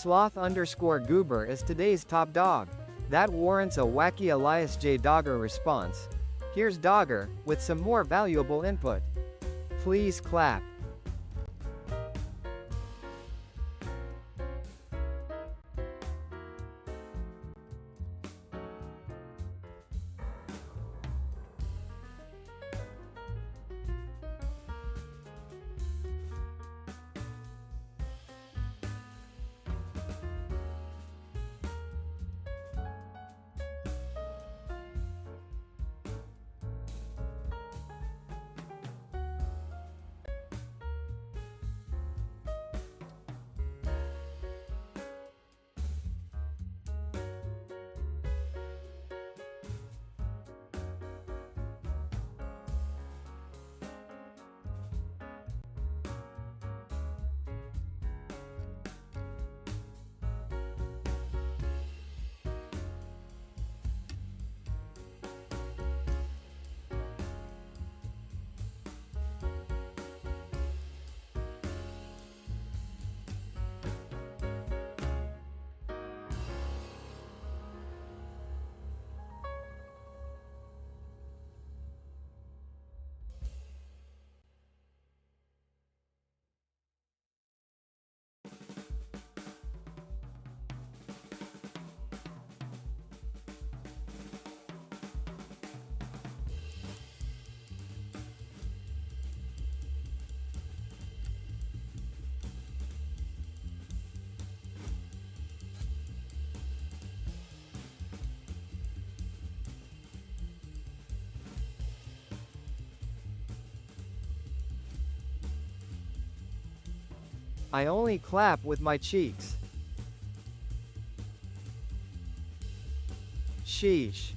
Sloth_Goober is today's top dog. That warrants a wacky Elias J. Dogger response. Here's Dogger, with some more valuable input. Please clap. I only clap with my cheeks. Sheesh.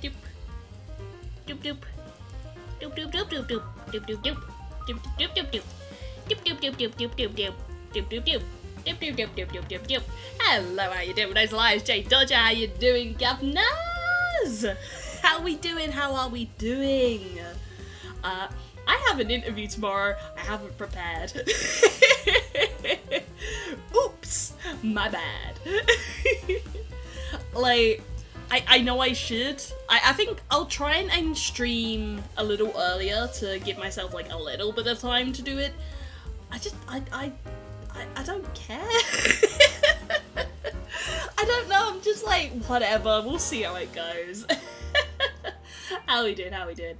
Doop. Doop doop. Doop doop doop doop doop. Doop doop doop. Doop doop doop doop. Doop doop doop doop doop doop doop. Doop doop doop. Doop doop doop doop doop doop doop. Hello, how you doing? It's Elias J. Dodger. How you doing, governors? How we doing? How are we doing? I have an interview tomorrow. I haven't prepared. Oops, my bad. Like, I know I should. I think I'll try and end stream a little earlier to give myself like a little bit of time to do it. I don't care. I don't know, I'm just like, whatever, we'll see how it goes. How we doing, how we doing?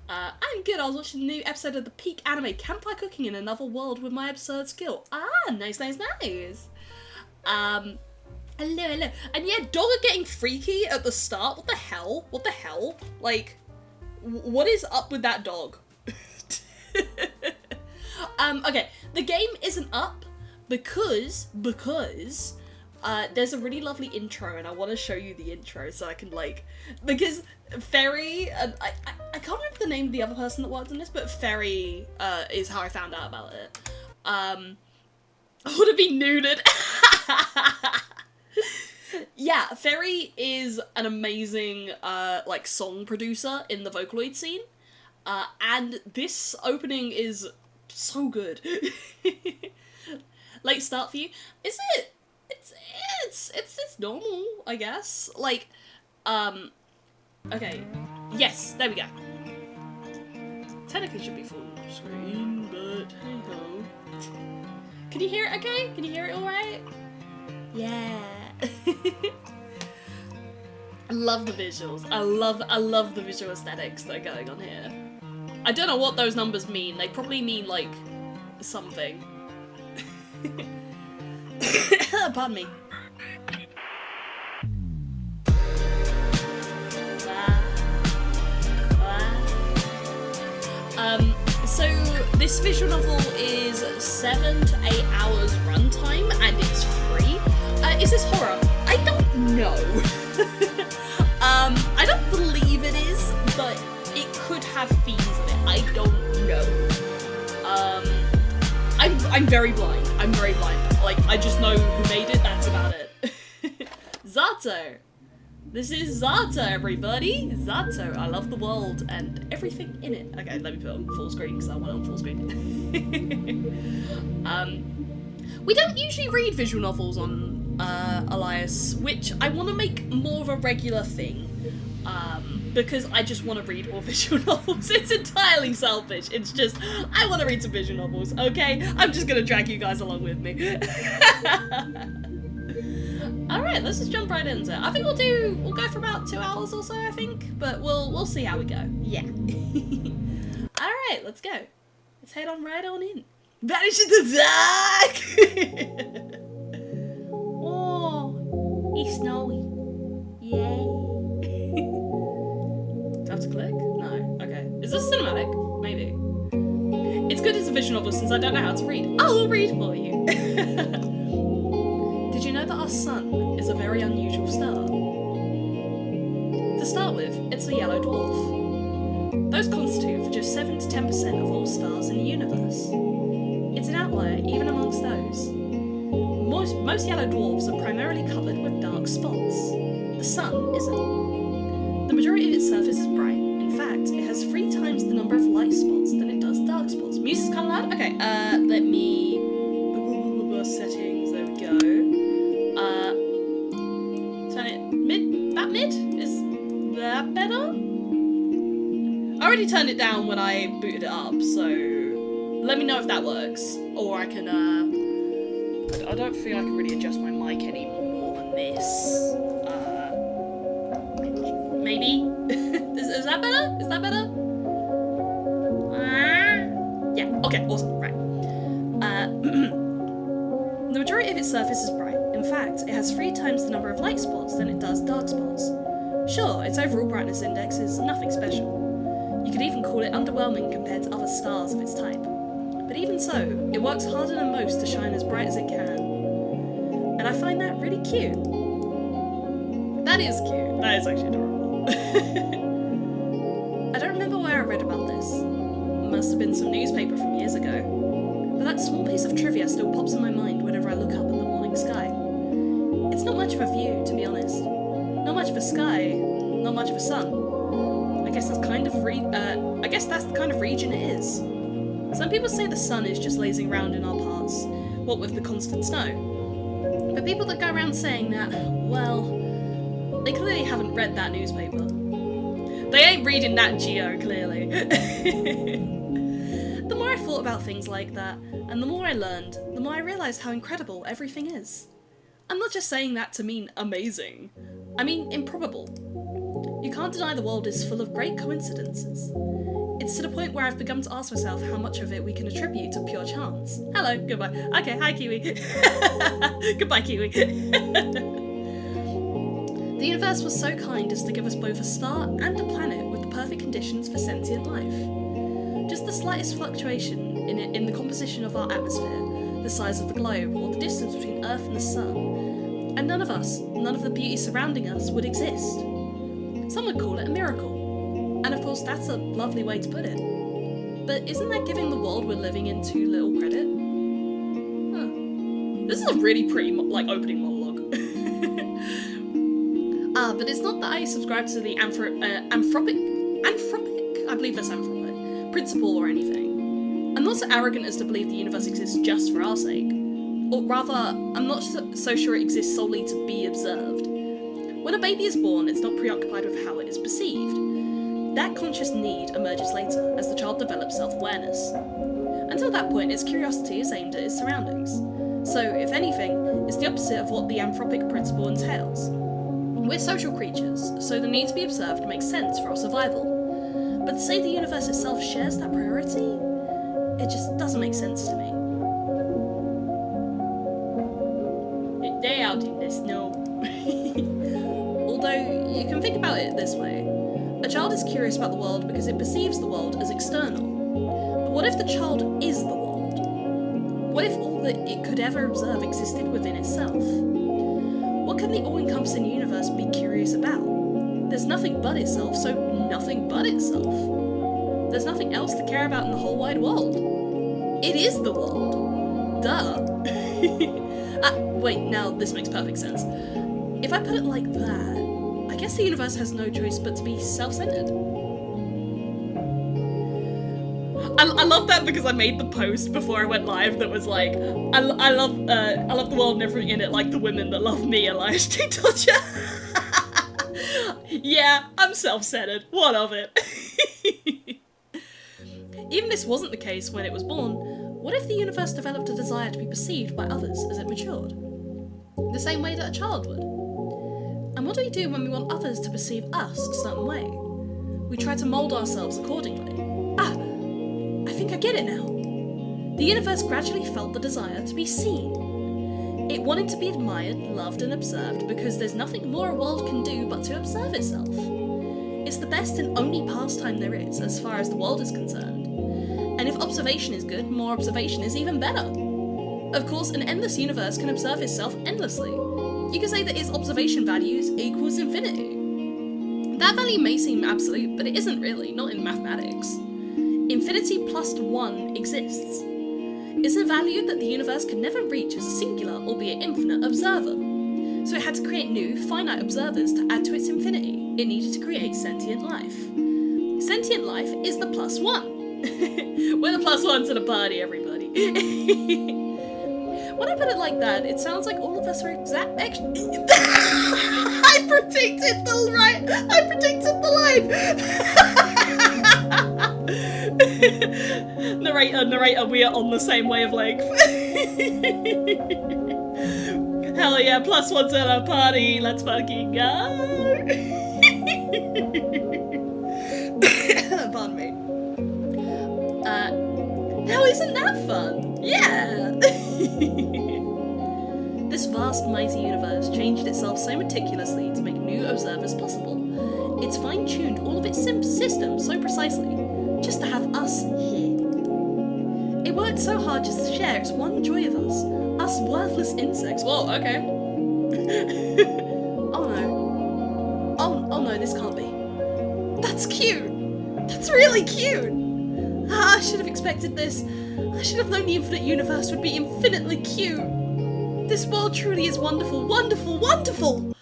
I'm good, I was watching a new episode of the peak anime Campfire Cooking in Another World with my absurd skill. Ah, nice, nice, nice. Hello, hello. And yeah, Dogger getting freaky at the start. What the hell? What the hell? Like, what is up with that dog? Okay, the game isn't up because there's a really lovely intro and I want to show you the intro so I can like, because Ferry, I can't remember the name of the other person that worked on this, but Ferry is how I found out about it. I want to be neutered. Yeah, Ferry is an amazing, like, song producer in the Vocaloid scene. And this opening is so good. Late start for you. Is it? It's normal, I guess. Like, okay. Yes, there we go. Technically should be full screen, but hey ho. Can you hear it okay? Can you hear it alright? Yeah. I love the visuals. I love the visual aesthetics that are going on here. I don't know what those numbers mean. They probably mean, like, something. Pardon me. So this visual novel is 7 to 8 hours runtime and it's free. Is this horror? I don't know. I don't believe it is, but it could have themes in it. I don't know. I'm very blind. I'm very blind. Like, I just know who made it, that's about it. Z.A.T.O. This is Z.A.T.O, everybody! Z.A.T.O, I love the world and everything in it. Okay, let me put it on full screen because I want it on full screen. We don't usually read visual novels on Elias, which I want to make more of a regular thing. Because I just want to read more visual novels. It's entirely selfish. It's just, I want to read some visual novels, okay? I'm just gonna drag you guys along with me. Alright, let's just jump right into it. I think we'll go for about 2 hours or so, I think. But we'll see how we go. Yeah. Alright, let's go. Let's head on right on in. Vanish into the dark! Oh, it's snowy. Yay. Do I have to click? No. Okay. Is this cinematic? Maybe. It's good as a visual novel since I don't know how to read. I'll read for you. Did you know that our sun is a very unusual star? To start with, it's a yellow dwarf. Those constitute for just 7 to 10% of all stars in the universe. It's an outlier even amongst those. Most yellow dwarfs are primarily covered with dark spots. The sun isn't. The majority of its surface is bright. In fact, it has 3 times the number of light spots than it does dark spots. Music's kind of loud? Okay, let me... settings, there we go. Turn it mid? That mid? Is that better? I already turned it down when I booted it up, so let me know if that works. Or I can, I don't feel I can really adjust my mic any more than this. Maybe? is that better? Is that better? Yeah, okay, awesome, right. The majority of its surface is bright. In fact, it has 3 times the number of light spots than it does dark spots. Sure, its overall brightness index is nothing special. You could even call it underwhelming compared to other stars of its type. But even so, it works harder than most to shine as bright as it can. And I find that really cute. That is cute. That is actually adorable. I don't remember where I read about this. Must have been some newspaper from years ago. But that small piece of trivia still pops in my mind whenever I look up at the morning sky. It's not much of a view, to be honest. Not much of a sky, not much of a sun. I guess that's the kind of region it is. Some people say the sun is just lazing around in our parts, what with the constant snow. But people that go around saying that, well, they clearly haven't read that newspaper. They ain't reading Z.A.T.O, clearly. The more I thought about things like that, and the more I learned, the more I realised how incredible everything is. I'm not just saying that to mean amazing. I mean improbable. You can't deny the world is full of great coincidences. It's to the point where I've begun to ask myself how much of it we can attribute to pure chance. Hello, goodbye. Okay, hi Kiwi. Goodbye Kiwi. The universe was so kind as to give us both a star and a planet with the perfect conditions for sentient life. Just the slightest fluctuation in the composition of our atmosphere, the size of the globe, or the distance between Earth and the Sun, and none of the beauty surrounding us would exist. Some would call it a miracle. And of course that's a lovely way to put it. But isn't that giving the world we're living in too little credit? Huh. This is a really pretty opening monologue. But it's not that I subscribe to the anthropic, I believe that's anthropic, principle or anything. I'm not so arrogant as to believe the universe exists just for our sake. Or rather, I'm not so sure it exists solely to be observed. When a baby is born, it's not preoccupied with how it is perceived. That conscious need emerges later, as the child develops self-awareness. Until that point, its curiosity is aimed at its surroundings. So, if anything, it's the opposite of what the anthropic principle entails. We're social creatures, so the need to be observed makes sense for our survival. But to say the universe itself shares that priority, it just doesn't make sense to me. They out in the snow. Although, you can think about it this way. A child is curious about the world because it perceives the world as external. But what if the child is the world? What if all that it could ever observe existed within itself? What can the all-encompassing universe be curious about? There's nothing but itself, so nothing but itself. There's nothing else to care about in the whole wide world. It is the world. Duh. Wait, now this makes perfect sense. If I put it like that, I guess the universe has no choice but to be self-centered. I love that because I made the post before I went live that was like, I love the world and everything in it, like the women that love me, Elias J. Dodger. Yeah, I'm self-centered. What of it? Even if this wasn't the case when it was born, what if the universe developed a desire to be perceived by others as it matured? The same way that a child would. And what do we do when we want others to perceive us a certain way? We try to mould ourselves accordingly. I think I get it now. The universe gradually felt the desire to be seen. It wanted to be admired, loved and observed because there's nothing more a world can do but to observe itself. It's the best and only pastime there is as far as the world is concerned. And if observation is good, more observation is even better. Of course, an endless universe can observe itself endlessly. You can say that its observation values equals infinity. That value may seem absolute, but it isn't really, not in mathematics. Infinity plus 1 exists. It's a value that the universe could never reach as a singular, albeit infinite, observer. So it had to create new, finite observers to add to its infinity. It needed to create sentient life. Sentient life is the plus 1. We're the plus 1 to the party, everybody. When I put it like that, it sounds like all of us are I predicted the line! Narrator, we are on the same wavelength. Hell yeah, plus 1 to the party, let's fucking go! Pardon me. Now isn't that fun? Yeah! This vast, mighty universe changed itself so meticulously to make new observers possible. It's fine-tuned all of its systems so precisely, just to have us here. It worked so hard just to share its one joy of us worthless insects. Whoa, okay. Oh no. Oh no, this can't be. That's cute! That's really cute! I should have expected this. I should have known the infinite universe would be infinitely cute. This world truly is wonderful, wonderful, wonderful!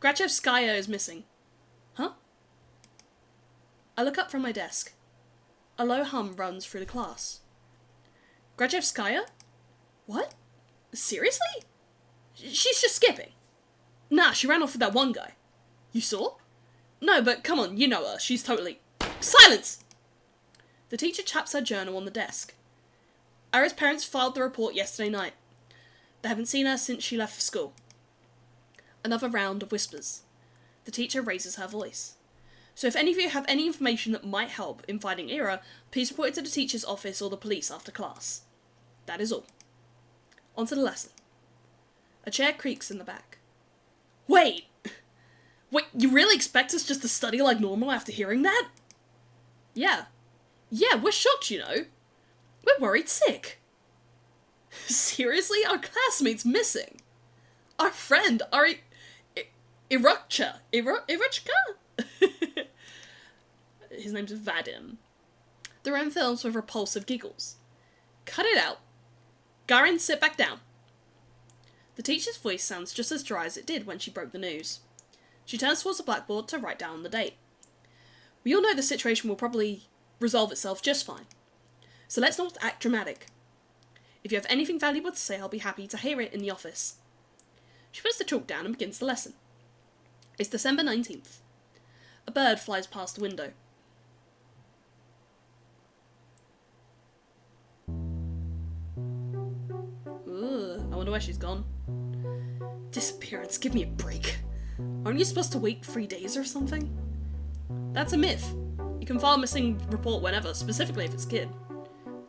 Grachevskaya is missing. Huh? I look up from my desk. A low hum runs through the class. Grachevskaya? What? Seriously? She's just skipping. Nah, she ran off with that one guy. You saw? No, but come on, you know her. She's totally... Silence! The teacher taps her journal on the desk. Ara's parents filed the report yesterday night. They haven't seen her since she left for school. Another round of whispers. The teacher raises her voice. So if any of you have any information that might help in finding Ara, please report it to the teacher's office or the police after class. That is all. On to the lesson. A chair creaks in the back. Wait, you really expect us just to study like normal after hearing that? Yeah, we're shocked, you know. We're worried sick. Seriously? Our classmate's missing. Our friend, Irochka. His name's Vadim. The room fills with repulsive giggles. Cut it out. Garin, sit back down. The The teacher's voice sounds just as dry as it did when she broke the news. She turns towards the blackboard to write down the date. We all know the situation will probably resolve itself just fine. So let's not act dramatic. If you have anything valuable to say, I'll be happy to hear it in the office. She puts the chalk down and begins the lesson. It's December 19th. A bird flies past the window. Ooh, I wonder where she's gone. Disappearance, give me a break. Aren't you supposed to wait 3 days or something? That's a myth. You can file a missing report whenever, specifically if it's a kid.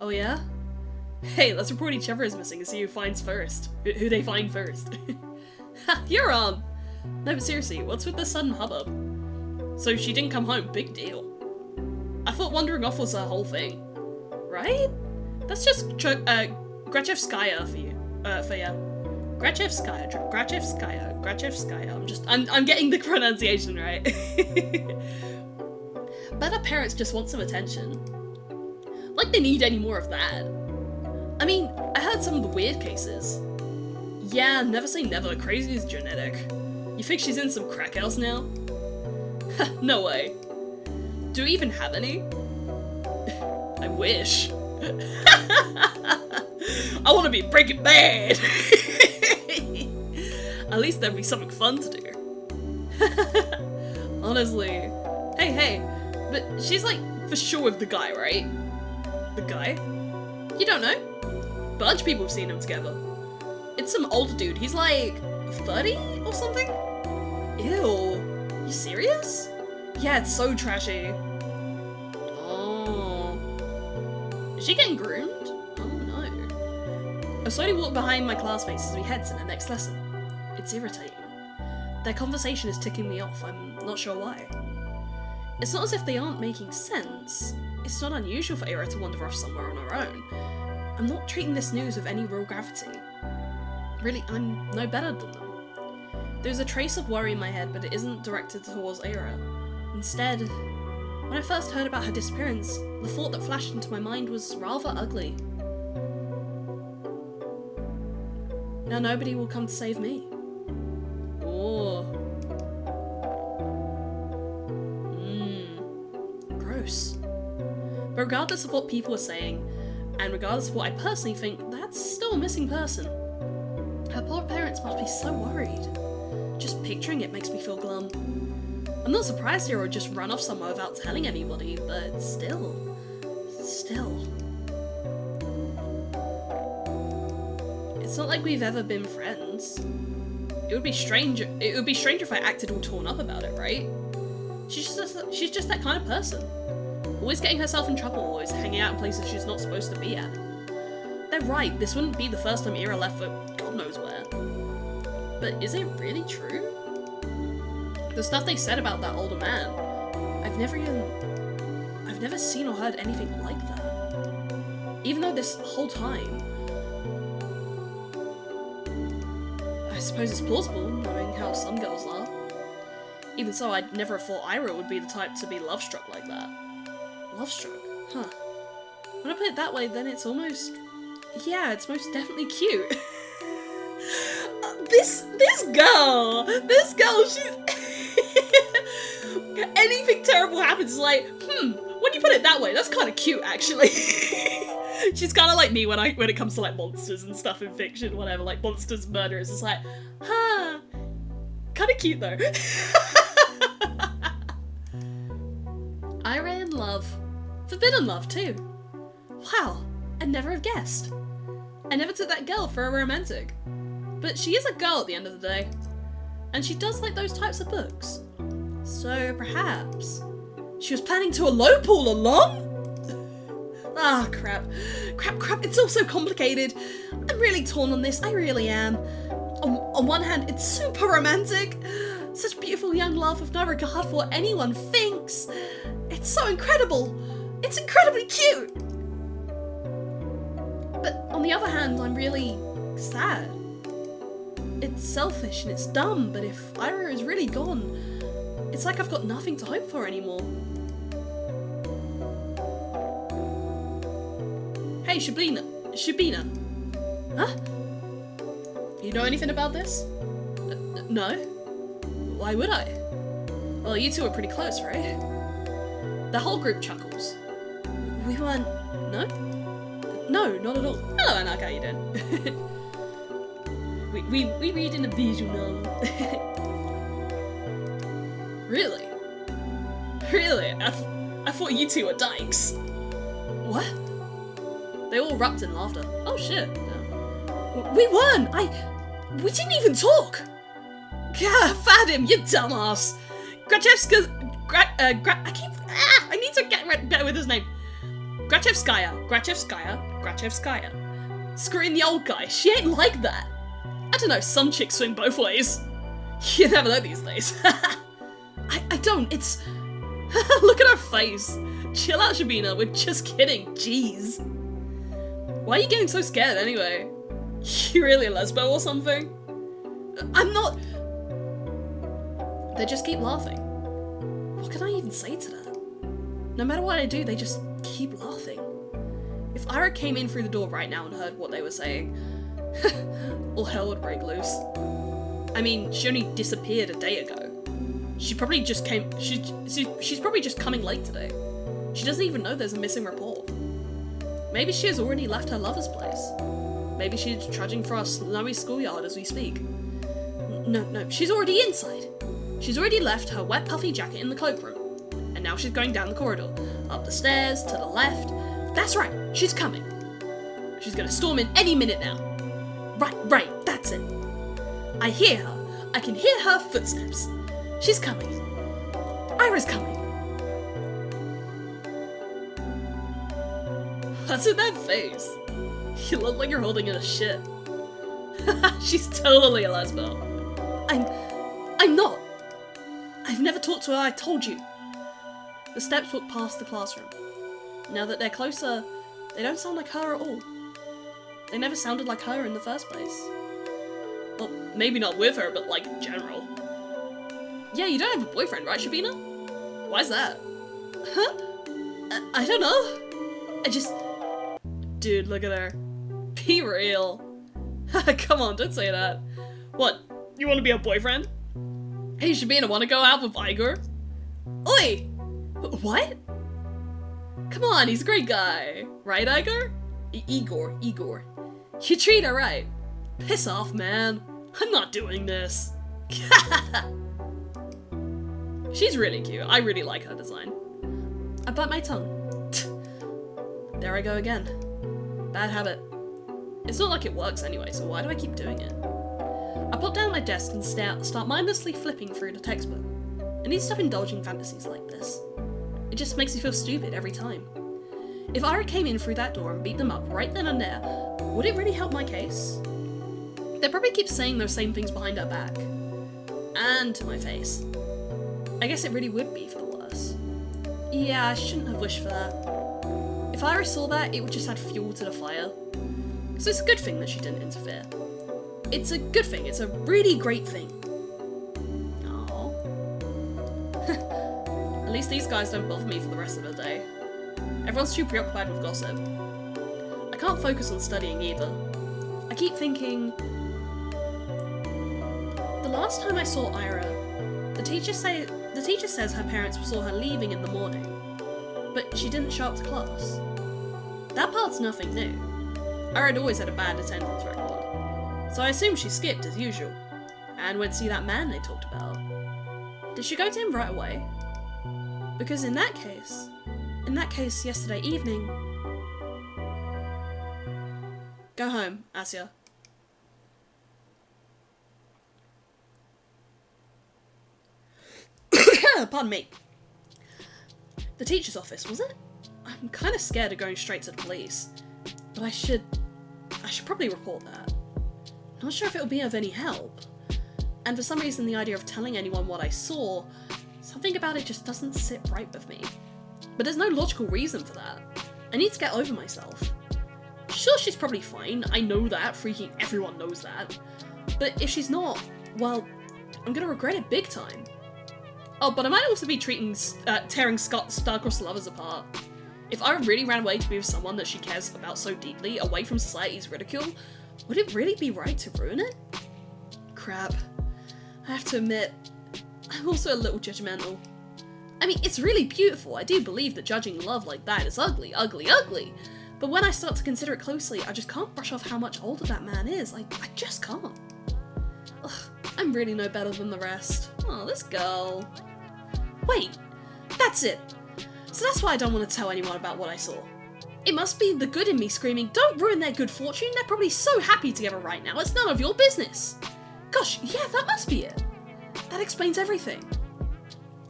Oh yeah? Hey, let's report each other as missing and see who finds first. Who they find first. Ha, you're on! No, but seriously, what's with the sudden hubbub? So she didn't come home, big deal. I thought wandering off was a whole thing. Right? That's just Grachevskaya for you. For ya. Grachevskaya. I'm getting the pronunciation right. Bet our parents just want some attention. Like they need any more of that. I mean, I heard some of the weird cases. Yeah, never say never, crazy is genetic. You think she's in some crack house now? No way. Do we even have any? I wish. I want to be Breaking Bad! At least there'd be something fun to do. Honestly. Hey, but she's like for sure with the guy, right? The guy? You don't know? Bunch of people have seen them together. It's some older dude, he's like 30 or something? Ew. You serious? Yeah, it's so trashy. Oh. Is she getting groomed? Oh no. I slowly walk behind my classmates as we head to the next lesson. It's irritating. Their conversation is ticking me off, I'm not sure why. It's not as if they aren't making sense. It's not unusual for Ira to wander off somewhere on her own. I'm not treating this news with any real gravity. Really, I'm no better than them. There's a trace of worry in my head, but it isn't directed towards Ira. Instead, when I first heard about her disappearance, the thought that flashed into my mind was rather ugly. Now nobody will come to save me. Oh. Gross. But regardless of what people are saying, and regardless of what I personally think, that's still a missing person. Her poor parents must be so worried. Just picturing it makes me feel glum. I'm not surprised Ira would just run off somewhere without telling anybody, but still. It's not like we've ever been friends. It would be strange if I acted all torn up about it, right? She's just that kind of person. Always getting herself in trouble, always hanging out in places she's not supposed to be at. They're right, this wouldn't be the first time Ira left for God knows where. But is it really true? The stuff they said about that older man, I've never seen or heard anything like that. Even though this whole time, I suppose it's plausible, knowing how some girls are. Even so, I'd never have thought Ira would be the type to be love-struck like that. Love-struck? Huh. When I put it that way, then it's almost... yeah, it's most definitely cute. This girl, she's... anything terrible happens, like, when you put it that way, that's kind of cute, actually. She's kind of like me when it comes to, like, monsters and stuff in fiction, whatever, like, monsters, murderers, it's like, huh, kind of cute, though. Ira in love. Forbidden love, too. Wow, I'd never have guessed. I never took that girl for a romantic. But she is a girl at the end of the day. And she does like those types of books. So perhaps she was planning to elope all along? Ah, crap, it's all so complicated. I'm really torn on this, I really am. On one hand, it's super romantic. Such beautiful young love with no regard for what anyone thinks. It's so incredible. It's incredibly cute. But on the other hand, I'm really sad. It's selfish and it's dumb, but if Ira is really gone, it's like I've got nothing to hope for anymore. Hey, Shabina. Huh? You know anything about this? No. Why would I? Well, you two are pretty close, right? The whole group chuckles. We weren't... No? No, not at all. Hello, Anak, how you doing? we read in a visual novel. Really? Really? I thought you two were dykes. What? They all erupted in laughter. Oh shit. We weren't! We didn't even talk! Gah, Fadim, you dumbass! Grachevska's... I need to get better with his name. Grachevskaya. Screwing the old guy. She ain't like that. I don't know, some chicks swing both ways. You never know these days. I don't, it's... Look at her face. Chill out, Shabina, we're just kidding. Jeez. Why are you getting so scared anyway? You really a lesbo or something? I'm not... They just keep laughing. What can I even say to that? No matter what I do, they just keep laughing. If Ira came in through the door right now and heard what they were saying, all hell would break loose. I mean, she only disappeared a day ago. She probably just came... She's probably just coming late today. She doesn't even know there's a missing report. Maybe she has already left her lover's place. Maybe she's trudging for our snowy schoolyard as we speak. No, she's already inside. She's already left her wet puffy jacket in the cloakroom. And now she's going down the corridor, up the stairs, to the left. That's right, she's coming. She's gonna storm in any minute now. Right, that's it. I hear her. I can hear her footsteps. She's coming. Ira's coming. What's in that face? You look like you're holding in a shit. She's totally a lesbo. I'm not. I've never talked to her, I told you. The steps walk past the classroom. Now that they're closer, they don't sound like her at all. They never sounded like her in the first place. Well, maybe not with her, but like in general. Yeah, you don't have a boyfriend, right, Shabina? Why's that? Huh? I don't know. I just... Dude, look at her. Be real. Come on, don't say that. What? You want to be a boyfriend? Hey, Shabina, want to go out with Igor? Oi! What? Come on, he's a great guy. Right, Igor? Igor. You treat her right. Piss off, man. I'm not doing this. She's really cute. I really like her design. I bite my tongue. There I go again. Bad habit. It's not like it works anyway, so why do I keep doing it? I pop down at my desk and start mindlessly flipping through the textbook. I need to stop indulging fantasies like this. It just makes me feel stupid every time. If Ira came in through that door and beat them up right then and there, would it really help my case? They probably keep saying those same things behind her back. And to my face. I guess it really would be for the worse. Yeah, I shouldn't have wished for that. If Ira saw that, it would just add fuel to the fire. So it's a good thing that she didn't interfere. It's a good thing, it's a really great thing. Aww. At least these guys don't bother me for the rest of the day. Everyone's too preoccupied with gossip. I can't focus on studying either. I keep thinking... The last time I saw Ira, the teacher says her parents saw her leaving in the morning, but she didn't show up to class. That part's nothing new. Ira had always had a bad attendance record, so I assumed she skipped as usual, and went to see that man they talked about. Did she go to him right away? Because in that case yesterday evening... Go home, Asya. Pardon me. The teacher's office, was it? I'm kind of scared of going straight to the police, but I should probably report that. Not sure if it'll be of any help. And for some reason the idea of telling anyone what I saw, something about it just doesn't sit right with me. But there's no logical reason for that. I need to get over myself. Sure, she's probably fine, I know that, freaking everyone knows that. But if she's not, well, I'm gonna regret it big time. Oh, but I might also be tearing star-crossed lovers apart. If I really ran away to be with someone that she cares about so deeply, away from society's ridicule, Would it really be right to ruin it? Crap. I have to admit, I'm also a little judgmental. I mean, it's really beautiful. I do believe that judging love like that is ugly, ugly, ugly. But when I start to consider it closely, I just can't brush off how much older that man is. I just can't. Ugh, I'm really no better than the rest. Oh, this girl. Wait, that's it. So that's why I don't want to tell anyone about what I saw. It must be the good in me screaming, don't ruin their good fortune, they're probably so happy together right now, it's none of your business. Gosh, yeah, that must be it. That explains everything.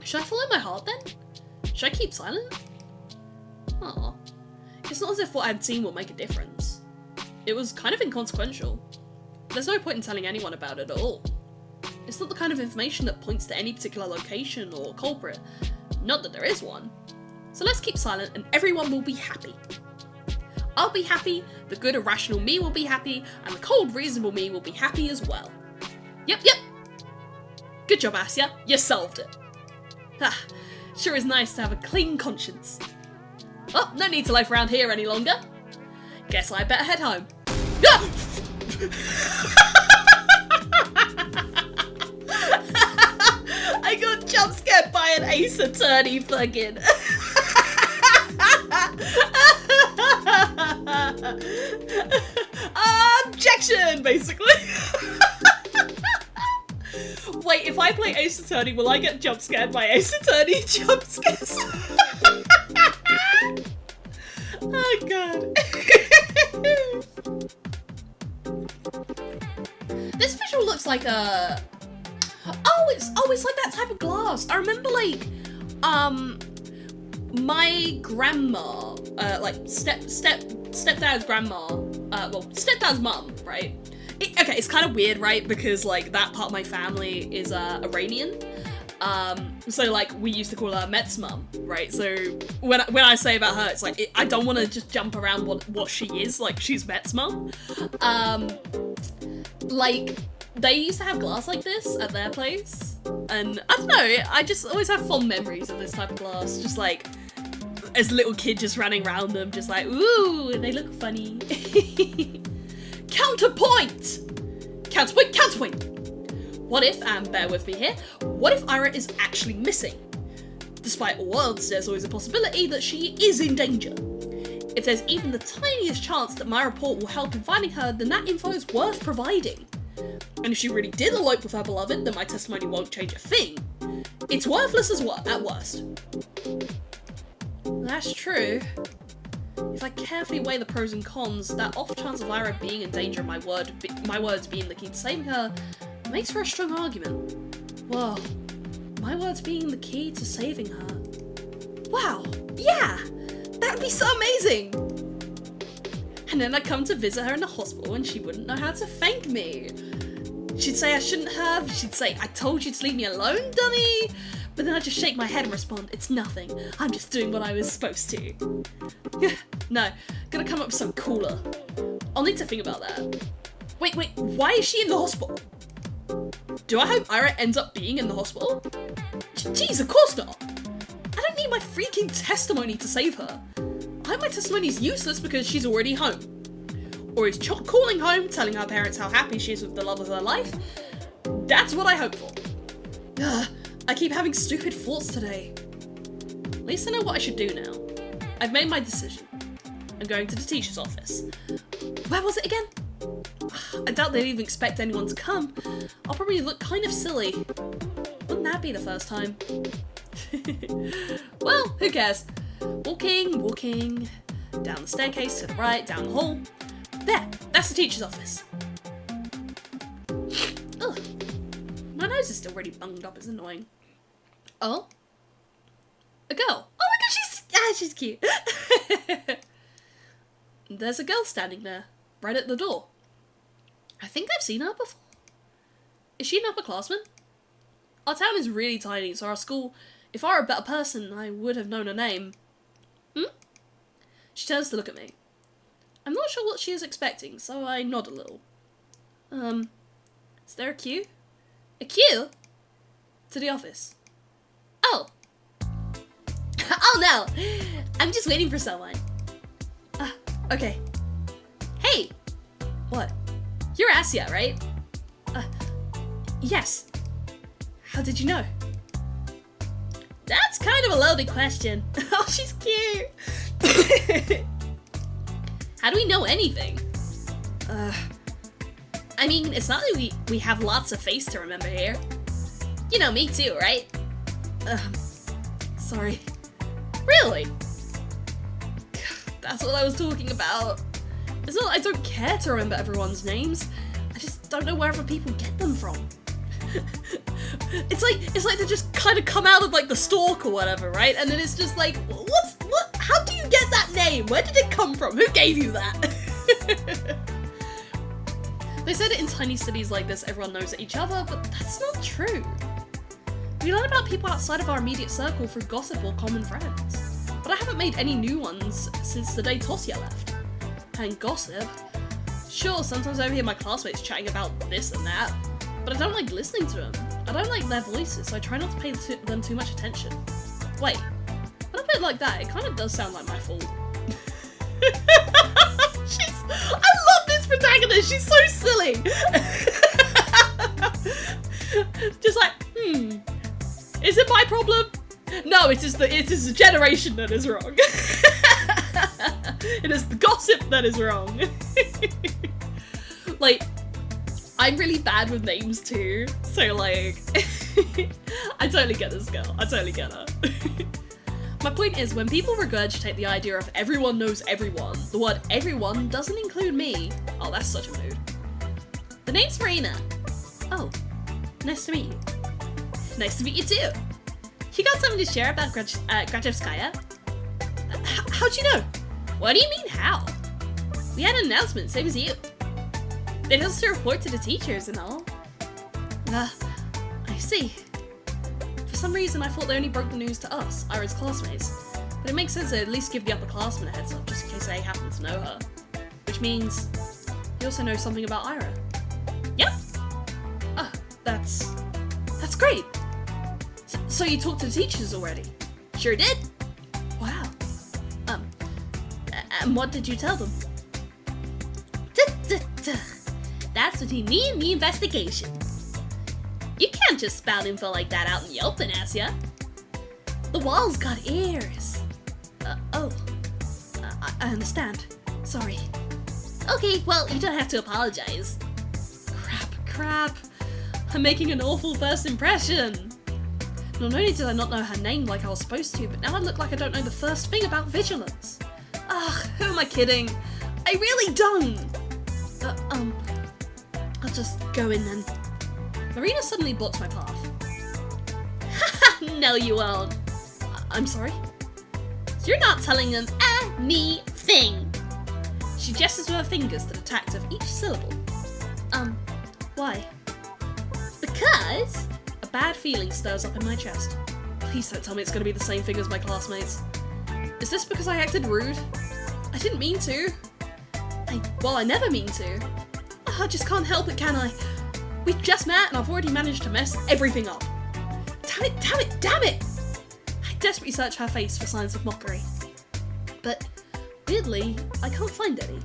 Should I follow my heart then? Should I keep silent? Aw. It's not as if what I'd seen will make a difference. It was kind of inconsequential. There's no point in telling anyone about it at all. It's not the kind of information that points to any particular location or culprit. Not that there is one. So let's keep silent and everyone will be happy. I'll be happy, the good irrational me will be happy, and the cold reasonable me will be happy as well. Yep. Good job, Asya. You solved it. Ah, sure is nice to have a clean conscience. Oh, no need to loaf around here any longer. Guess I better head home. Ah! I got jump scared by an Ace Attorney fucking. Objection, basically. Wait, if I play Ace Attorney, will I get jump scared by Ace Attorney jump scares? Oh god. This visual looks like a... it's like that type of glass. I remember like, my grandma, like stepdad's grandma, stepdad's mum, right? Okay, it's kind of weird, right? Because like that part of my family is Iranian. So like we used to call her Met's mum, right? So when I say about her, it's like I don't want to just jump around what she is. Like she's Met's mum. Like they used to have glass like this at their place, and I don't know. I just always have fond memories of this type of glass. Just like as a little kid, just running around them, just like ooh, they look funny. Counterpoint. What if, and bear with me here, what if Ira is actually missing? Despite all odds, there's always a possibility that she is in danger. If there's even the tiniest chance that my report will help in finding her, then that info is worth providing. And if she really did elope with her beloved, then my testimony won't change a thing. It's worthless at worst. That's true. If I carefully weigh the pros and cons, that off chance of Ira being in danger and my words being the key to saving her makes for a strong argument. Whoa, my words being the key to saving her. Wow, yeah, that'd be so amazing. And then I'd come to visit her in the hospital and she wouldn't know how to thank me. She'd say I shouldn't have, she'd say, I told you to leave me alone, dummy. But then I'd just shake my head and respond, it's nothing, I'm just doing what I was supposed to. No, gotta come up with something cooler. I'll need to think about that. Wait, why is she in the hospital? Do I hope Ira ends up being in the hospital? Jeez, of course not. I don't need my freaking testimony to save her. I hope my testimony is useless because she's already home. Or is calling home, telling her parents how happy she is with the love of her life. That's what I hope for. Ugh, I keep having stupid thoughts today. At least I know what I should do now. I've made my decision. I'm going to the teacher's office. Where was it again? I doubt they'd even expect anyone to come. I'll probably look kind of silly. Wouldn't that be the first time? Well, who cares? Walking, down the staircase to the right, down the hall. There, that's the teacher's office. Ugh, my nose is still really bunged up, it's annoying. Oh? A girl. Oh my god, she's cute. There's a girl standing there, right at the door. I think I've seen her before. Is she an upperclassman? Our town is really tiny, so our school, if I were a better person, I would have known her name. She turns to look at me. I'm not sure what she is expecting, so I nod a little. Is there a queue? A queue? To the office. Oh. Oh no! I'm just waiting for someone. Okay. Hey! What? You're Asia, right? Yes. How did you know? That's kind of a loaded question. Oh, she's cute. How do we know anything? I mean, it's not like we have lots of face to remember here. You know, me too, right? Sorry. Really? That's what I was talking about. It's not that I don't care to remember everyone's names. I just don't know wherever people get them from. It's like they just kind of come out of like the stalk or whatever, right? And then it's just like, what? How do you get that name? Where did it come from? Who gave you that? They said in tiny cities like this, everyone knows each other, but that's not true. We learn about people outside of our immediate circle through gossip or common friends. But I haven't made any new ones since the day Tosia left. And gossip? Sure, sometimes I overhear my classmates chatting about this and that, but I don't like listening to them. I don't like their voices, so I try not to pay them too much attention. Wait, when I put it like that, it kind of does sound like my fault. I love this protagonist, she's so silly! Just like, is it my problem? No, it is the generation that is wrong. It is the gossip that is wrong. Like, I'm really bad with names too, so like, I totally get this girl, I totally get her. My point is, when people regurgitate the idea of everyone knows everyone, the word everyone doesn't include me. Oh, that's such a mood. The name's Marina. Oh, nice to meet you. Nice to meet you too. You got something to share about Grachevskaya? How'd you know? What do you mean, how? We had an announcement, same as you. They told us to report to the teachers and all. I see. For some reason, I thought they only broke the news to us, Ira's classmates. But it makes sense to at least give the upperclassmen a heads up, just in case they happen to know her. Which means, you also know something about Ira. Yep. Oh, that's great. So you talked to the teachers already? Sure did. Wow. And what did you tell them? That's between me and the investigation. You can't just spout info like that out in the open, Asia. The wall's got ears. I understand. Sorry. Okay, well, you don't have to apologize. Crap. I'm making an awful first impression. Not only did I not know her name like I was supposed to, but now I look like I don't know the first thing about vigilance. Ugh, who am I kidding? I really don't! I'll just go in then. Marina suddenly blocks my path. Haha, no you won't. I'm sorry? You're not telling them anything. She gestures with her fingers to the tact of each syllable. Why? Because a bad feeling stirs up in my chest. Please don't tell me it's gonna be the same thing as my classmates. Is this because I acted rude? I didn't mean to. I never mean to. I just can't help it, can I? We've just met and I've already managed to mess everything up. Damn it! I desperately search her face for signs of mockery. But, weirdly, I can't find any.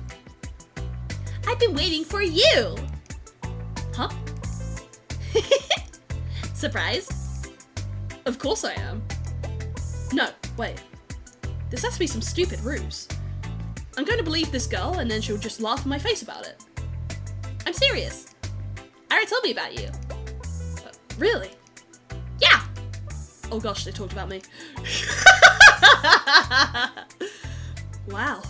I've been waiting for you! Huh? Surprise? Of course I am. No, wait. This has to be some stupid ruse. I'm going to believe this girl and then she'll just laugh in my face about it. I'm serious. Ira told me about you. Really? Yeah! Oh gosh, they talked about me. Wow.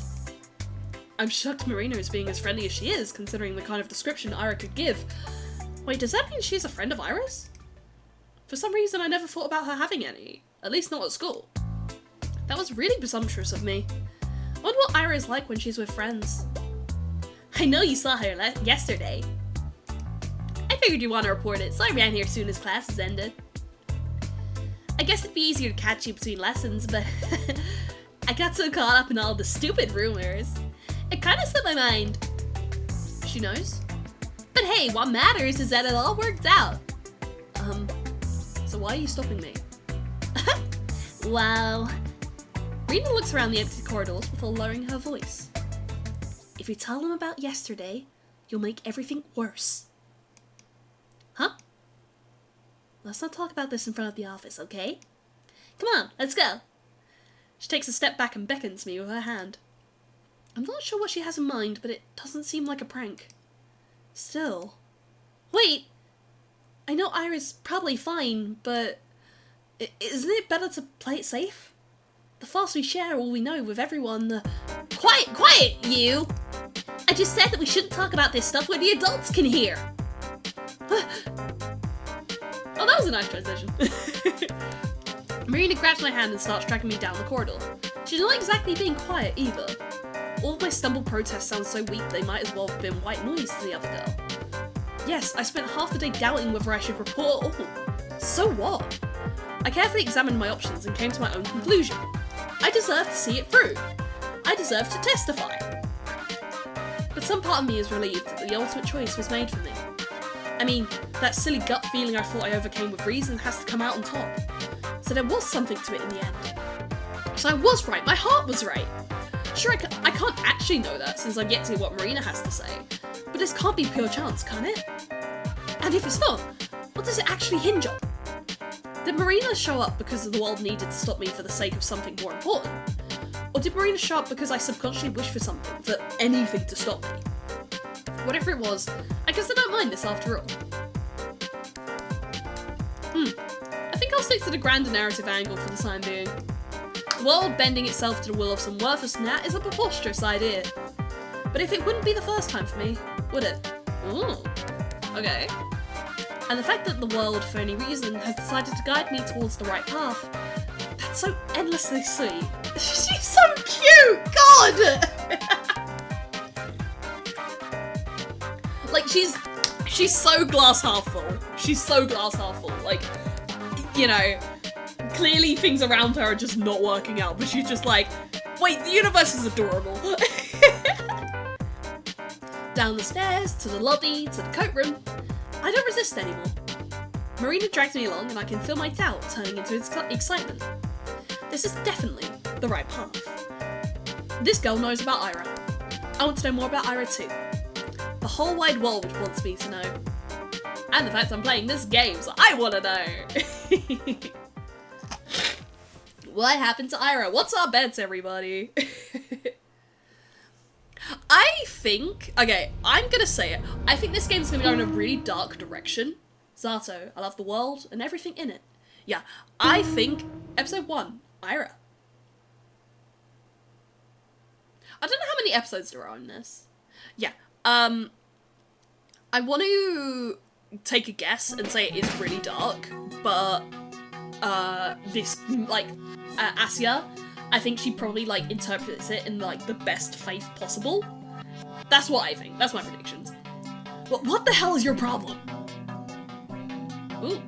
I'm shocked Marina is being as friendly as she is, considering the kind of description Ira could give. Wait, does that mean she's a friend of Ira's? For some reason, I never thought about her having any. At least not at school. That was really presumptuous of me. I wonder what Ira is like when she's with friends. I know you saw her yesterday. I figured you'd want to report it, so I ran here as soon as classes ended. I guess it'd be easier to catch you between lessons, but I got so caught up in all the stupid rumors. It kind of slipped my mind. She knows? But hey, what matters is that it all worked out. So why are you stopping me? Well... Rena looks around the empty corridors before lowering her voice. If you tell them about yesterday, you'll make everything worse. Huh? Let's not talk about this in front of the office, okay? Come on, let's go. She takes a step back and beckons me with her hand. I'm not sure what she has in mind, but it doesn't seem like a prank. Still. Wait! I know Ira's probably fine, but isn't it better to play it safe? The faster we share all we know with everyone, the... Quiet, you! I just said that we shouldn't talk about this stuff where the adults can hear. Oh, that was a nice transition. Marina grabs my hand and starts dragging me down the corridor. She's not exactly being quiet either. All of my stumbled protests sound so weak they might as well have been white noise to the other girl. Yes, I spent half the day doubting whether I should report at all. So what? I carefully examined my options and came to my own conclusion. I deserve to see it through. I deserve to testify. But some part of me is relieved that the ultimate choice was made for me. I mean, that silly gut feeling I thought I overcame with reason has to come out on top. So there was something to it in the end. So I was right, my heart was right. Sure, I can't actually know that since I've yet to hear what Marina has to say, but this can't be pure chance, can it? And if it's not, what does it actually hinge on? Did Marina show up because the world needed to stop me for the sake of something more important? Or did Marina show up because I subconsciously wished for something, for anything to stop me? Whatever it was, I guess I don't mind this after all. I think I'll stick to the grander narrative angle for the time being. The world bending itself to the will of some worthless gnat is a preposterous idea. But if it wouldn't be the first time for me, would it? Ooh, okay. And the fact that the world, for any reason, has decided to guide me towards the right path, that's so endlessly sweet. She's so cute! God! Like, she's so glass half full. She's so glass half full. Like, you know, clearly things around her are just not working out, but she's just like, wait, the universe is adorable. Down the stairs, to the lobby, to the coat room. I don't resist anymore. Marina drags me along and I can feel my doubt turning into excitement. This is definitely the right path. This girl knows about Ira. I want to know more about Ira too. The whole wide world wants me to know. And the fact I'm playing this game, so I want to know. What happened to Ira? What's our bets, everybody? I think, okay, I'm gonna say it. I think this game's gonna go in a really dark direction. Z.A.T.O, I love the world and everything in it. Yeah, I think episode 1, Ira. I don't know how many episodes there are in this. Yeah, I want to take a guess and say it is really dark, but Asya, I think she probably like interprets it in like the best faith possible. That's what I think. That's my predictions. But what the hell is your problem? Ooh.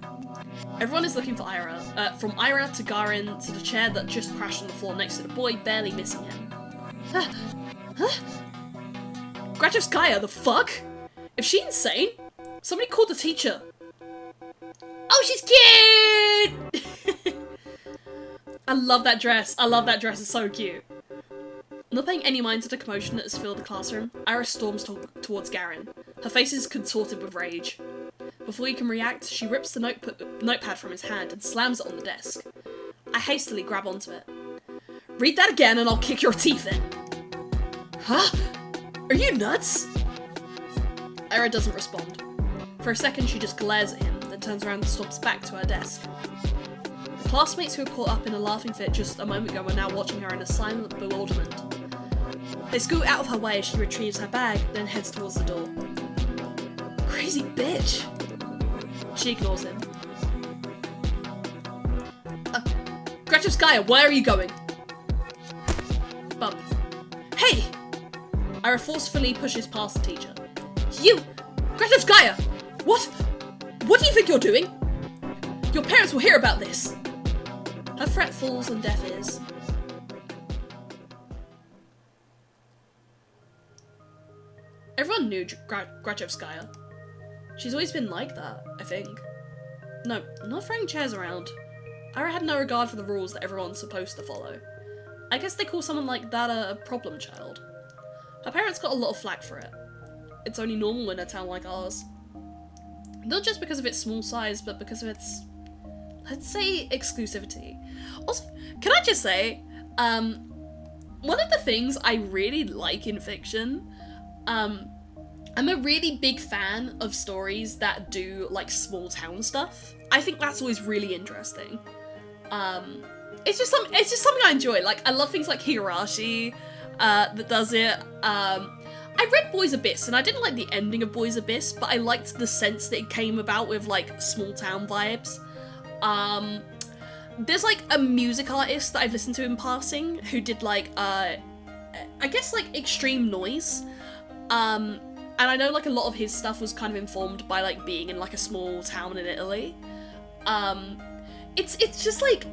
Everyone is looking for Ira. From Ira to Garin to the chair that just crashed on the floor next to the boy, barely missing him. Huh? Grachevskaya, the fuck? Is she insane? Somebody called the teacher. Oh, she's cute! I love that dress. I love that dress. It's so cute. Not paying any mind to the commotion that has filled the classroom, Ira storms towards Garin. Her face is contorted with rage. Before he can react, she rips the notepad from his hand and slams it on the desk. I hastily grab onto it. Read that again and I'll kick your teeth in. Huh? Are you nuts? Ira doesn't respond. For a second, she just glares at him, then turns around and stomps back to her desk. The classmates who were caught up in a laughing fit just a moment ago are now watching her in a silent bewilderment. They scoot out of her way as she retrieves her bag, then heads towards the door. Crazy bitch! She ignores him. Grachevskaya, where are you going? Bump. Hey! Ira forcefully pushes past the teacher. You! Grachevskaya! What? What do you think you're doing? Your parents will hear about this! Her threat falls on deaf ears. Everyone knew Grachevskaya. She's always been like that, I think. No, not throwing chairs around. Ira had no regard for the rules that everyone's supposed to follow. I guess they call someone like that a problem child. Her parents got a lot of flack for it. it's only normal in a town like ours. Not just because of its small size, but because of its, let's say, exclusivity. Also, can I just say, one of the things I really like in fiction, I'm a really big fan of stories that do, like, small town stuff. I think that's always really interesting. It's just something I enjoy. Like, I love things like Higurashi, that does it. I read Boys Abyss, and I didn't like the ending of Boys Abyss, but I liked the sense that it came about with, like, small town vibes. There's, like, a music artist that I've listened to in passing who did, like, I guess, like, extreme noise. And I know, like, a lot of his stuff was kind of informed by, like, being in, like, a small town in Italy. It's just, like,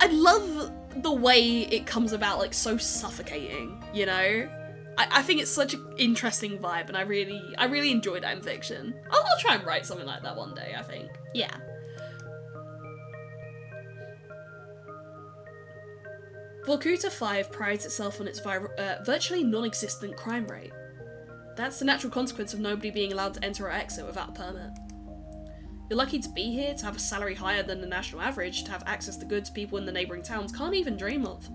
I love the way it comes about, like, so suffocating, you know? I think it's such an interesting vibe, and I really enjoy that in fiction. I'll try and write something like that one day, I think. Yeah. Vorkuta 5 prides itself on its virtually non-existent crime rate. That's the natural consequence of nobody being allowed to enter or exit without a permit. You're lucky to be here, to have a salary higher than the national average, to have access to goods people in the neighbouring towns can't even dream of.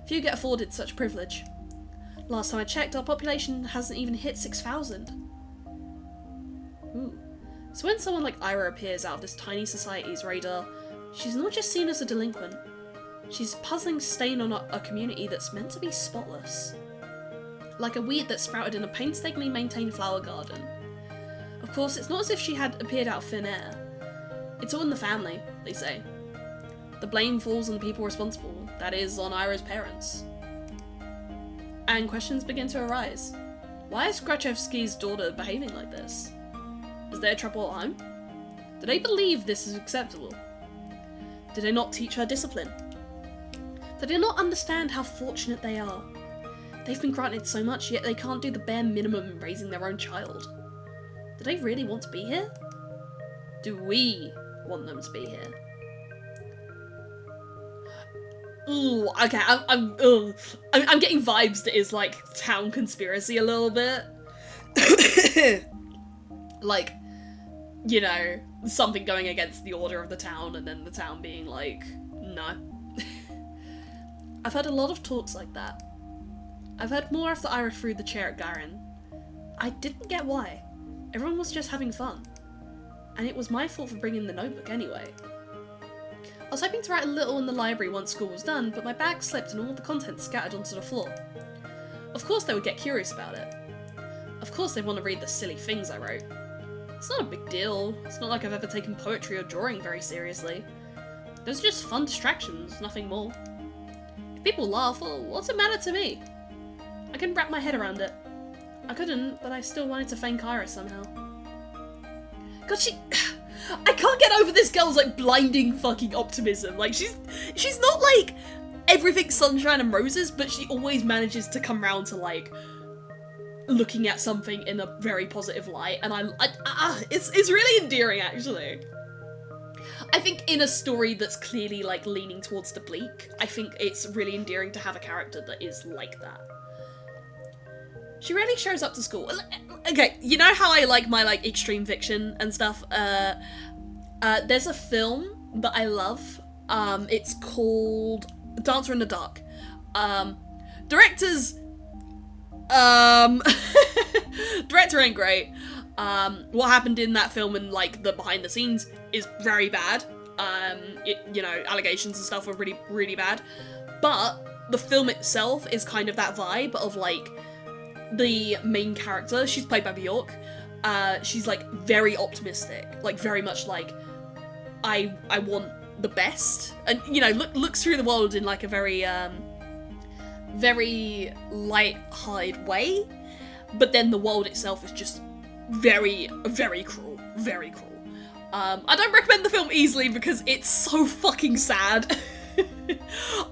Few get afforded such privilege. Last time I checked, our population hasn't even hit 6,000. Ooh. So when someone like Ira appears out of this tiny society's radar, she's not just seen as a delinquent. She's a puzzling stain on a community that's meant to be spotless. Like a weed that sprouted in a painstakingly maintained flower garden. Of course, it's not as if she had appeared out of thin air. It's all in the family, they say. The blame falls on the people responsible, that is, on Ira's parents. And questions begin to arise. Why is Grachevsky's daughter behaving like this? Is there trouble at home? Do they believe this is acceptable? Do they not teach her discipline? Do they not understand how fortunate they are? They've been granted so much, yet they can't do the bare minimum in raising their own child. Do they really want to be here? Do we want them to be here? Ooh, okay, I'm getting vibes that is like town conspiracy a little bit. Like, you know, something going against the order of the town and then the town being like, no. I've heard a lot of talks like that. I've heard more after Ira threw the chair at Garen. I didn't get why. Everyone was just having fun. And it was my fault for bringing the notebook anyway. I was hoping to write a little in the library once school was done, but my bag slipped and all the contents scattered onto the floor. Of course they would get curious about it. Of course they'd want to read the silly things I wrote. It's not a big deal. It's not like I've ever taken poetry or drawing very seriously. Those are just fun distractions, nothing more. If people laugh, well, what's it matter to me? I couldn't wrap my head around it. I couldn't, but I still wanted to thank Ira somehow. God, I can't get over this girl's, like, blinding fucking optimism. Like, she's not, like, everything sunshine and roses, but she always manages to come round to, like, looking at something in a very positive light, and it's really endearing, actually. I think in a story that's clearly, like, leaning towards the bleak, I think it's really endearing to have a character that is like that. She rarely shows up to school. Okay, you know how I like my, like, extreme fiction and stuff? There's a film that I love. It's called Dancer in the Dark. Director's... Director ain't great. What happened in that film and, like, the behind the scenes is very bad. You know, allegations and stuff were really, really bad. But the film itself is kind of that vibe of, like, the main character, she's played by Bjork, she's, like, very optimistic, like, very much like, I want the best, and, you know, looks through the world in, like, a very, very light-hearted way, but then the world itself is just very, very cruel, very cruel. I don't recommend the film easily because it's so fucking sad.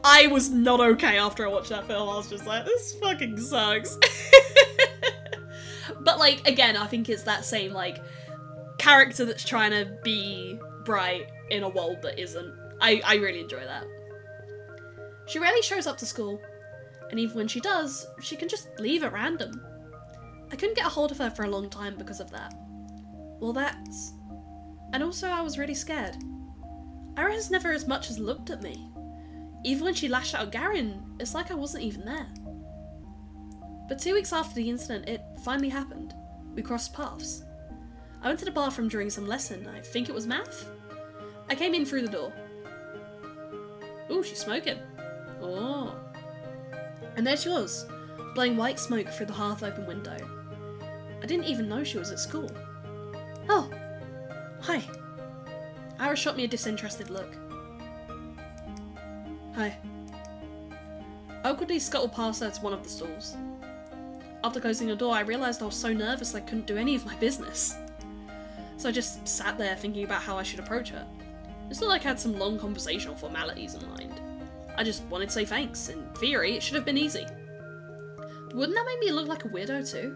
I was not okay after I watched that film. I was just like, this fucking sucks. But, like, again, I think it's that same, like, character that's trying to be bright in a world that isn't. I really enjoy that. She rarely shows up to school, and even when she does, she can just leave at random. I couldn't get a hold of her for a long time because of that. Well, that's... And also I was really scared. Ira has never as much as looked at me. Even when she lashed out at Garen, it's like I wasn't even there. But 2 weeks after the incident, it finally happened. We crossed paths. I went to the bathroom during some lesson, I think it was math? I came in through the door. Ooh, she's smoking. Oh. And there she was, blowing white smoke through the half-open window. I didn't even know she was at school. Oh, hi. Ira shot me a disinterested look. Hi. I awkwardly scuttled past her to one of the stalls. After closing the door, I realised I was so nervous I couldn't do any of my business. So I just sat there thinking about how I should approach her. It's not like I had some long conversational formalities in mind. I just wanted to say thanks. In theory, it should have been easy. But wouldn't that make me look like a weirdo too?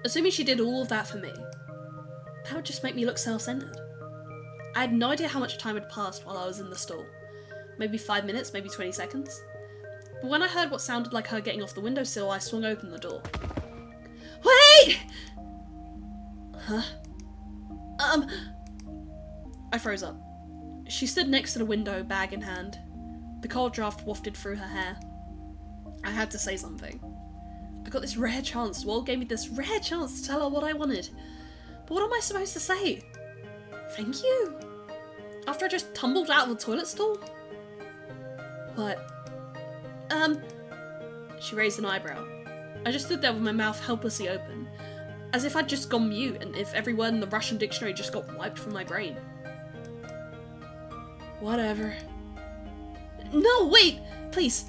Assuming she did all of that for me, that would just make me look self-centered. I had no idea how much time had passed while I was in the stall. Maybe 5 minutes, maybe 20 seconds. But when I heard what sounded like her getting off the windowsill, I swung open the door. Wait! Huh? I froze up. She stood next to the window, bag in hand. The cold draft wafted through her hair. I had to say something. I got this rare chance. The world gave me this rare chance to tell her what I wanted. But what am I supposed to say? Thank you? After I just tumbled out of the toilet stall? What? She raised an eyebrow. I just stood there with my mouth helplessly open, as if I'd just gone mute and if every word in the Russian dictionary just got wiped from my brain. Whatever. No, wait! Please!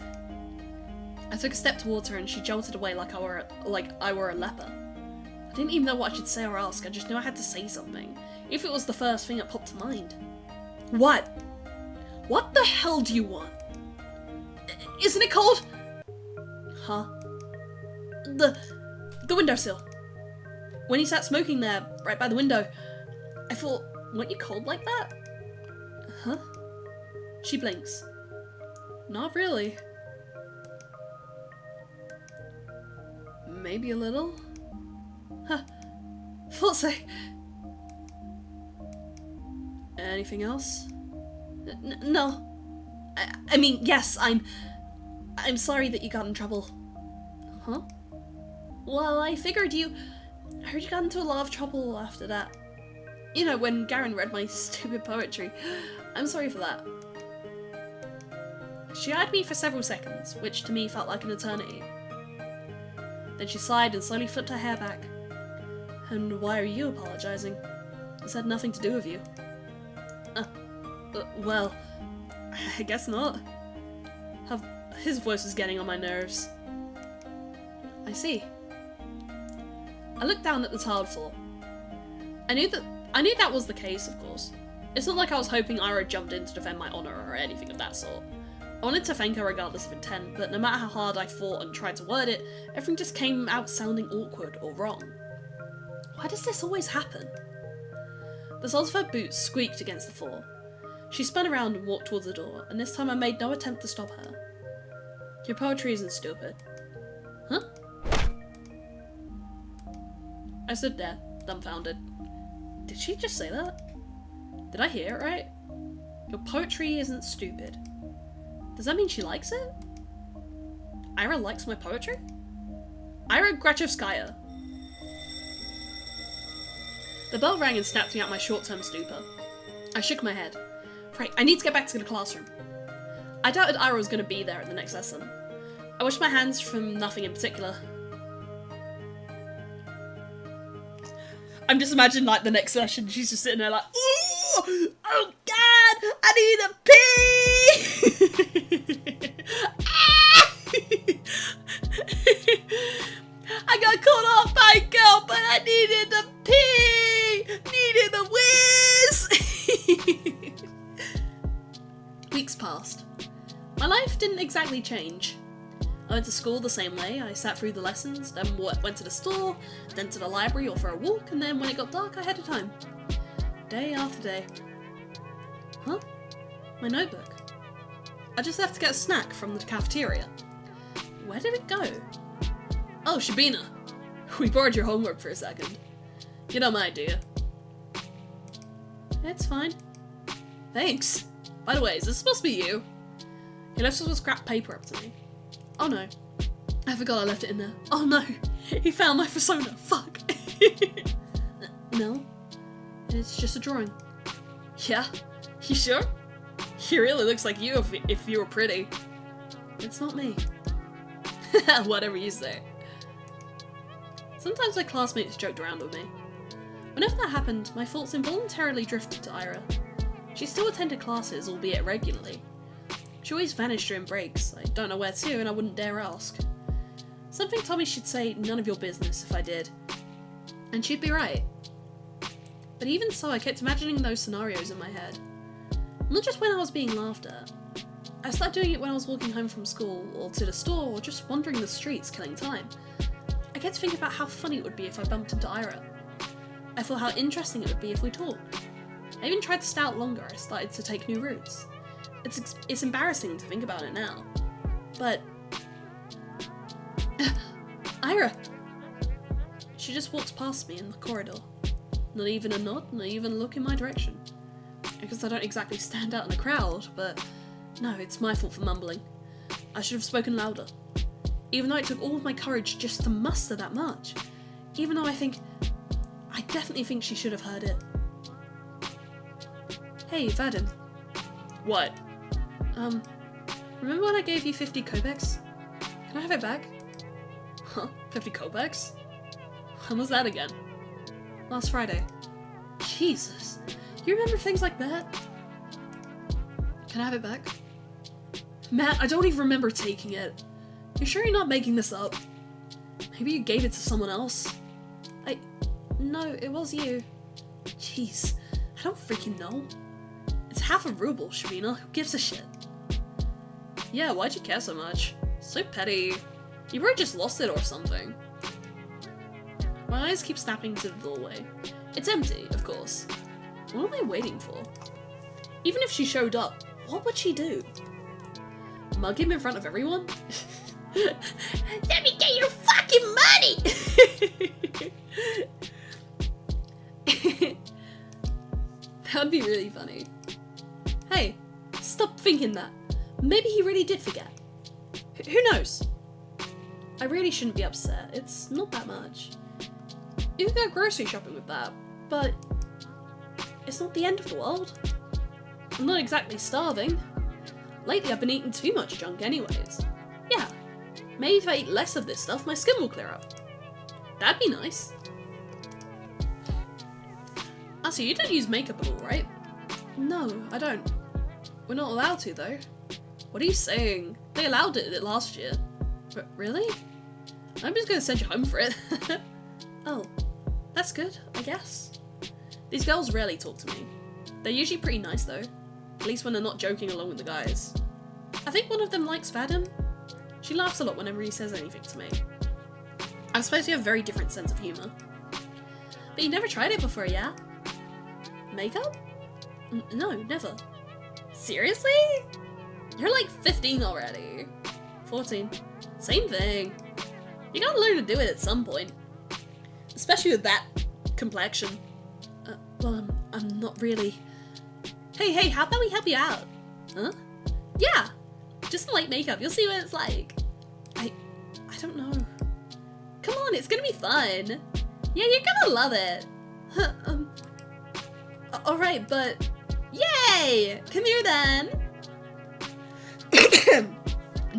I took a step towards her and she jolted away like I were a leper. I didn't even know what I should say or ask, I just knew I had to say something. If it was the first thing that popped to mind. What? What the hell do you want? Isn't it cold? Huh? The windowsill. When he sat smoking there, right by the window, I thought, weren't you cold like that? Huh? She blinks. Not really. Maybe a little? Huh. Thought so. Anything else? No. I mean, yes, I'm sorry that you got in trouble. Huh? Well, I figured I heard you got into a lot of trouble after that. You know, when Garen read my stupid poetry. I'm sorry for that. She eyed me for several seconds, which to me felt like an eternity. Then she sighed and slowly flipped her hair back. And why are you apologizing? This had nothing to do with you. Well, I guess not. His voice was getting on my nerves. I see. I looked down at the tiled floor. I knew that was the case, of course. It's not like I was hoping Ira jumped in to defend my honor or anything of that sort. I wanted to thank her regardless of intent, but no matter how hard I fought and tried to word it, everything just came out sounding awkward or wrong. Why does this always happen? The soles of her boots squeaked against the floor. She spun around and walked towards the door, and this time I made no attempt to stop her. Your poetry isn't stupid. Huh? I stood there, dumbfounded. Did she just say that? Did I hear it right? Your poetry isn't stupid. Does that mean she likes it? Ira likes my poetry? Ira Grachevskaya. The bell rang and snapped me out my short-term stupor. I shook my head. Right, I need to get back to the classroom. I doubted Ira was going to be there at the next lesson. I washed my hands from nothing in particular. I'm just imagining like the next session, she's just sitting there like, ooh, oh god, I need a pee! I got caught off by a girl, but I needed a pee! Needed a whiz! Weeks passed. My life didn't exactly change. I went to school the same way. I sat through the lessons, then went to the store, then to the library or for a walk, and then when it got dark I headed home. Day after day. Huh? My notebook. I just left to get a snack from the cafeteria. Where did it go? Oh, Shabina. We borrowed your homework for a second. You don't mind, do you? It's fine. Thanks. By the way, is this supposed to be you? He left some scrap paper up to me. Oh no. I forgot I left it in there. Oh no. He found my persona. Fuck. No. It's just a drawing. Yeah? You sure? He really looks like you if you were pretty. It's not me. Whatever you say. Sometimes my classmates joked around with me. Whenever that happened, my thoughts involuntarily drifted to Ira. She still attended classes, albeit regularly. She always vanished during breaks. I don't know where to, and I wouldn't dare ask. Something told me she'd say, none of your business, if I did. And she'd be right. But even so, I kept imagining those scenarios in my head. Not just when I was being laughed at. I started doing it when I was walking home from school, or to the store, or just wandering the streets, killing time. I kept thinking about how funny it would be if I bumped into Ira. I thought how interesting it would be if we talked. I even tried to stay out longer. I started to take new routes. It's embarrassing to think about it now. But... Ira! She just walks past me in the corridor. Not even a nod, not even a look in my direction. I guess I don't exactly stand out in a crowd, but no, it's my fault for mumbling. I should have spoken louder. Even though it took all of my courage just to muster that much. Even though I definitely think she should have heard it. Hey, Vadim. What? Remember when I gave you 50 Kobecs? Can I have it back? Huh? 50 Kobecs? When was that again? Last Friday. Jesus. You remember things like that? Can I have it back? Matt, I don't even remember taking it. You sure you're not making this up? Maybe you gave it to someone else? No, it was you. Jeez, I don't freaking know. It's half a ruble, Sharina. Who gives a shit? Yeah, why'd you care so much? So petty. You probably just lost it or something. My eyes keep snapping to the doorway. It's empty, of course. What am I waiting for? Even if she showed up, what would she do? Mug him in front of everyone? Let me get your fucking money! That would be really funny. Hey, stop thinking that. Maybe he really did forget. Who knows? I really shouldn't be upset. It's not that much. You can go grocery shopping with that, but it's not the end of the world. I'm not exactly starving. Lately I've been eating too much junk anyways. Yeah, maybe if I eat less of this stuff, my skin will clear up. That'd be nice. So you don't use makeup at all, right? No, I don't. We're not allowed to, though. What are you saying? They allowed it last year. Really? I'm just gonna send you home for it. Oh, that's good, I guess. These girls rarely talk to me. They're usually pretty nice, though. At least when they're not joking along with the guys. I think one of them likes Vadim. She laughs a lot whenever he says anything to me. I suppose you have a very different sense of humour. But you never tried it before, yeah? Makeup? No, never. Seriously? You're like 15 already. 14. Same thing. You gotta learn to do it at some point. Especially with that complexion. Well, I'm not really... Hey, how about we help you out? Huh? Yeah! Just some light makeup, you'll see what it's like. I don't know. Come on, it's gonna be fun. Yeah, you're gonna love it. Alright, but... Yay! Come here then!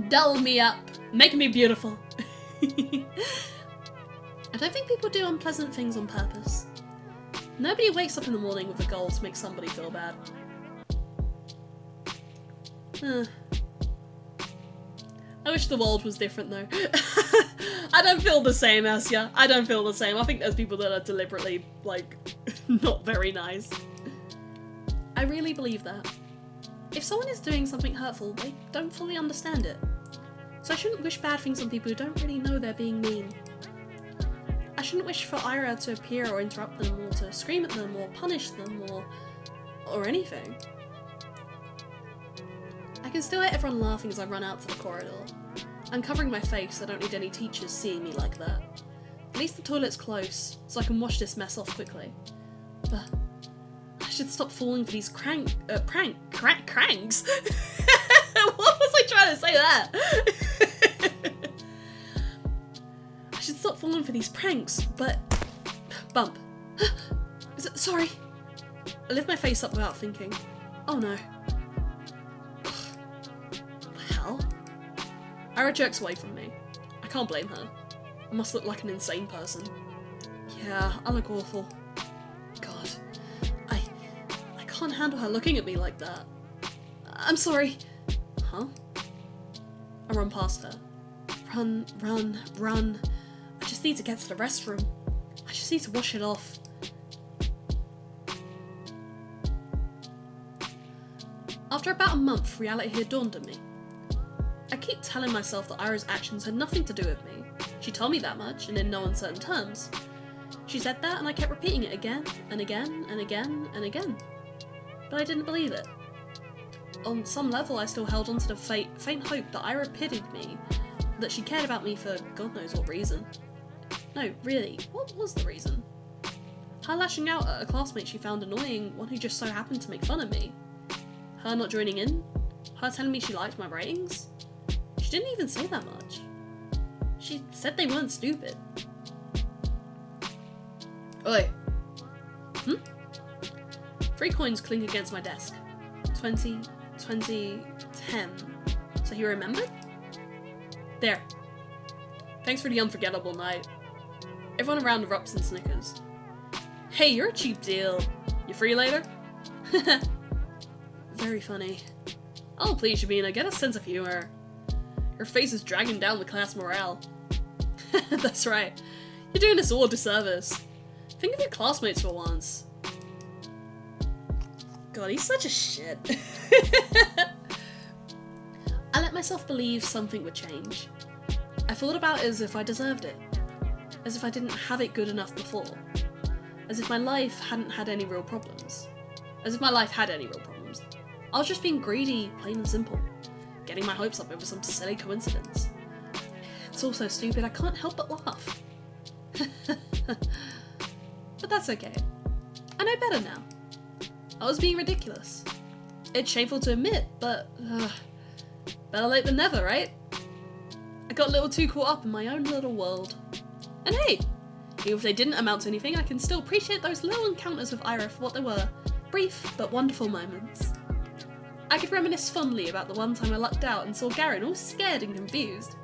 Doll me up. Make me beautiful. I don't think people do unpleasant things on purpose. Nobody wakes up in the morning with a goal to make somebody feel bad. I wish the world was different though. I don't feel the same, Asya. I don't feel the same. I think there's people that are deliberately, like, not very nice. I really believe that. If someone is doing something hurtful, they don't fully understand it. So I shouldn't wish bad things on people who don't really know they're being mean. I shouldn't wish for Ira to appear or interrupt them or to scream at them or punish them or anything. I can still hear everyone laughing as I run out to the corridor. I'm covering my face, I don't need any teachers seeing me like that. At least the toilet's close, so I can wash this mess off quickly. I should stop falling for these cranks. What was I trying to say that? I should stop falling for these pranks, but... Bump. Sorry. I lift my face up without thinking. Oh no. What the hell? Ira jerks away from me. I can't blame her. I must look like an insane person. Yeah, I look awful. God. I can't handle her looking at me like that. I'm sorry. Huh? I run past her. Run, run, run. I just need to get to the restroom. I just need to wash it off. After about a month, reality had dawned on me. I keep telling myself that Ira's actions had nothing to do with me. She told me that much, and in no uncertain terms. She said that, and I kept repeating it again, and again, and again, and again. But I didn't believe it. On some level, I still held on to the faint hope that Ira pitied me, that she cared about me for God knows what reason. No, really, what was the reason? Her lashing out at a classmate she found annoying, one who just so happened to make fun of me. Her not joining in? Her telling me she liked my ratings? She didn't even say that much. She said they weren't stupid. Oi. 3 coins clink against my desk. 20, 20, 10. So he remembered? There. Thanks for the unforgettable night. Everyone around erupts in snickers. Hey, you're a cheap deal. You free later? Very funny. Oh, please, Shabina, get a sense of humor. Your face is dragging down the class morale. That's right. You're doing us all a disservice. Think of your classmates for once. God, he's such a shit. I let myself believe something would change. I thought about it as if I deserved it. As if I didn't have it good enough before. As if my life hadn't had any real problems. As if my life had any real problems. I was just being greedy, plain and simple. Getting my hopes up over some silly coincidence. It's all so stupid, I can't help but laugh. But that's okay. I know better now. I was being ridiculous. It's shameful to admit, but better late than never, right? I got a little too caught up in my own little world. And hey, even if they didn't amount to anything, I can still appreciate those little encounters with Ira for what they were. Brief, but wonderful moments. I could reminisce fondly about the one time I lucked out and saw Garen all scared and confused.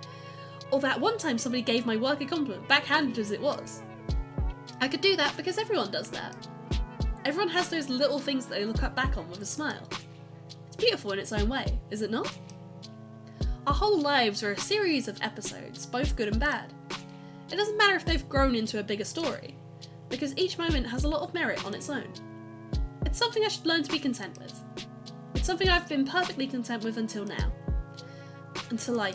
Or that one time somebody gave my work a compliment, backhanded as it was. I could do that because everyone does that. Everyone has those little things that they look back on with a smile. It's beautiful in its own way, is it not? Our whole lives are a series of episodes, both good and bad. It doesn't matter if they've grown into a bigger story, because each moment has a lot of merit on its own. It's something I should learn to be content with. It's something I've been perfectly content with until now. Until I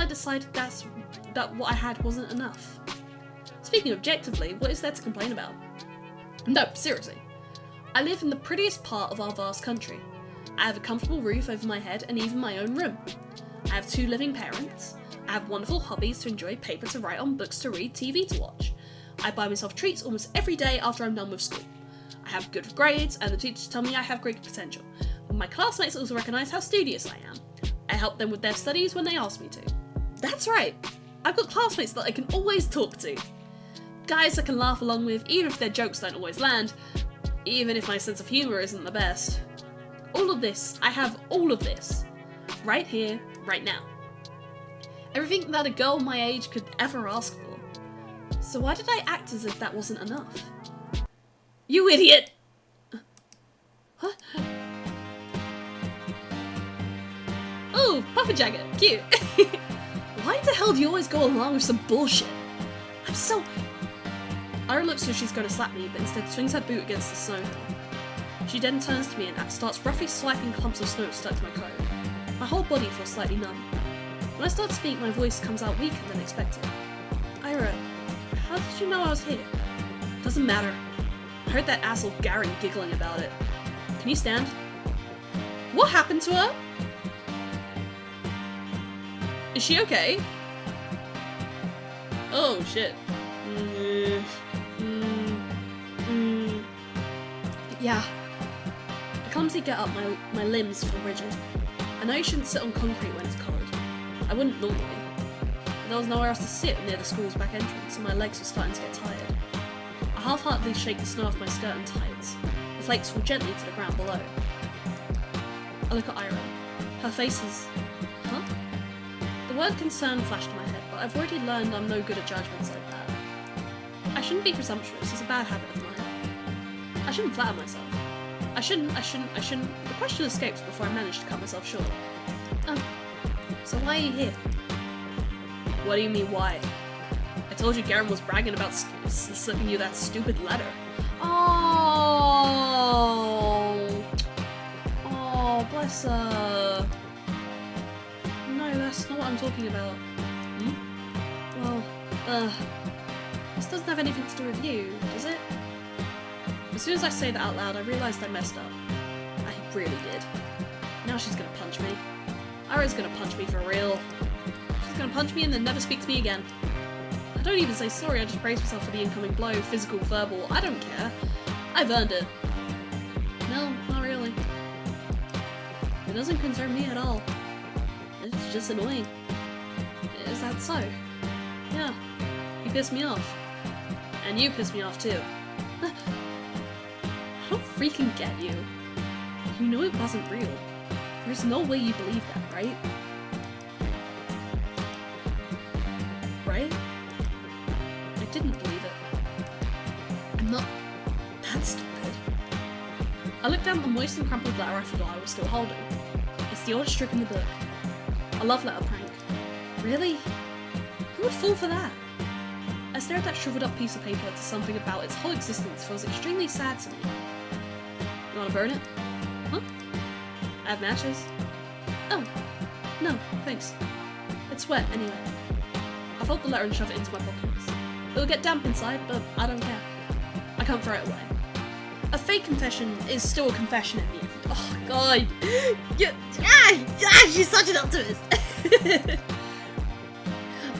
decided that what I had wasn't enough. Speaking objectively, what is there to complain about? No, seriously. I live in the prettiest part of our vast country. I have a comfortable roof over my head and even my own room. I have 2 living parents. I have wonderful hobbies to enjoy, paper to write on, books to read, TV to watch. I buy myself treats almost every day after I'm done with school. I have good grades and the teachers tell me I have great potential. My classmates also recognise how studious I am. I help them with their studies when they ask me to. That's right, I've got classmates that I can always talk to. Guys I can laugh along with even if their jokes don't always land, even if my sense of humour isn't the best. All of this, I have all of this, right here, right now. Everything that a girl my age could ever ask for. So why did I act as if that wasn't enough? You idiot! Huh? Oh, puffer jacket, cute. Why the hell do you always go along with some bullshit? I'm so... Ira looks as if she's going to slap me, but instead swings her boot against the snow hill. She then turns to me and starts roughly swiping clumps of snow stuck to my coat. My whole body feels slightly numb. When I start to speak, my voice comes out weaker than expected. Ira, how did you know I was here? Doesn't matter. I heard that asshole Garen giggling about it. Can you stand? What happened to her? Is she okay? Oh shit. Yeah. I clumsily get up, my limbs feel rigid. I know you shouldn't sit on concrete when it's cold. I wouldn't normally. But there was nowhere else to sit near the school's back entrance, and my legs were starting to get tired. I half-heartedly shake the snow off my skirt and tights. The flakes fall gently to the ground below. I look at Ira. Her face is... Huh? The word concern flashed in my head, but I've already learned I'm no good at judgments like that. I shouldn't be presumptuous, it's a bad habit of mine. I shouldn't flatter myself. I shouldn't. The question escapes before I manage to cut myself short. Oh, so why are you here? What do you mean, why? I told you Garen was bragging about slipping you that stupid letter. Oh, bless her. No, that's not what I'm talking about. Well, this doesn't have anything to do with you, does it? As soon as I say that out loud, I realised I messed up. I really did. Now she's gonna punch me. Ira's gonna punch me for real. She's gonna punch me and then never speak to me again. I don't even say sorry, I just brace myself for the incoming blow, physical, verbal, I don't care. I've earned it. No, not really. It doesn't concern me at all. It's just annoying. Is that so? Yeah. You pissed me off. And you pissed me off too. I don't freaking get you. You know it wasn't real. There's no way you believe that, right? Right? I didn't believe it. I'm not that stupid. I looked down at the moist and crumpled letter I forgot I was still holding. It's the oldest trick in the book. A love letter prank. Really? Who would fall for that? I stared at that shriveled up piece of paper to something about its whole existence feels extremely sad to me. You wanna burn it? Huh? I have matches. Oh, no, thanks. It's wet anyway. I fold the letter and shove it into my pockets. It'll get damp inside, but I don't care. I can't throw it away. A fake confession is still a confession in the end. Oh god. She's such an optimist.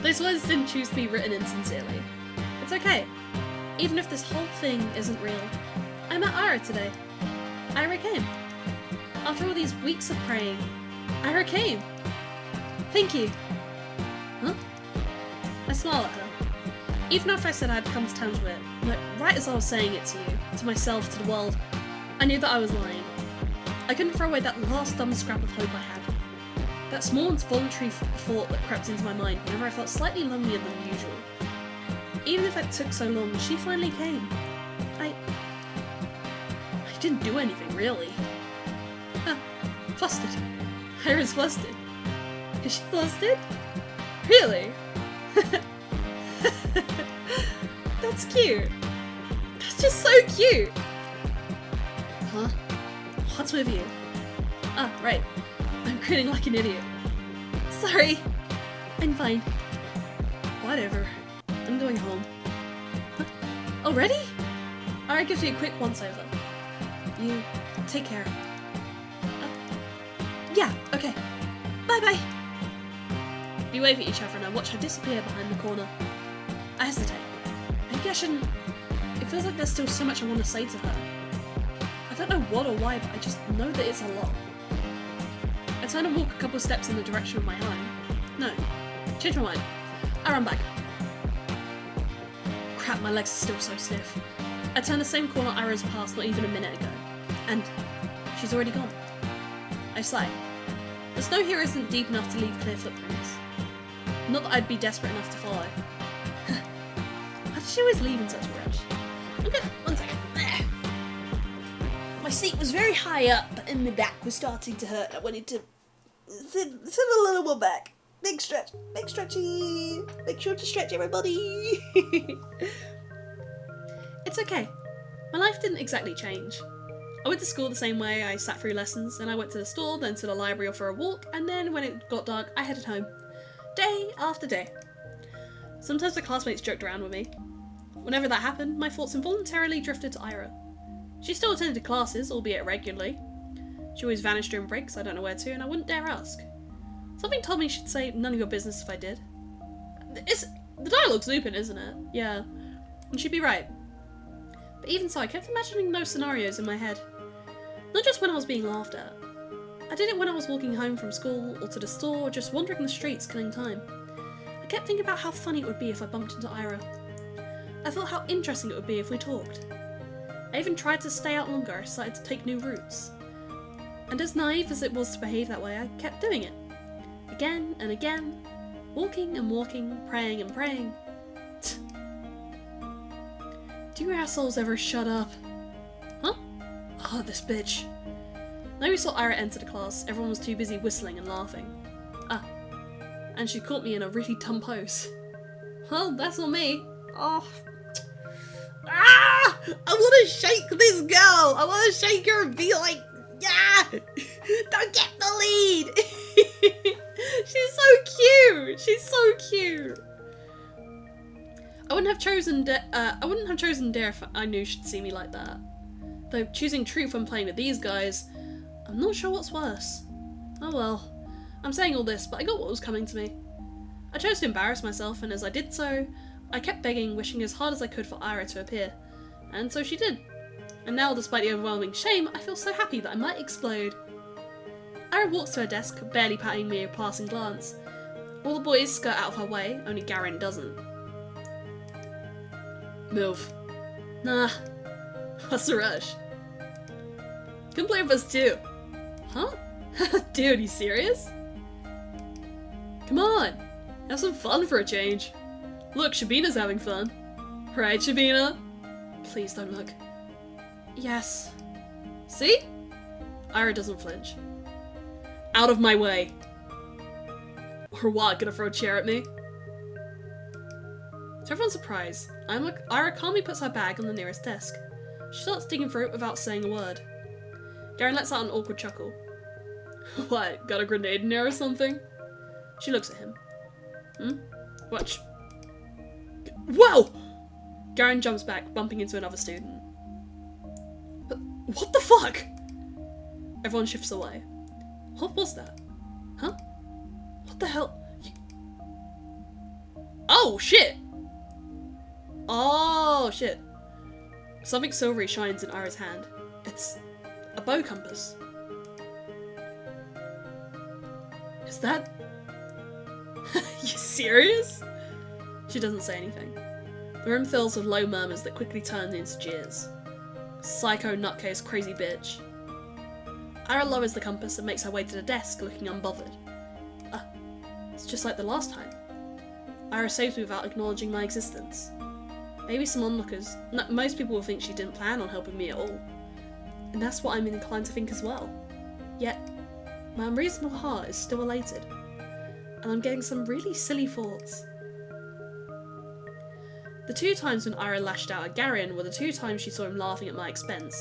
Those words didn't choose to be written insincerely. It's okay. Even if this whole thing isn't real. I met Ira today. Ira came. After all these weeks of praying, Ira came. Thank you. Huh? I smile at her. Even after I said I'd come to terms with it, like, right as I was saying it to you, to myself, to the world, I knew that I was lying. I couldn't throw away that last dumb scrap of hope I had. That small involuntary thought that crept into my mind whenever I felt slightly lonelier than usual. Even if it took so long, she finally came. I didn't do anything, really. Huh. Flustered. Ira's flustered. Is she flustered? Really? That's cute. That's just so cute. Huh? What's with you? Ah, right. I'm grinning like an idiot. Sorry. I'm fine. Whatever. I'm going home. Huh? Already? Ira gives me a quick once-over. You take care. Yeah, okay. Bye-bye. We wave at each other and I watch her disappear behind the corner. I hesitate. Maybe I shouldn't... It feels like there's still so much I want to say to her. I don't know what or why, but I just know that it's a lot. I turn and walk a couple steps in the direction of my home. No. Change my mind. I run back. Crap, my legs are still so stiff. I turn the same corner Ira's passed not even a minute ago. And she's already gone. I sigh. The snow here isn't deep enough to leave clear footprints. Not that I'd be desperate enough to follow. Why does she always leave in such a rush? Okay, 1 second. My seat was very high up and my back was starting to hurt. I wanted to sit a little more back. Big stretch. Big stretchy. Make sure to stretch, everybody. It's okay. My life didn't exactly change. I went to school the same way, I sat through lessons, and I went to the store, then to the library or for a walk, and then when it got dark, I headed home. Day after day. Sometimes my classmates joked around with me. Whenever that happened, my thoughts involuntarily drifted to Ira. She still attended classes, albeit regularly. She always vanished during breaks, I don't know where to, and I wouldn't dare ask. Something told me she'd say, none of your business if I did. The dialogue's looping, isn't it? Yeah. And she'd be right. But even so, I kept imagining those scenarios in my head. Not just when I was being laughed at. I did it when I was walking home from school, or to the store, or just wandering the streets killing time. I kept thinking about how funny it would be if I bumped into Ira. I thought how interesting it would be if we talked. I even tried to stay out longer, I started to take new routes. And as naive as it was to behave that way, I kept doing it. Again and again. Walking and walking, praying and praying. Do you assholes ever shut up? Huh? Oh, this bitch. Now we saw Ira enter the class, everyone was too busy whistling and laughing. Ah. And she caught me in a really dumb pose. Well, that's on me. Oh. Ah! I want to shake this girl! I want to shake her and be like, yeah! Don't get bullied! She's so cute! She's so cute! I wouldn't have chosen Dare if I knew she'd see me like that. Though choosing truth when playing with these guys, I'm not sure what's worse. Oh well. I'm saying all this, but I got what was coming to me. I chose to embarrass myself, and as I did so, I kept begging, wishing as hard as I could for Ira to appear. And so she did. And now, despite the overwhelming shame, I feel so happy that I might explode. Ira walks to her desk, barely patting me a passing glance. All the boys skirt out of her way, only Garen doesn't. Move. Nah. What's the rush? Come play with us too. Huh? Dude, you serious? Come on. Have some fun for a change. Look, Shabina's having fun. Right, Shabina? Please don't look. Yes. See? Ira doesn't flinch. Out of my way. Or what, gonna throw a chair at me? To everyone's surprise, Ira calmly puts her bag on the nearest desk. She starts digging through it without saying a word. Garen lets out an awkward chuckle. What, got a grenade in there or something? She looks at him. Watch. Whoa! Garen jumps back, bumping into another student. But what the fuck? Everyone shifts away. What was that? Huh? What the hell? Oh, shit! Oh, shit. Something silvery shines in Ira's hand. It's a bow compass. Is that... You serious? She doesn't say anything. The room fills with low murmurs that quickly turn into jeers. Psycho, nutcase, crazy bitch. Ira lowers the compass and makes her way to the desk, looking unbothered. It's just like the last time. Ira saves me without acknowledging my existence. Maybe some onlookers, most people will think she didn't plan on helping me at all. And that's what I'm inclined to think as well. Yet, my unreasonable heart is still elated. And I'm getting some really silly thoughts. The 2 times when Ira lashed out at Garen were the 2 times she saw him laughing at my expense.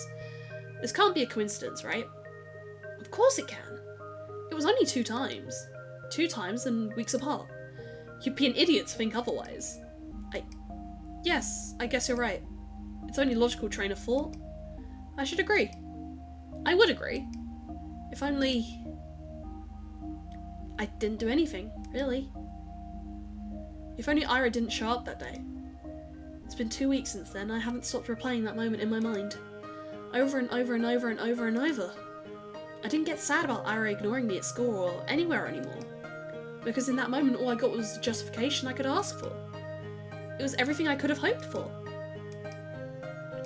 This can't be a coincidence, right? Of course it can. It was only 2 times. 2 times and weeks apart. You'd be an idiot to think otherwise. Yes, I guess you're right. It's only logical train of thought. I should agree. I would agree. If only... I didn't do anything, really. If only Ira didn't show up that day. It's been 2 weeks since then, I haven't stopped replaying that moment in my mind. Over and over and over and over and over. I didn't get sad about Ira ignoring me at school or anywhere anymore. Because in that moment all I got was the justification I could ask for. It was everything I could have hoped for.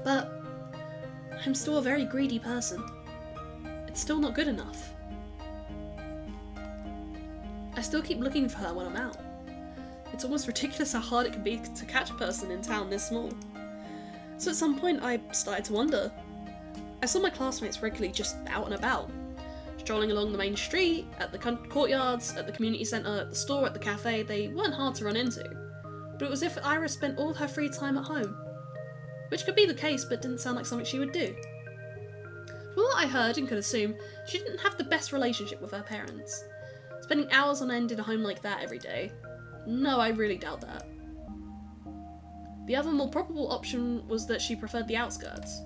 But I'm still a very greedy person. It's still not good enough. I still keep looking for her when I'm out. It's almost ridiculous how hard it can be to catch a person in town this small. So at some point I started to wonder. I saw my classmates regularly just out and about. Strolling along the main street, at the courtyards, at the community centre, at the store, at the cafe. They weren't hard to run into. But it was as if Ira spent all her free time at home. Which could be the case, but didn't sound like something she would do. From what I heard and could assume, she didn't have the best relationship with her parents. Spending hours on end in a home like that every day. No, I really doubt that. The other more probable option was that she preferred the outskirts.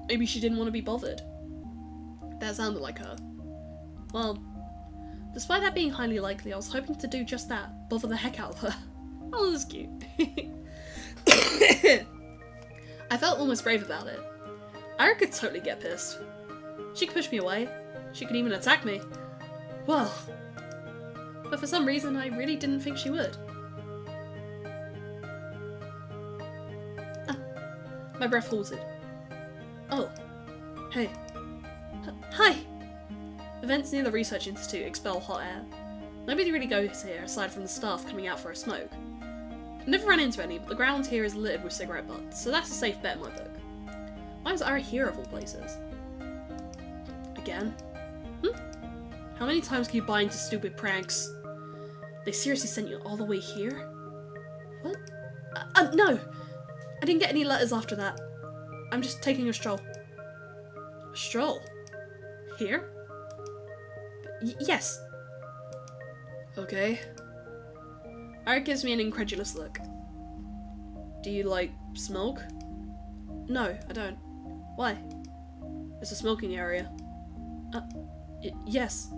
Maybe she didn't want to be bothered. That sounded like her. Well, despite that being highly likely, I was hoping to do just that, bother the heck out of her. Oh, this is cute. I I felt almost brave about it. Ira could totally get pissed. She could push me away. She could even attack me. Well, but for some reason I really didn't think she would. Ah, my breath halted. Oh, hey. Hi! The vents near the research institute expel hot air. Nobody really goes here aside from the staff coming out for a smoke. I've never run into any, but the ground here is littered with cigarette butts, so that's a safe bet in my book. Why was Ira here of all places? Again? How many times can you buy into stupid pranks? They seriously sent you all the way here? What? No! I didn't get any letters after that. I'm just taking a stroll. A stroll? Here? Yes. Okay. Ira gives me an incredulous look. Do you, like, smoke? No, I don't. Why? It's a smoking area. Yes.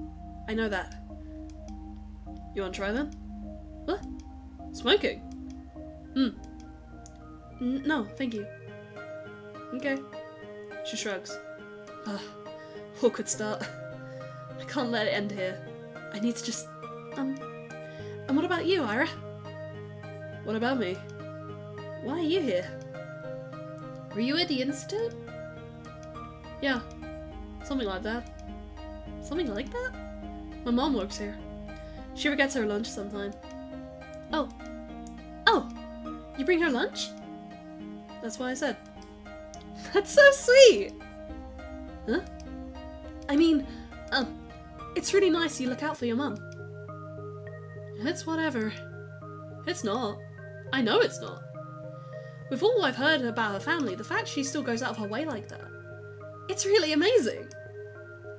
I know that. You wanna try then? What? Smoking? No, thank you. Okay. She shrugs. Awkward start. I can't let it end here. I need to just... And what about you, Ira? What about me? Why are you here? Were you at the institute? Yeah. Something like that. Something like that? My mom works here. She forgets her lunch sometime. Oh. Oh! You bring her lunch? That's what I said. That's so sweet! Huh? I mean, it's really nice you look out for your mum. It's whatever. It's not. I know it's not. With all I've heard about her family, the fact she still goes out of her way like that, it's really amazing.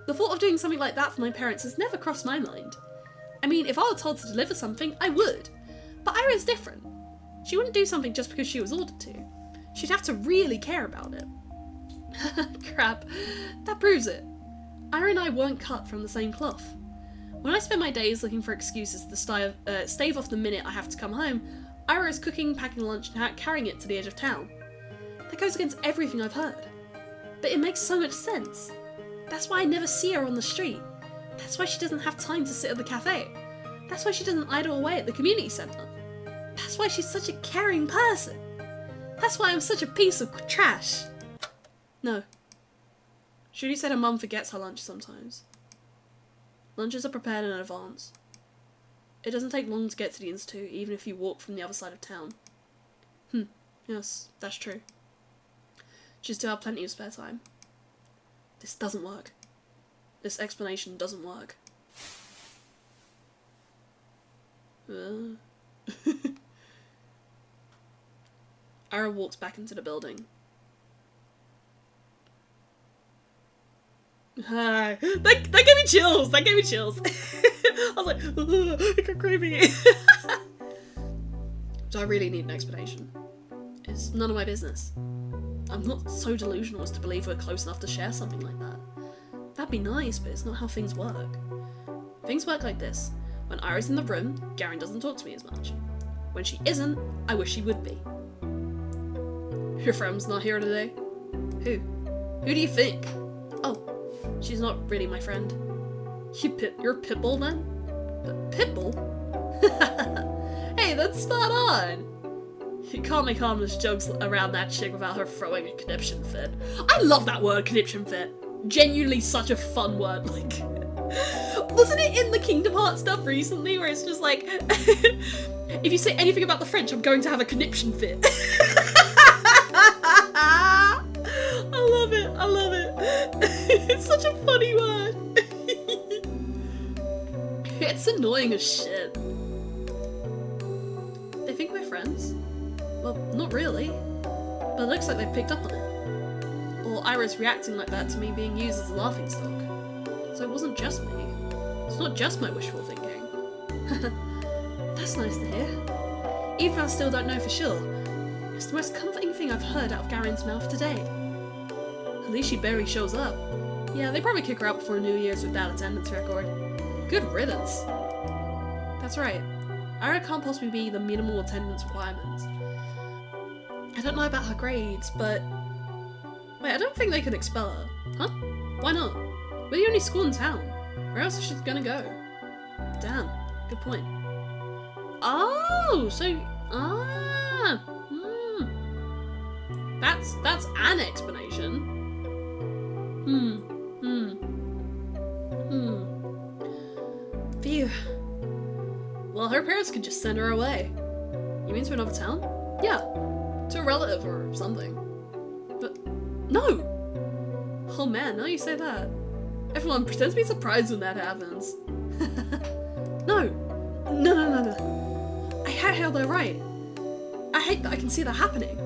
The thought of doing something like that for my parents has never crossed my mind. I mean, if I were told to deliver something, I would. But Ira's different. She wouldn't do something just because she was ordered to. She'd have to really care about it. Crap. That proves it. Ira and I weren't cut from the same cloth. When I spend my days looking for excuses to stave off the minute I have to come home, Ira is cooking, packing lunch, and carrying it to the edge of town. That goes against everything I've heard. But it makes so much sense. That's why I never see her on the street. That's why she doesn't have time to sit at the cafe. That's why she doesn't idle away at the community centre. That's why she's such a caring person. That's why I'm such a piece of trash. No. Judy said her mum forgets her lunch sometimes. Lunches are prepared in advance. It doesn't take long to get to the institute, even if you walk from the other side of town. Yes, that's true. She still have plenty of spare time. This doesn't work. This explanation doesn't work. Ira walks back into the building. Hi. That gave me chills! That gave me chills! I was like, it got creepy. Do I really need an explanation? It's none of my business. I'm not so delusional as to believe we're close enough to share something like that. That'd be nice, but it's not how things work. Things work like this. When Ira's in the room, Garen doesn't talk to me as much. When she isn't, I wish she would be. Your friend's not here today? Who? Who do you think? Oh, she's not really my friend. You're Pitbull then? Pitbull? Hey, that's spot on! You can't make harmless jokes around that chick without her throwing a conniption fit. I love that word, conniption fit. Genuinely such a fun word, like... Wasn't it in the Kingdom Hearts stuff recently where it's just like... if you say anything about the French, I'm going to have a conniption fit. I love it, I love it. It's such a funny word. It's annoying as shit. They think we're friends? Well, not really. But it looks like they've picked up on it. Or Ira's reacting like that to me being used as a laughingstock. So it wasn't just me. It's not just my wishful thinking. That's nice to hear. Even if I still don't know for sure, it's the most comforting thing I've heard out of Garen's mouth today. At least she barely shows up. Yeah, they probably kick her out before New Year's with that attendance record. Good riddance. That's right. Ira can't possibly be the minimal attendance requirements. I don't know about her grades, but... Wait, I don't think they could expel her. Huh? Why not? We're the only school in town. Where else is she gonna go? Damn, good point. Oh, so... Ah! That's an explanation. Phew. Well, her parents could just send her away. You mean to another town? Yeah. To a relative or something. But... No! Oh man, now you say that. Everyone pretends to be surprised when that happens. No. No. I hate how they're right. I hate that I can see that happening.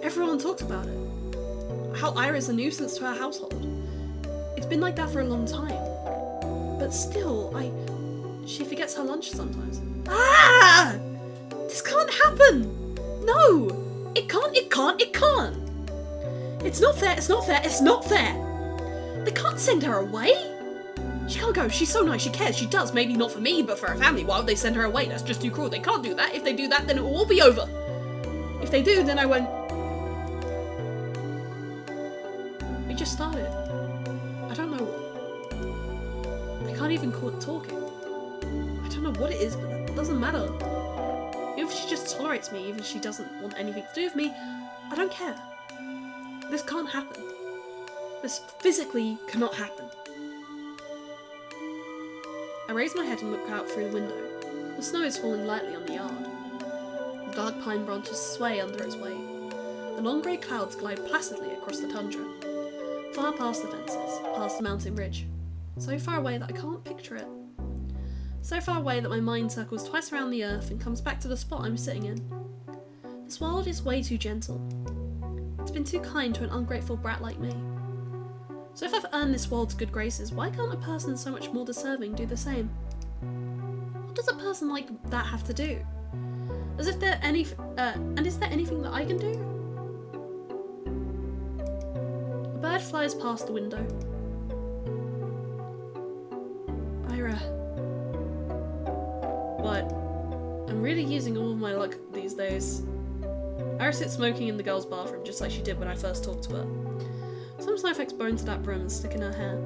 Everyone talks about it. How Ira's a nuisance to our household. It's been like that for a long time. But still, she forgets her lunch sometimes. Ah! This can't happen! No! It can't! It's not fair! They can't send her away! She can't go, she's so nice, she cares, she does, maybe not for me, but for her family, why would they send her away? That's just too cruel, they can't do that. If they do that, then it will all be over. If they do, then I won't... We just started. I don't know... I can't even call it talking. I don't know what it is, but that doesn't matter. Even if she just tolerates me, even if she doesn't want anything to do with me, I don't care. This can't happen. This physically cannot happen. I raise my head and look out through the window. The snow is falling lightly on the yard. The dark pine branches sway under its weight. The long grey clouds glide placidly across the tundra. Far past the fences, past the mountain ridge. So far away that I can't picture it. So far away that my mind circles twice around the earth and comes back to the spot I'm sitting in. This world is way too gentle. It's been too kind to an ungrateful brat like me. So if I've earned this world's good graces, why can't a person so much more deserving do the same? What does a person like that have to do? As if there and is there anything that I can do? A bird flies past the window. Ira. What? I'm really using all of my luck these days. Ira sits smoking in the girl's bathroom just like she did when I first talked to her. Some snowflakes burn to that broom and stick in her hair.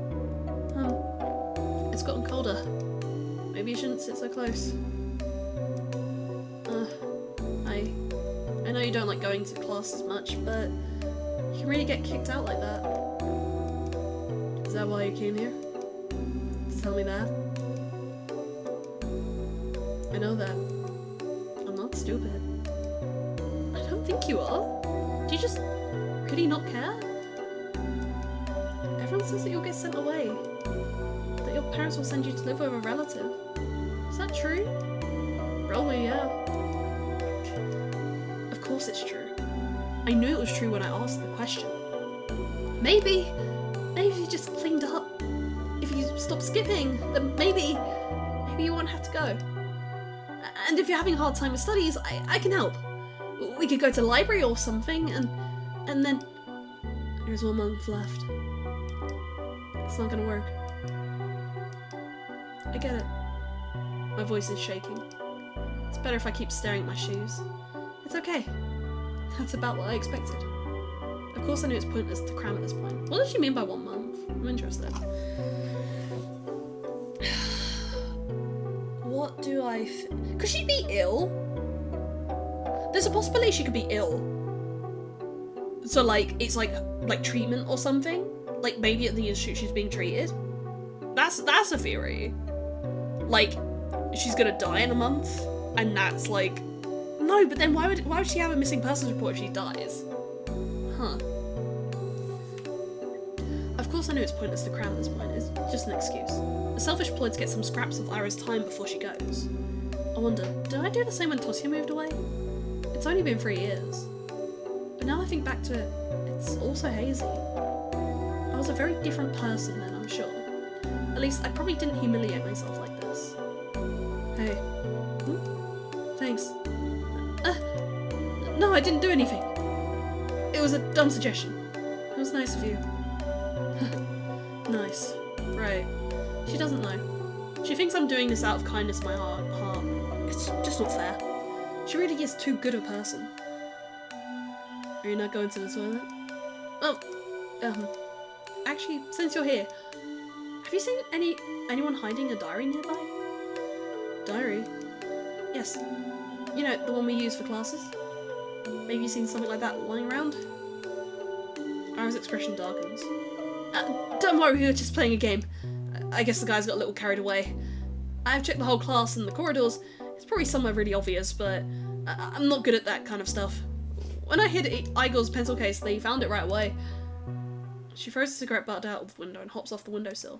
It's gotten colder. Maybe you shouldn't sit so close. I know you don't like going to class as much, but you can really get kicked out like that. Is that why you came here? To tell me that? I know that. I'm not stupid. I don't think you are. Do you just really not care? Everyone says that you'll get sent away. That your parents will send you to live with a relative. Is that true? Probably, yeah. Of course it's true. I knew it was true when I asked the question. Maybe if you just cleaned up. If you stop skipping, then maybe you won't have to go. And if you're having a hard time with studies, I can help. We could go to the library or something, and then... There's 1 month left. It's not gonna work. I get it. My voice is shaking. It's better if I keep staring at my shoes. It's okay. That's about what I expected. Of course I knew it's pointless to cram at this point. What does she mean by 1 month? I'm interested. What do I could she be ill? There's a possibility she could be ill. So like, it's like treatment or something? Like maybe at the institute she's being treated? That's a theory. Like, she's gonna die in a month? And that's like... No, but then why would she have a missing persons report if she dies? Huh. Of course I knew it's pointless to cram at this point. It's just an excuse. A selfish ploy to get some scraps of Ira's time before she goes. I wonder, did I do the same when Tosia moved away? It's only been 3 years. But now I think back to it, it's also hazy. I was a very different person then, I'm sure. At least I probably didn't humiliate myself like this. Hey. Thanks. No, I didn't do anything. It was a dumb suggestion. It was nice of you. Nice. Right. She doesn't know. She thinks I'm doing this out of kindness in my heart. It's just not fair. She really is too good a person. Are you not going to the toilet? Oh, actually, since you're here, have you seen anyone hiding a diary nearby? Diary? Yes. You know, the one we use for classes? Maybe you've seen something like that lying around? Ara's expression darkens. Don't worry, we were just playing a game. I guess the guys got a little carried away. I've checked the whole class and the corridors. It's probably somewhere really obvious, but I'm not good at that kind of stuff. When I hid Igor's pencil case, they found it right away. She throws a cigarette butt out of the window and hops off the windowsill.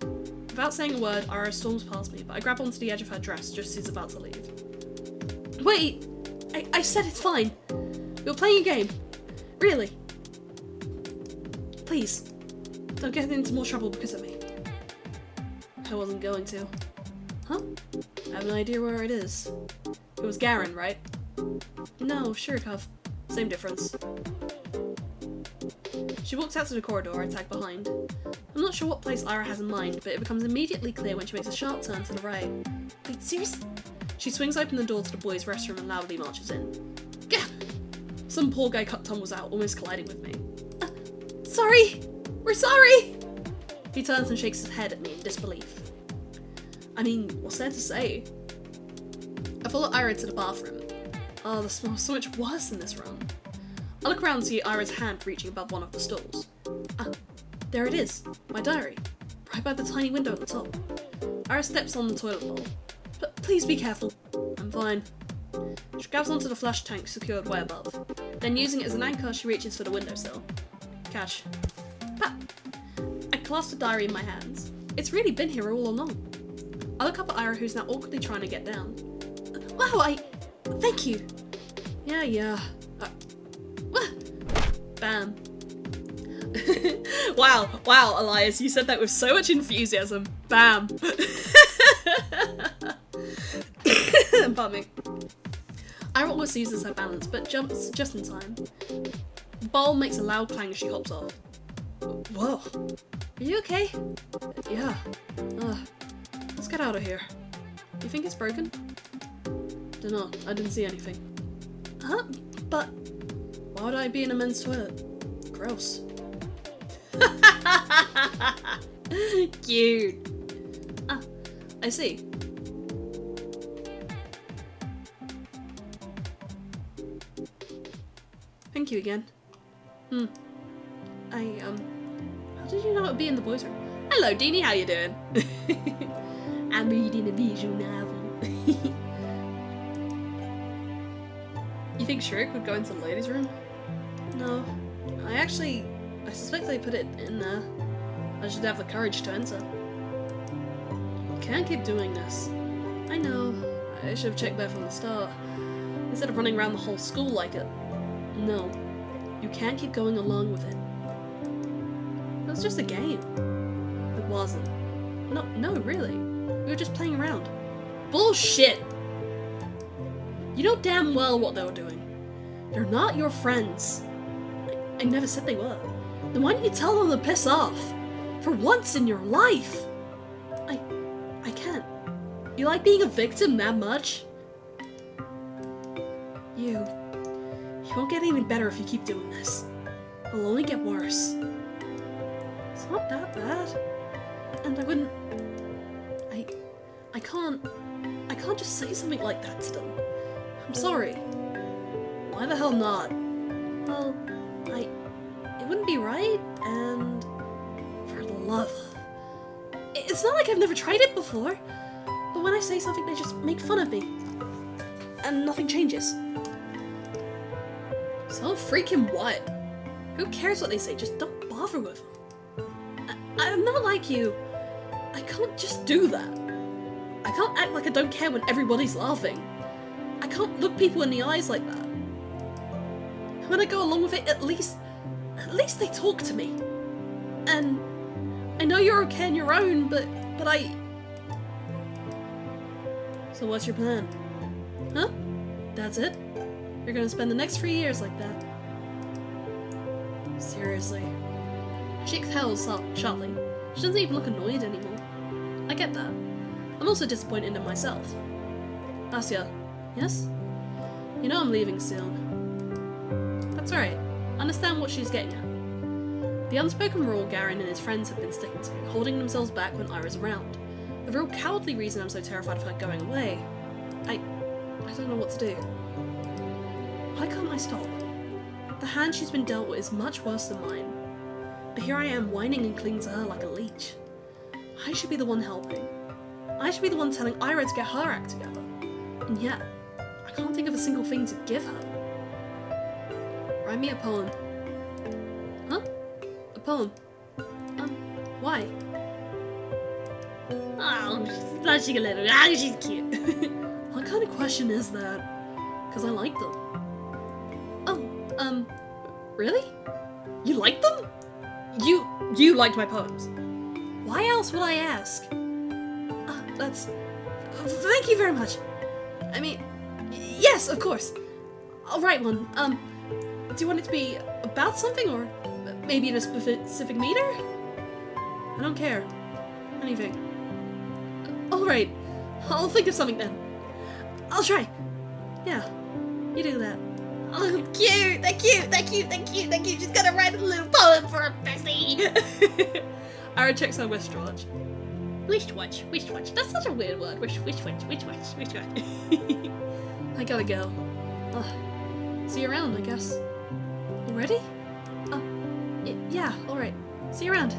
Without saying a word, Ara storms past me, but I grab onto the edge of her dress just as she's about to leave. Wait! I said it's fine. We were playing a game. Really. Please, don't get into more trouble because of me. I wasn't going to. Huh? I have no idea where it is. It was Garen, right? No, Shirikov. Same difference. She walks out to the corridor, I tag behind. I'm not sure what place Ira has in mind, but it becomes immediately clear when she makes a sharp turn to the right. Wait, seriously? She swings open the door to the boys' restroom and loudly marches in. Gah! Some poor guy tumbles out, almost colliding with me. Sorry! We're sorry! He turns and shakes his head at me in disbelief. I mean, what's there to say? I follow Ira to the bathroom. Oh, the smell is so much worse in this room. I look around and see Ira's hand reaching above one of the stools. Ah, there it is. My diary. Right by the tiny window at the top. Ira steps on the toilet bowl. But please be careful. I'm fine. She grabs onto the flush tank secured way above. Then using it as an anchor, she reaches for the windowsill. Catch. Pat! I clasp the diary in my hands. It's really been here all along. I look up at Ira, who's now awkwardly trying to get down. Wow, thank you. Yeah. Bam. Wow, Elias, you said that with so much enthusiasm. Bam. Pardon me. Ira almost loses her balance, but jumps just in time. The bowl makes a loud clang as she hops off. Whoa. Are you okay? Yeah. Let's get out of here. You think it's broken? Dunno, I didn't see anything. Huh? But why would I be in a men's toilet? Gross. Cute. Ah, I see. Thank you again. How did you know it would be in the boys' room? Hello, Deanie, how you doing? I'm reading a visual novel. You think Shirik would go into the ladies' room? No. I suspect they put it in there. I should have the courage to enter. Can't keep doing this. I know. I should have checked that from the start. Instead of running around the whole school like it. No. You can't keep going along with it. It was just a game. It wasn't. No, really. We were just playing around. Bullshit! You know damn well what they were doing. They're not your friends. I never said they were. Then why don't you tell them to piss off? For once in your life! I can't. You like being a victim that much? You won't get any better if you keep doing this. It'll only get worse. It's not that bad. And I wouldn't... I can't just say something like that to them. I'm sorry. Why the hell not? Well, it wouldn't be right, and for the love of... It's not like I've never tried it before, but when I say something they just make fun of me. And nothing changes. So freaking what? Who cares what they say, just don't bother with them. I'm not like you. I can't just do that. I can't act like I don't care when everybody's laughing. I can't look people in the eyes like that. When I go along with it, at least they talk to me. And I know you're okay on your own, but I... So what's your plan? Huh? That's it? You're gonna spend the next 3 years like that? Seriously. She exhales sharply. She doesn't even look annoyed anymore. I get that. I'm also disappointed in myself. Asya, yes? You know I'm leaving soon. That's right. understand what she's getting at. The unspoken rule Garen and his friends have been sticking to, holding themselves back when Ira's around. The real cowardly reason I'm so terrified of her going away. I don't know what to do. Why can't I stop? The hand she's been dealt with is much worse than mine. But here I am whining and clinging to her like a leech. I should be the one helping. I should be the one telling Ira to get her act together. And yet, I can't think of a single thing to give her. Write me a poem. Huh? A poem? Why? Oh, she's blushing a little. Ah, she's cute. What kind of question is that? Because I like them. Oh, really? You like them? You liked my poems. Why else would I ask? Thank you very much. I mean, yes, of course. I'll write one. Do you want it to be about something or maybe in a specific meter? I don't care. Anything. Alright. I'll think of something then. I'll try. Yeah. You do that. Oh, cute. They're cute. They're cute. They're cute. They're cute. She's gonna write a little poem for her bestie. Ira checks her wristwatch. Wristwatch. Wristwatch. That's such a weird word. Wristwatch. Wristwatch. I gotta go. See you around, I guess. Already? Yeah, alright. See you around.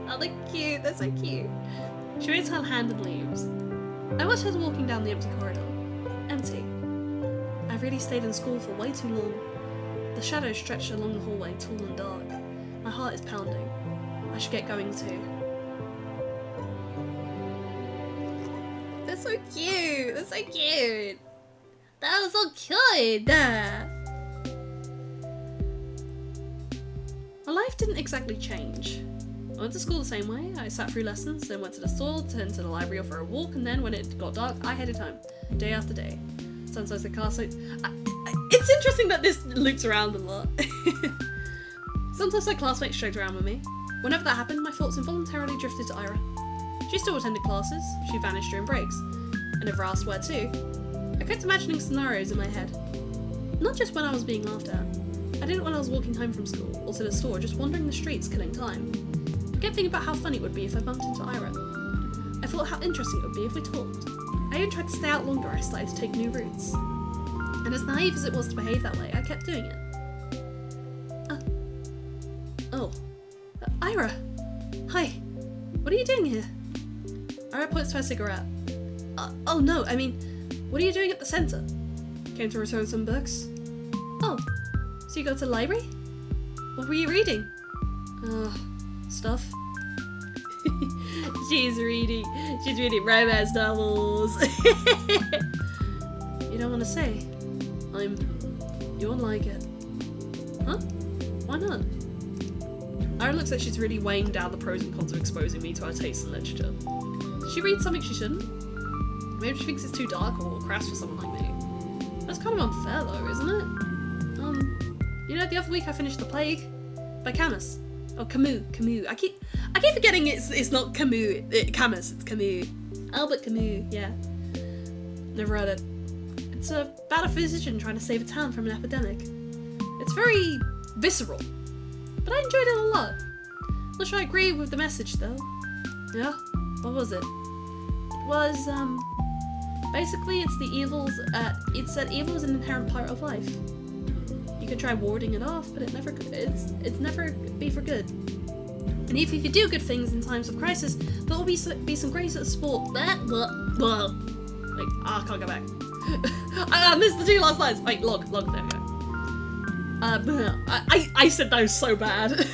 Oh, they're cute. They're so cute. She waves her hand and leaves. I watch her walking down the empty corridor. Empty. I've really stayed in school for way too long. The shadows stretch along the hallway, tall and dark. My heart is pounding. I should get going too. They're so cute. They're so cute. That was so cute. My life didn't exactly change. I went to school the same way. I sat through lessons, then went to the store, turned to the library or for a walk, and then when it got dark, I headed home. Day after day. Sometimes the classmates... It's interesting that this loops around a lot. Sometimes my classmates joked around with me. Whenever that happened, my thoughts involuntarily drifted to Ira. She still attended classes. She vanished during breaks. I never asked where to. I kept imagining scenarios in my head. Not just when I was being laughed at. I did it when I was walking home from school, or to the store, just wandering the streets, killing time. I kept thinking about how funny it would be if I bumped into Ira. I thought how interesting it would be if we talked. I even tried to stay out longer. I started to take new routes. And as naive as it was to behave that way, I kept doing it. Ira! Hi! What are you doing here? Ira points to her cigarette. Oh no, I mean, what are you doing at the centre? Came to return some books. Oh, so you go to the library? What were you reading? Stuff. She's reading romance novels. You don't want to say? You won't like it. Huh? Why not? Ira looks like she's really weighing down the pros and cons of exposing me to her taste in literature. Did she read something she shouldn't? Maybe she thinks it's too dark or crass for someone like me. That's kind of unfair though, isn't it? You know, the other week I finished The Plague by Camus. Oh, Camus. I keep forgetting it's not Camus, Camus, it's Camus. Albert Camus, yeah. Never read it. It's about a physician trying to save a town from an epidemic. It's very visceral, but I enjoyed it a lot. Not sure I agree with the message though. Yeah? What was it? It was, basically it's the evils, it said evil is an inherent part of life. You can try warding it off, but it's never be for good. And if you do good things in times of crisis, there will be some grace at sport. Wait, I can't go back. I missed the two last lines. Wait, log, there we go. I said those so bad.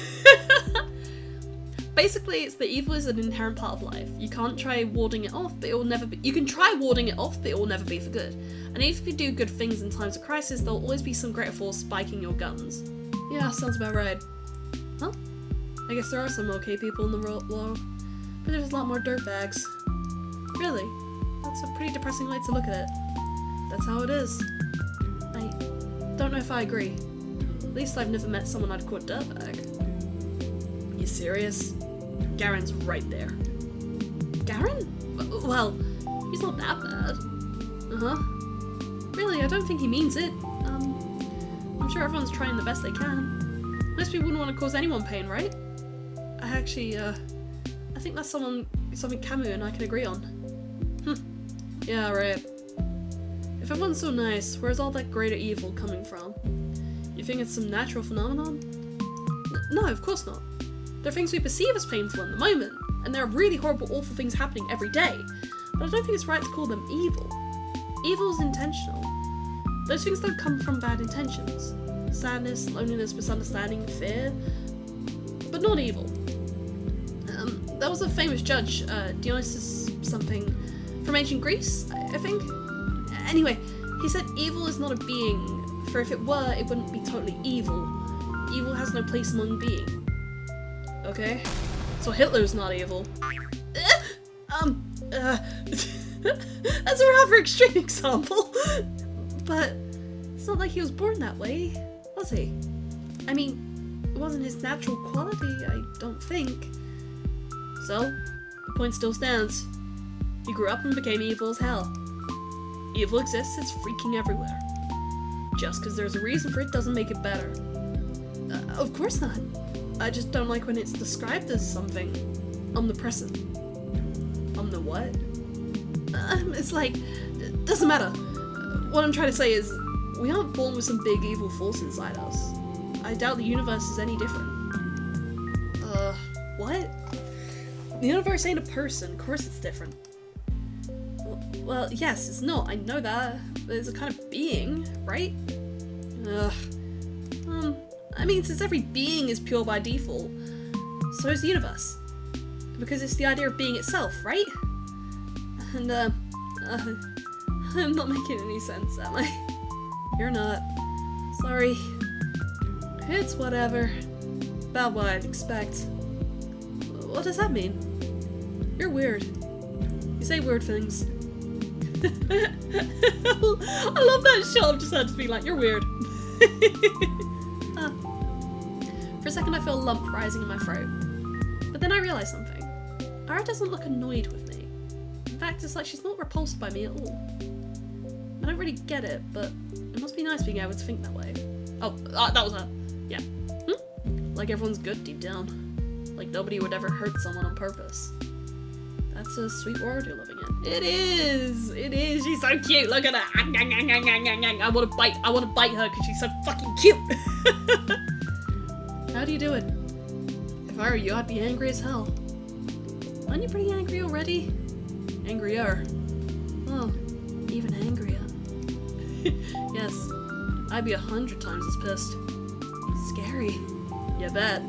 Basically, it's the evil is an inherent part of life. You can't try warding it off, but it will never be. You can try warding it off, but it will never be for good. And if you do good things in times of crisis, there will always be some greater force spiking your guns. Yeah, sounds about right. Huh? I guess there are some okay people in the world, but there's a lot more dirtbags. Really? That's a pretty depressing way to look at it. That's how it is. I don't know if I agree. At least I've never met someone I'd call a dirtbag. You serious? Garen's right there. Garen? Well, he's not that bad. Uh-huh. Really, I don't think he means it. I'm sure everyone's trying the best they can. Most people wouldn't want to cause anyone pain, right? I think that's something Camus and I can agree on. Yeah, right. If everyone's so nice, where's all that greater evil coming from? You think it's some natural phenomenon? No, of course not. There are things we perceive as painful in the moment, and there are really horrible, awful things happening every day. But I don't think it's right to call them evil. Evil is intentional. Those things don't come from bad intentions. Sadness, loneliness, misunderstanding, fear, but not evil. There was a famous judge, Dionysus something, from ancient Greece, I think? Anyway, he said evil is not a being, for if it were, it wouldn't be totally evil. Evil has no place among being. Okay? So Hitler's not evil. That's a rather extreme example. But it's not like he was born that way, was he? I mean, it wasn't his natural quality, I don't think. So, the point still stands. He grew up and became evil as hell. Evil exists, it's freaking everywhere. Just because there's a reason for it doesn't make it better. Of course not. I just don't like when it's described as something omnipresent. Omni what? It's like, it doesn't matter. What I'm trying to say is, we aren't born with some big evil force inside us. I doubt the universe is any different. What? The universe ain't a person, of course it's different. Well, yes, it's not, I know that. But it's a kind of being, right? I mean, since every being is pure by default, so is the universe. Because it's the idea of being itself, right? And, I'm not making any sense, am I? You're not. Sorry. It's whatever. About what I'd expect. What does that mean? You're weird. You say weird things. I love that shot of just had to be like, you're weird. For a second I feel a lump rising in my throat. But then I realise something. Ara doesn't look annoyed with me. In fact, it's like she's not repulsed by me at all. I don't really get it, but it must be nice being able to think that way. Oh, that was her. Yeah. Like everyone's good deep down. Like nobody would ever hurt someone on purpose. That's a sweet world you're living in. It is! It is! She's so cute! Look at her! I wanna bite her because she's so fucking cute! How do you do it? If I were you, I'd be angry as hell. Aren't you pretty angry already? Angrier. Oh, even angrier. Yes, I'd be 100 times as pissed. Scary. You bet.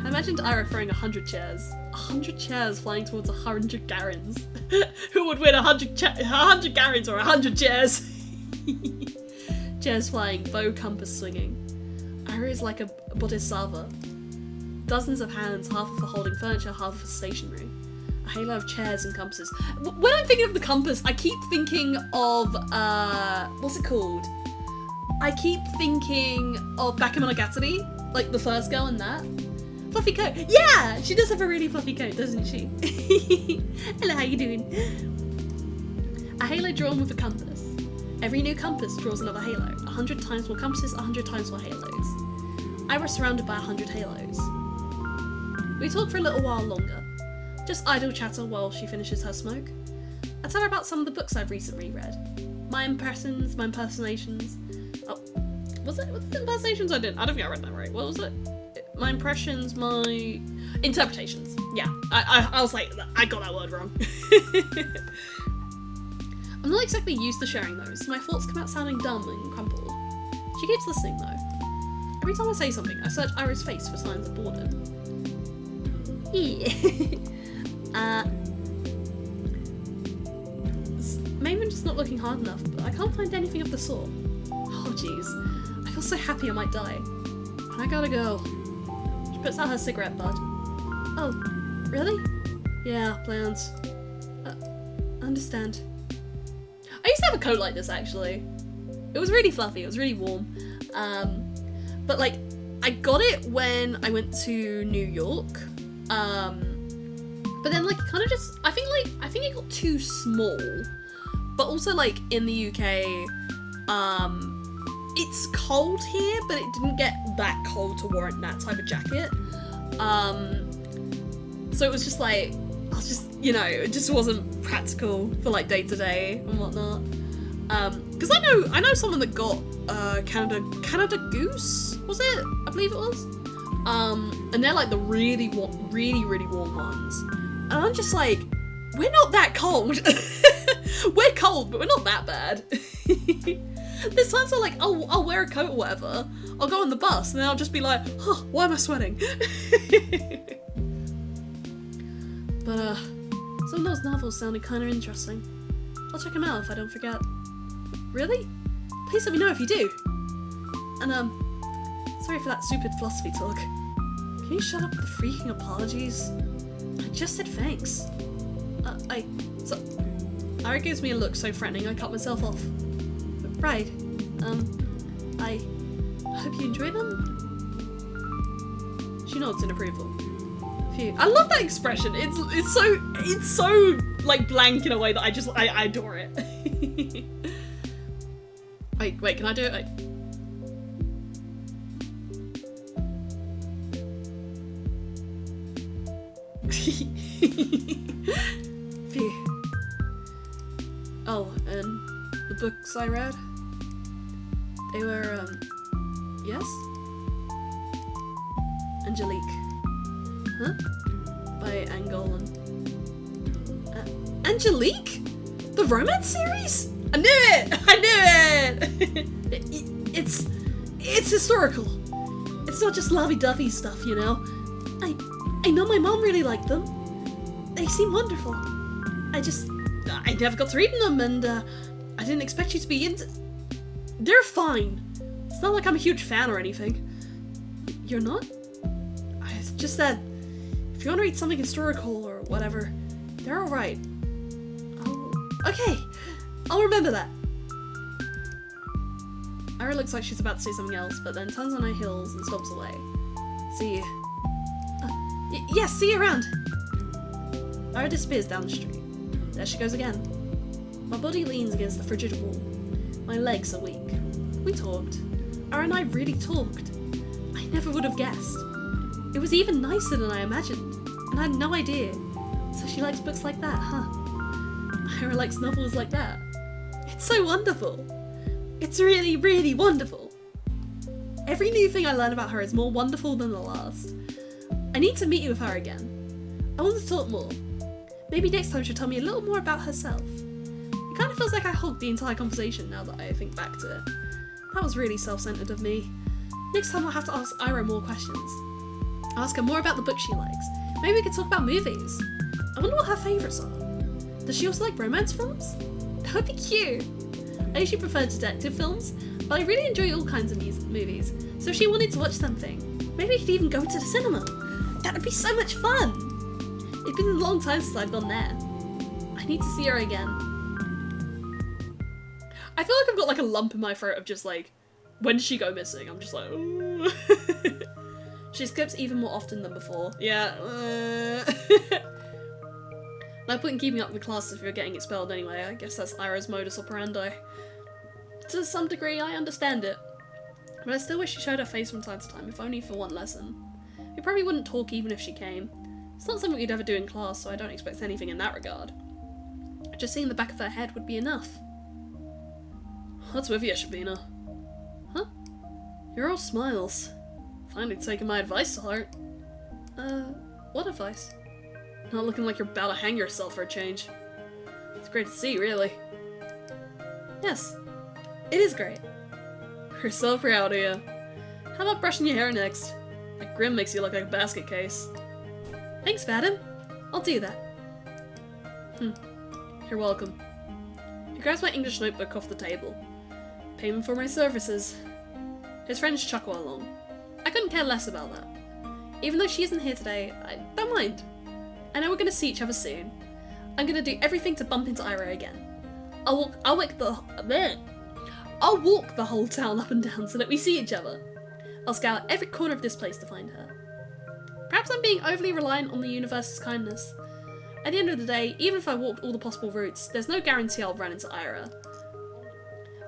I imagined Ira throwing 100 chairs. 100 chairs flying towards 100 Garens. Who would win 100 Garens or 100 chairs? Chairs flying, bow compass swinging. Ira is like a bodhisattva. Dozens of hands, half for holding furniture, half for stationery. A halo of chairs and compasses. When I'm thinking of the compass, I keep thinking of, what's it called? I keep thinking of Bakemonogatari, like the first girl in that. Fluffy coat. Yeah! She does have a really fluffy coat, doesn't she? Hello, how you doing? A halo drawn with a compass. Every new compass draws another halo. 100 times more compasses, 100 times more halos. I was surrounded by 100 halos. We talk for a little while longer. Just idle chatter while she finishes her smoke. I tell her about some of the books I've recently read. My impressions, my impersonations. Oh, was it impersonations? I don't think I read that right. What was it? My impressions, my interpretations. Yeah, I was like, I got that word wrong. I'm not exactly used to sharing those, so my thoughts come out sounding dumb and crumpled. She keeps listening though. Every time I say something, I search Ira's face for signs of boredom. Maybe I'm just not looking hard enough, but I can't find anything of the sort. Oh jeez, I feel so happy I might die. I gotta go. She puts out her cigarette butt. Oh, really? Yeah, plans. Understand. I used to have a coat like this actually. It was really fluffy, it was really warm. But like, I got it when I went to New York. But then like kind of just, I think it got too small. But also like in the UK, it's cold here, but it didn't get that cold to warrant that type of jacket. So it was just like, I was just, you know, it just wasn't practical for like day to day and whatnot. Because I know someone that got Canada Goose, was it? I believe it was. And they're like the really warm ones. And I'm just like, we're not that cold. We're cold, but we're not that bad. There's times where like, I'll wear a coat or whatever, I'll go on the bus, and then I'll just be like, huh, why am I sweating? But some of those novels sounded kind of interesting. I'll check them out if I don't forget. Really? Please let me know if you do. And sorry for that stupid philosophy talk. Can you shut up with the freaking apologies? I just said thanks. Ara gives me a look so threatening I cut myself off. Right. I hope you enjoy them? She nods in approval. Phew. I love that expression. It's so like blank in a way that I adore it. Wait, can I do it? Phew. Oh, and the books I read? They were, yes? Angelique. Huh? By Angolan. Angelique? The romance series? I knew it! I knew it! It's historical. It's not just lovey-dovey stuff, you know? I know my mom really liked them. They seem wonderful. I never got to reading them, and I didn't expect you to be into... They're fine. It's not like I'm a huge fan or anything. You're not? It's just that if you want to read something historical or whatever, they're alright. Oh, okay. I'll remember that. Ira looks like she's about to say something else, but then turns on her heels and stomps away. See you. Yes, see you around. Ira disappears down the street. There she goes again. My body leans against the frigid wall. My legs are weak. We talked. Ira and I really talked. I never would have guessed. It was even nicer than I imagined, and I had no idea. So she likes books like that, huh? Ira likes novels like that. It's so wonderful. It's really, really wonderful. Every new thing I learn about her is more wonderful than the last. I need to meet you with her again. I want to talk more. Maybe next time she'll tell me a little more about herself. It kind of feels like I hogged the entire conversation now that I think back to it. That was really self-centered of me. Next time I'll have to ask Ira more questions. I'll ask her more about the books she likes. Maybe we could talk about movies. I wonder what her favourites are. Does she also like romance films? That would be cute. I usually prefer detective films, but I really enjoy all kinds of movies. So if she wanted to watch something, maybe we could even go to the cinema. That would be so much fun. It's been a long time since I've gone there. I need to see her again. I feel like I've got like a lump in my throat of just like, when does she go missing? I'm just like, ooh. She skips even more often than before. Yeah. No point in keeping up with the class if you're getting expelled anyway. I guess that's Ira's modus operandi. To some degree, I understand it. But I still wish she showed her face from time to time, if only for one lesson. We probably wouldn't talk even if she came. It's not something we'd ever do in class, so I don't expect anything in that regard. Just seeing the back of her head would be enough. What's with you, Shabina? Huh? You're all smiles. Finally taking my advice to heart. What advice? Not looking like you're about to hang yourself for a change. It's great to see, really. Yes, it is great. We're so proud of you. How about brushing your hair next? That grin makes you look like a basket case. Thanks, Vadim. I'll do that. You're welcome. He grabs my English notebook off the table. Payment for my services. His friends chuckle along. I couldn't care less about that. Even though she isn't here today, I don't mind. I know we're gonna see each other soon. I'm gonna do everything to bump into Ira again. I'll walk the whole town up and down so that we see each other. I'll scour every corner of this place to find her. Perhaps I'm being overly reliant on the universe's kindness. At the end of the day, even if I walked all the possible routes, there's no guarantee I'll run into Ira.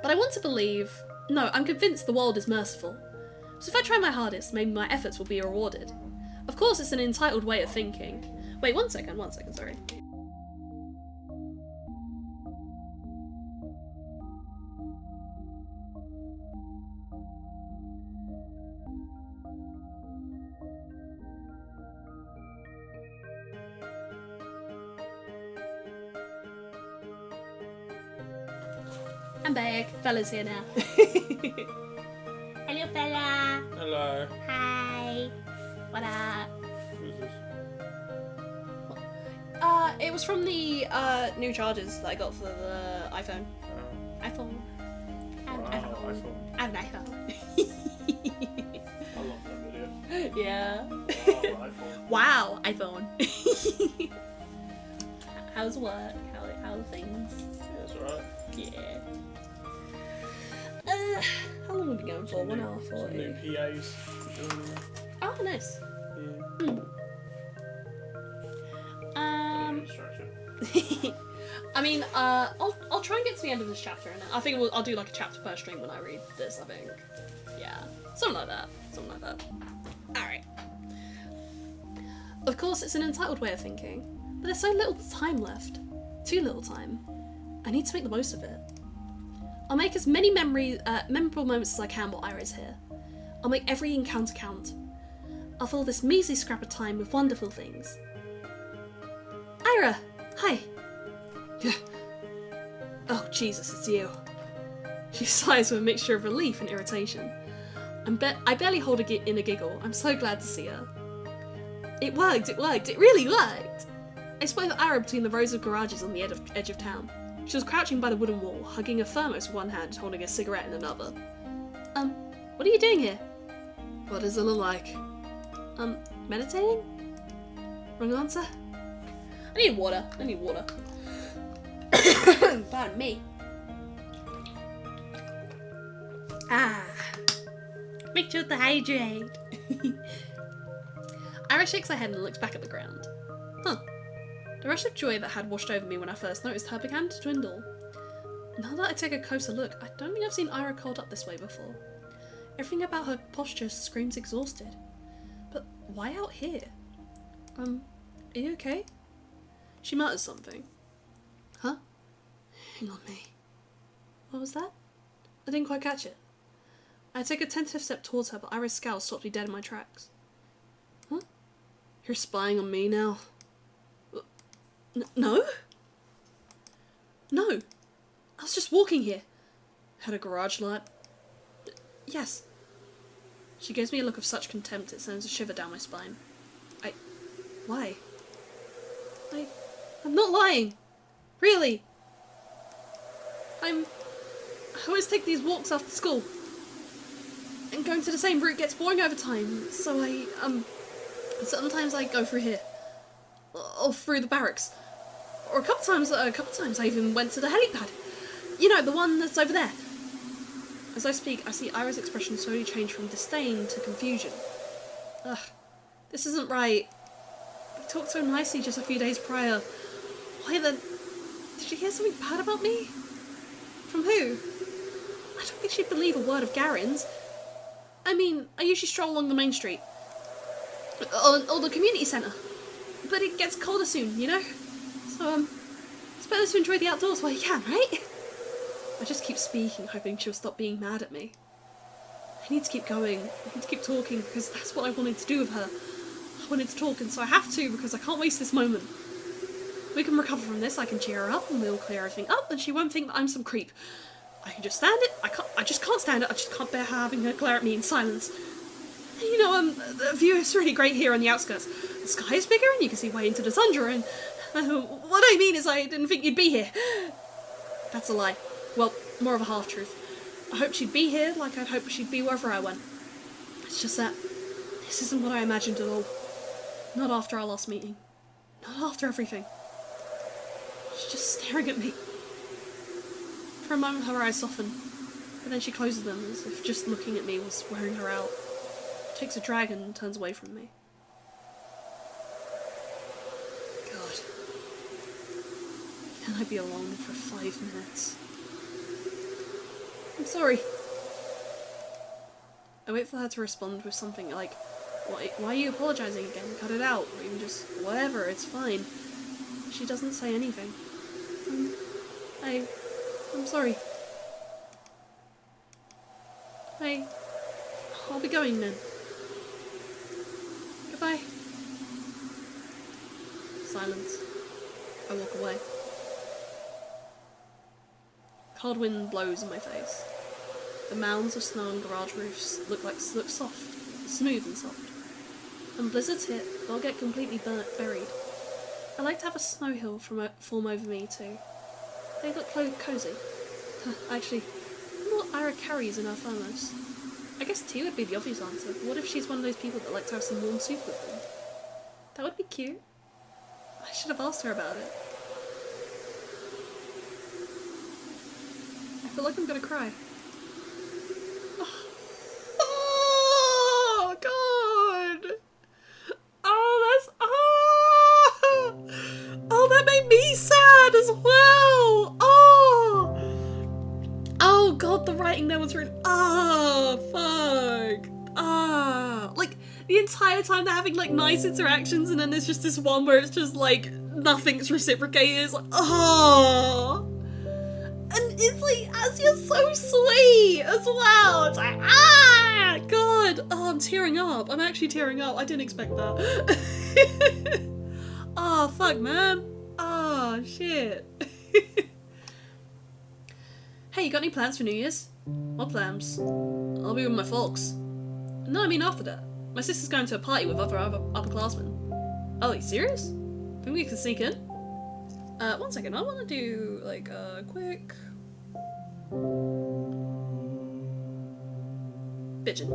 But I want to believe No, I'm convinced the world is merciful. So if I try my hardest, maybe my efforts will be rewarded. Of course, it's an entitled way of thinking. Wait, one second, sorry. I'm back. Fella's here now. Hello, fella. Hello. Hi. What up? Who's this? It was from the new chargers that I got for the iPhone. iPhone. I have an Wow, iPhone. iPhone. I have an iPhone. I love that video. Yeah. Wow, iPhone. Wow, iPhone. How's work? How are things? Yeah, it's alright. Yeah. How long have we been going for? 1 hour Some 40. new PAs. Oh, nice. Yeah. Distraction. I mean, I'll try and get to the end of this chapter, and I think I'll do like a chapter per stream when I read this. I think, yeah, something like that. All right. Of course, it's an entitled way of thinking, but there's so little time left. Too little time. I need to make the most of it. I'll make as many memorable moments as I can while Ira's here. I'll make every encounter count. I'll fill this measly scrap of time with wonderful things. Ira! Hi! Oh, Jesus, it's you. She sighs with a mixture of relief and irritation. I barely hold in a giggle. I'm so glad to see her. It worked, it really worked! I spotted Ira between the rows of garages on the edge of town. She was crouching by the wooden wall, hugging a thermos with one hand, holding a cigarette in another. What are you doing here? What does it look like? Meditating? Wrong answer? I need water. Pardon me. Make sure to hydrate. Ira shakes her head and looks back at the ground. Huh. The rush of joy that had washed over me when I first noticed her began to dwindle. Now that I take a closer look, I don't think I've seen Ira curled up this way before. Everything about her posture screams exhausted. But why out here? Are you okay? She mutters something. Huh? Hang on me. What was that? I didn't quite catch it. I take a tentative step towards her, but Ira's scowl stopped me dead in my tracks. Huh? You're spying on me now? No? No. I was just walking here. Had a garage light. Yes. She gives me a look of such contempt it sends a shiver down my spine. Why? I'm not lying. Really. I always take these walks after school. And going to the same route gets boring over time, so sometimes I go through here. Or through the barracks. Or a couple times I even went to the helipad. You know, the one that's over there. As I speak, I see Ira's expression slowly change from disdain to confusion. Ugh, this isn't right. We talked so nicely just a few days prior. Why then? Did she hear something bad about me? From who? I don't think she'd believe a word of Garen's. I mean, I usually stroll along the main street. Or the community centre. But it gets colder soon, you know? So, it's better to enjoy the outdoors while you can, right? I just keep speaking, hoping she'll stop being mad at me. I need to keep going. I need to keep talking, because that's what I wanted to do with her. I wanted to talk, and so I have to, because I can't waste this moment. We can recover from this, I can cheer her up, and we'll clear everything up, and she won't think that I'm some creep. I can just stand it. I just can't stand it. I just can't bear having her glare at me in silence. You know, the view is really great here on the outskirts. The sky is bigger, and you can see way into the tundra, and what I mean is I didn't think you'd be here. That's a lie. Well, more of a half-truth. I hoped she'd be here, like I'd hoped she'd be wherever I went. It's just that this isn't what I imagined at all. Not after our last meeting. Not after everything. She's just staring at me. For a moment her eyes soften, but then she closes them as if just looking at me was wearing her out. Takes a drag and turns away from me. God. Can I be alone for 5 minutes? I'm sorry. I wait for her to respond with something like, why are you apologizing again? Cut it out. Or even just, whatever, it's fine. She doesn't say anything. I'm sorry. I'll be going then. Goodbye. Silence. I walk away. Cold wind blows in my face. The mounds of snow on garage roofs look soft, smooth and soft. When blizzards hit, they'll get completely buried. I like to have a snow hill form over me too. They look cozy. Actually, I wonder what Ira carries in her thermos. I guess tea would be the obvious answer. What if she's one of those people that like to have some warm soup with them? That would be cute. I should have asked her about it. I feel like I'm gonna cry. Oh, God! Oh, that made me sad as well! Oh, God, the writing there was really... fuck. Like, the entire time they're having, like, nice interactions, and then there's just this one where it's just, like, nothing's reciprocated. It's like, And it's like, as you're so sweet as well. It's like, God. Oh, I'm tearing up. I'm actually tearing up. I didn't expect that. Oh, fuck, man. Oh, shit. Hey, you got any plans for New Year's? What plans? I'll be with my folks. No, I mean after that. My sister's going to a party with other upperclassmen. Oh, are you serious? Think we can sneak in? One second. I want to do, like, a quick... Bitchin'.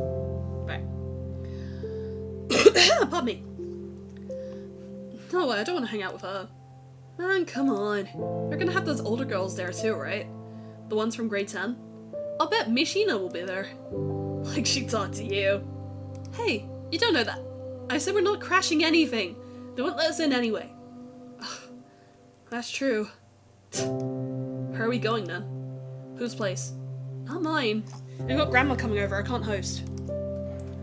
Right. Pardon me. No way, I don't want to hang out with her. Man, come on. They're gonna have those older girls there too, right? The ones from grade 10? I'll bet Mishina will be there. Like she talked to you. Hey, you don't know that. I said we're not crashing anything. They won't let us in anyway. That's true. Where are we going then? Whose place? Not mine. We've got Grandma coming over, I can't host.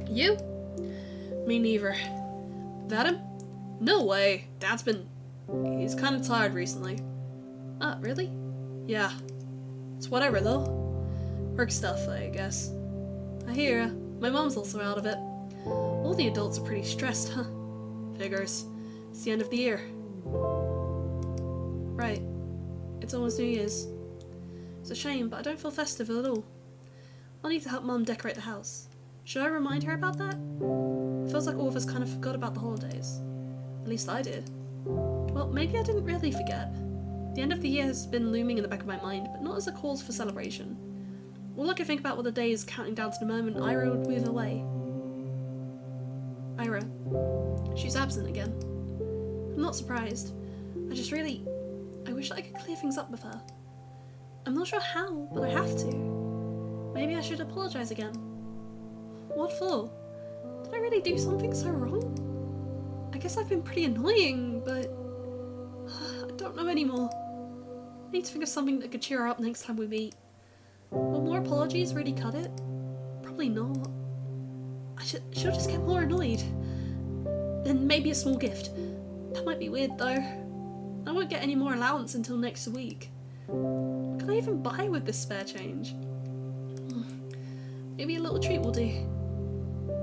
You? Me neither. Vadim? No way. Dad's been... He's kind of tired recently. Really? Yeah. It's whatever though. Work stuff, I guess. I hear ya. My mom's also out of it. All the adults are pretty stressed, huh? Figures. It's the end of the year. Right. It's almost New Year's. It's a shame, but I don't feel festive at all. I'll need to help Mum decorate the house. Should I remind her about that? It feels like all of us kind of forgot about the holidays. At least I did. Well, maybe I didn't really forget. The end of the year has been looming in the back of my mind, but not as a cause for celebration. All I can think about were the days counting down to the moment Ira would move away. Ira. She's absent again. I'm not surprised. I wish I could clear things up with her. I'm not sure how, but I have to. Maybe I should apologise again. What for? Did I really do something so wrong? I guess I've been pretty annoying, but... I don't know anymore. I need to think of something that could cheer her up next time we meet. Will more apologies really cut it? Probably not. I should just get more annoyed. Then maybe a small gift. That might be weird though. I won't get any more allowance until next week. What can I even buy with this spare change? Maybe a little treat will do.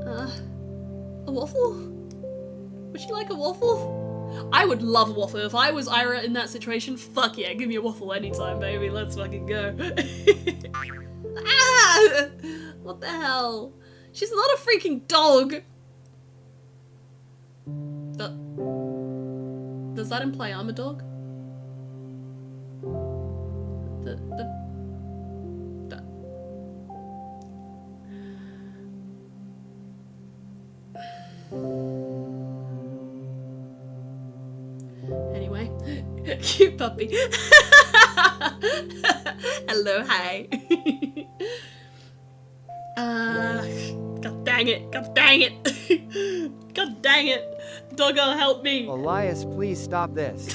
A waffle? Would you like a waffle? I would love a waffle. If I was Ira in that situation, fuck yeah, give me a waffle anytime, baby. Let's fucking go. What the hell? She's not a freaking dog. Does that imply I'm a dog? Anyway, cute puppy. Hello, hi. God dang it, god dang it. God dang it. Doggo, help me. Elias, please stop this.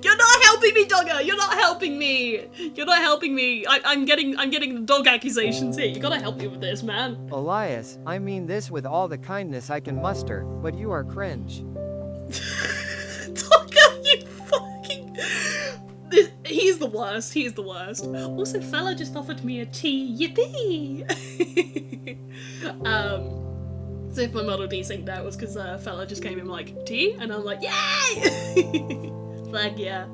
You're not helping me, Dogger! You're not helping me! You're not helping me! I'm getting the dog accusations here. You gotta help me with this, man. Elias, I mean this with all the kindness I can muster, but you are cringe. Dogger, you fucking... He's the worst. He's the worst. Also, fella just offered me a tea. Yippee! So if my Model D synced out was because fella just came in like, tea? And I'm like, yay! Flag, yeah.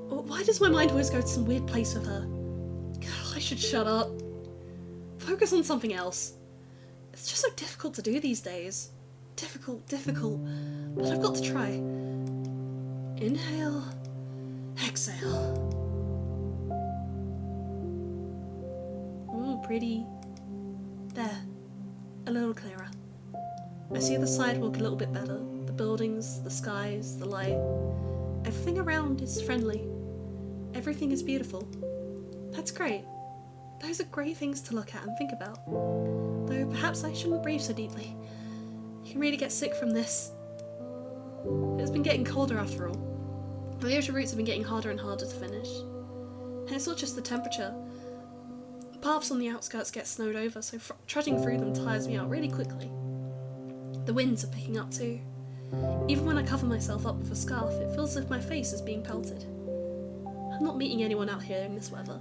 Why does my mind always go to some weird place with her? God, I should shut up. Focus on something else. It's just so difficult to do these days. Difficult. But I've got to try. Inhale. Exhale. Ooh, pretty. There. A little clearer. I see the sidewalk a little bit better. The buildings, the skies, the light. Everything around is friendly. Everything is beautiful. That's great. Those are great things to look at and think about. Though perhaps I shouldn't breathe so deeply. You can really get sick from this. It's been getting colder after all. The ocean routes have been getting harder and harder to finish. And it's not just the temperature. Paths on the outskirts get snowed over, so trudging through them tires me out really quickly. The winds are picking up too. Even when I cover myself up with a scarf, it feels as if my face is being pelted. I'm not meeting anyone out here in this weather.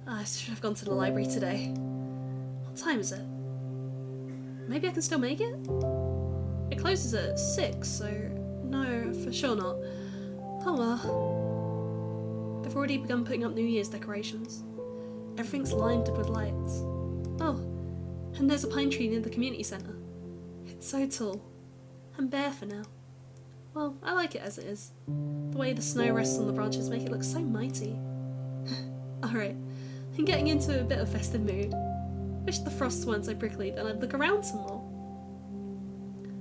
I should have gone to the library today. What time is it? Maybe I can still make it? It closes at 6, so no, for sure not. Oh well. They've already begun putting up New Year's decorations. Everything's lined with lights. Oh, and there's a pine tree near the community centre. It's so tall. And bare for now. Well, I like it as it is. The way the snow rests on the branches make it look so mighty. Alright, I'm getting into a bit of festive mood. Wish the frosts weren't so prickly, then I'd look around some more.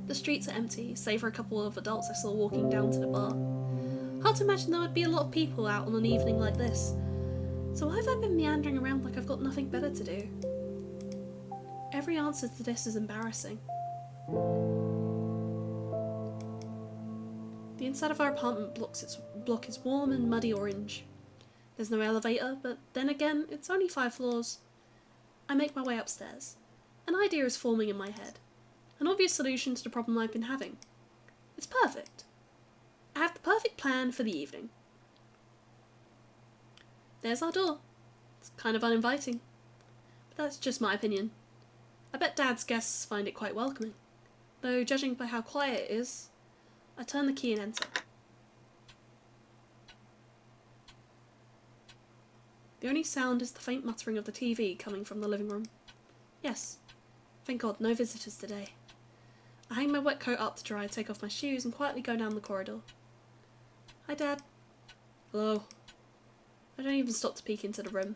The streets are empty, save for a couple of adults I saw walking down to the bar. Hard to imagine there would be a lot of people out on an evening like this. So why have I been meandering around like I've got nothing better to do? Every answer to this is embarrassing. The inside of our apartment block is warm and muddy orange. There's no elevator, but then again, it's only 5 floors. I make my way upstairs. An idea is forming in my head. An obvious solution to the problem I've been having. It's perfect. I have the perfect plan for the evening. There's our door. It's kind of uninviting. But that's just my opinion. I bet Dad's guests find it quite welcoming. Though, judging by how quiet it is, I turn the key and enter. The only sound is the faint muttering of the TV coming from the living room. Yes. Thank God, no visitors today. I hang my wet coat up to dry, take off my shoes, and quietly go down the corridor. Hi, Dad. Hello. I don't even stop to peek into the room.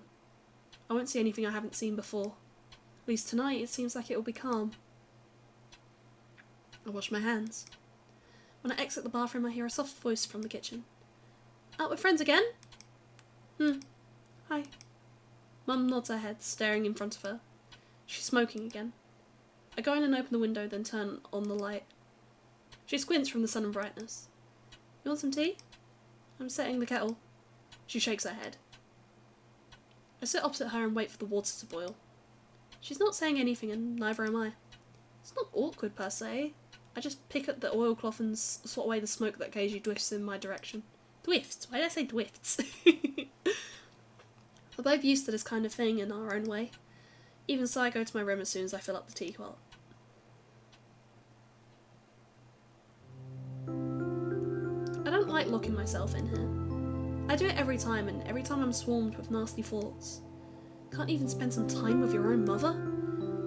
I won't see anything I haven't seen before. At least tonight it seems like it will be calm. I wash my hands. When I exit the bathroom I hear a soft voice from the kitchen. Out with friends again? Hi. Mum nods her head, staring in front of her. She's smoking again. I go in and open the window, then turn on the light. She squints from the sun and brightness. You want some tea? I'm setting the kettle. She shakes her head. I sit opposite her and wait for the water to boil. She's not saying anything and neither am I. It's not awkward per se. I just pick up the oilcloth and swat away the smoke that occasionally drifts in my direction. Dwifts? Why did I say dwifts? We're both used to this kind of thing in our own way. Even so, I go to my room as soon as I fill up the teapot. I don't like locking myself in here. I do it every time, and every time I'm swarmed with nasty thoughts. Can't even spend some time with your own mother?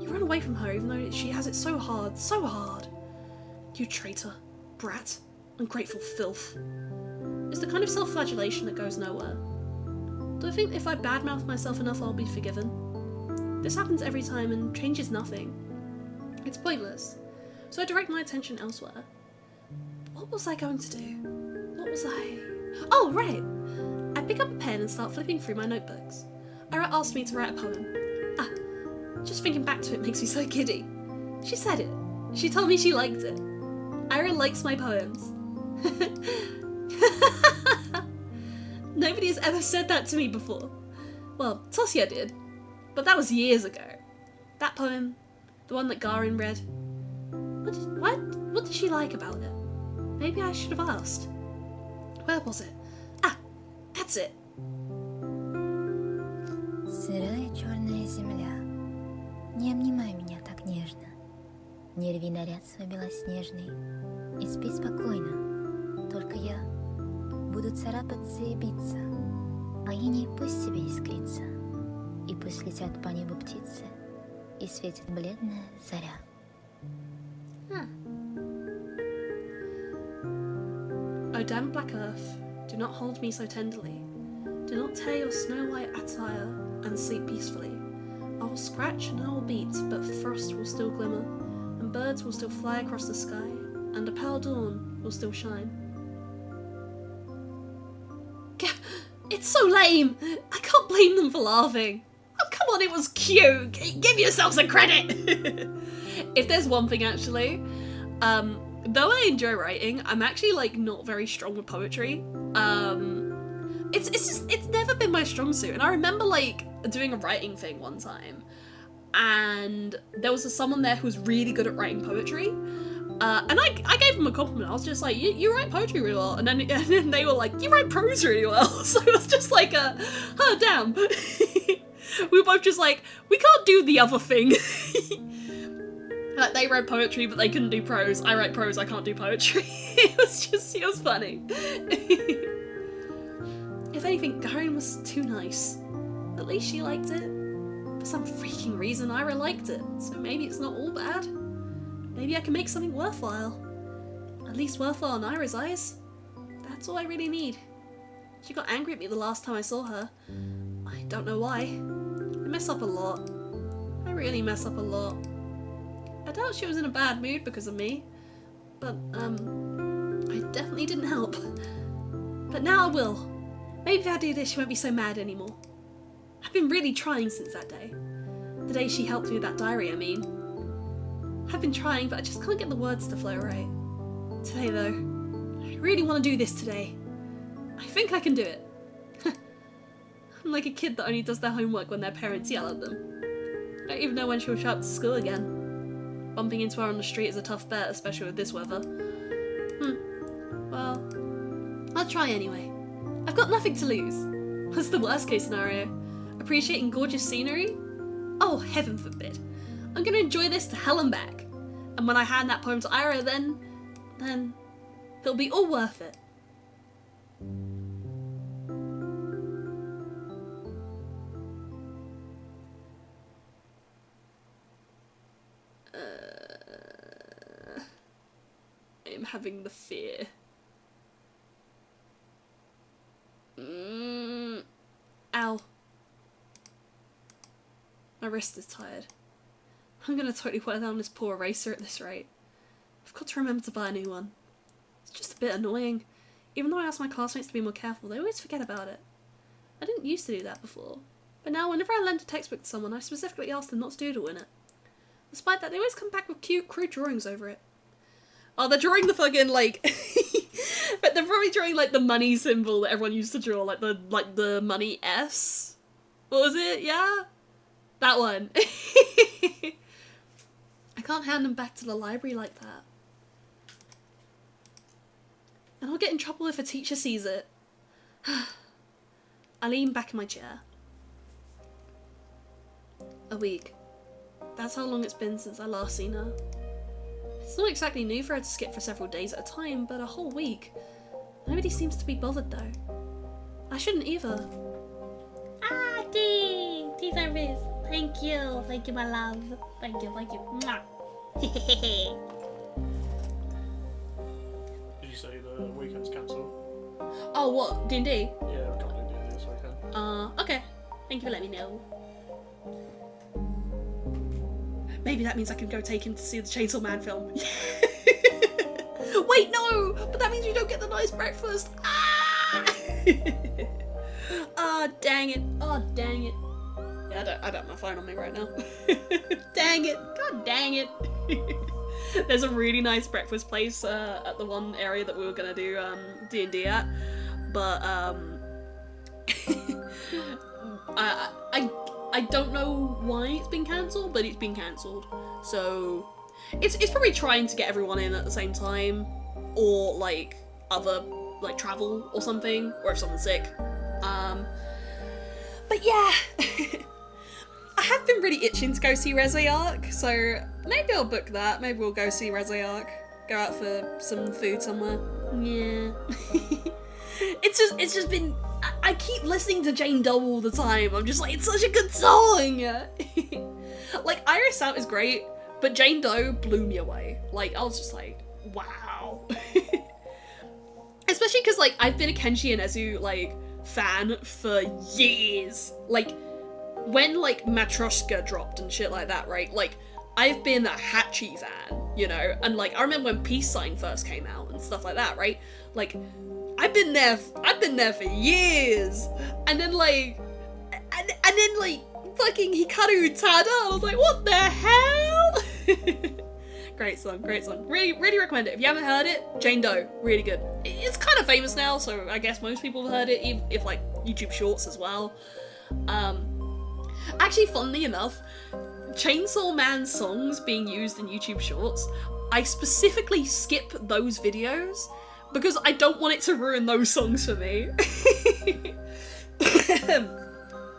You run away from her even though she has it so hard, so hard. You traitor, brat, ungrateful filth. It's the kind of self-flagellation that goes nowhere. Do I think if I badmouth myself enough I'll be forgiven? This happens every time and changes nothing. It's pointless, so I direct my attention elsewhere. What was I going to do? What was I... Oh, right! I pick up a pen and start flipping through my notebooks. Ira asked me to write a poem. Just thinking back to it makes me so giddy. She said it. She told me she liked it. Ira likes my poems. Nobody has ever said that to me before. Well, Tosia did, but that was years ago. That poem, the one that Garin read. What did she like about it? Maybe I should have asked. Where was it? Ah, that's it. Сырая черная земля, не обнимай меня так нежно. Не рви наряд свой белоснежный и спи спокойно. Только я буду царапаться и биться, а иней пусть себе искрится, и пусть летят по небу птицы, и светит бледная заря. O damp black earth, do not hold me so tenderly. Do not tear your snow-white attire and sleep peacefully. I will scratch and I will beat, but frost will still glimmer, and birds will still fly across the sky, and a pale dawn will still shine. It's so lame! I can't blame them for laughing. Oh, come on, it was cute! Give yourself some credit! If there's one thing, actually, though I enjoy writing, I'm actually, like, not very strong with poetry. It's never been my strong suit, and I remember, like, doing a writing thing one time, and there was someone there who was really good at writing poetry, and I gave them a compliment. I was just like, you write poetry really well, and then they were like, you write prose really well. So it was just like oh damn. We were both just like, we can't do the other thing. Like, they wrote poetry, but they couldn't do prose. I write prose, I can't do poetry. It was funny. If anything, Garin was too nice. At least she liked it. For some freaking reason, Ira liked it, so maybe it's not all bad. Maybe I can make something worthwhile. At least worthwhile in Ira's eyes. That's all I really need. She got angry at me the last time I saw her. I don't know why. I mess up a lot. I really mess up a lot. I doubt she was in a bad mood because of me. But, I definitely didn't help. But now I will. Maybe if I do this, she won't be so mad anymore. I've been really trying since that day. The day she helped me with that diary, I mean. I've been trying, but I just can't get the words to flow right. Today, though, I really want to do this today. I think I can do it. I'm like a kid that only does their homework when their parents yell at them. I don't even know when she'll show up to school again. Bumping into her on the street is a tough bet, especially with this weather. Well, I'll try anyway. I've got nothing to lose. What's the worst case scenario? Appreciating gorgeous scenery? Oh, heaven forbid. I'm gonna enjoy this to hell and back. And when I hand that poem to Ira, then it'll be all worth it. I am having the fear. Ow. My wrist is tired. I'm gonna totally wear down this poor eraser at this rate. I've got to remember to buy a new one. It's just a bit annoying. Even though I ask my classmates to be more careful, they always forget about it. I didn't used to do that before, but now whenever I lend a textbook to someone, I specifically ask them not to doodle in it. Despite that, they always come back with cute, crude drawings over it. Oh, they're drawing the fucking, like... But they're probably drawing, like, the money symbol that everyone used to draw, like the money S? What was it? Yeah? That one. I can't hand them back to the library like that. And I'll get in trouble if a teacher sees it. I lean back in my chair. A week. That's how long it's been since I last seen her. It's not exactly new for her to skip for several days at a time, but a whole week. Nobody seems to be bothered though. I shouldn't either. Ah, tea! Tea service. Thank you. Thank you, my love. Thank you, thank you. Mwah. Did you say the weekend's cancelled? Oh, what? D&D? Yeah, we can't do D&D this weekend. Okay. Thank you for letting me know. Maybe that means I can go take him to see the Chainsaw Man film. Wait, no! But that means we don't get the nice breakfast. Ah! Ah, dang it. Oh, dang it. Yeah, I don't have my phone on me right now. Dang it. God dang it. There's a really nice breakfast place at the one area that we were gonna do D&D at, but I don't know why it's been cancelled, but it's been cancelled. So it's probably trying to get everyone in at the same time, or like other like travel or something, or if someone's sick. But yeah. I have been really itching to go see Z.A.T.O, so maybe I'll book that. Maybe we'll go see Z.A.T.O. Go out for some food somewhere. Yeah. It's just been. I keep listening to Jane Doe all the time. I'm just like, it's such a good song. Like Iris Out is great, but Jane Doe blew me away. Like I was just like, wow. Especially because like I've been a Kenshi and Ezu like fan for years. Like when like Matryoshka dropped and shit like that, right? Like I've been a Hachi fan, you know, and like I remember when Peace Sign first came out and stuff like that, right? Like I've been there for years, and then like, and then like fucking Hikaru Utada, I was like, what the hell? Great song, great song. Really recommend it. If you haven't heard it, Jane Doe, really good. It's kind of famous now, so I guess most people have heard it, if like YouTube Shorts as well. Actually, funnily enough, Chainsaw Man songs being used in YouTube Shorts, I specifically skip those videos because I don't want it to ruin those songs for me.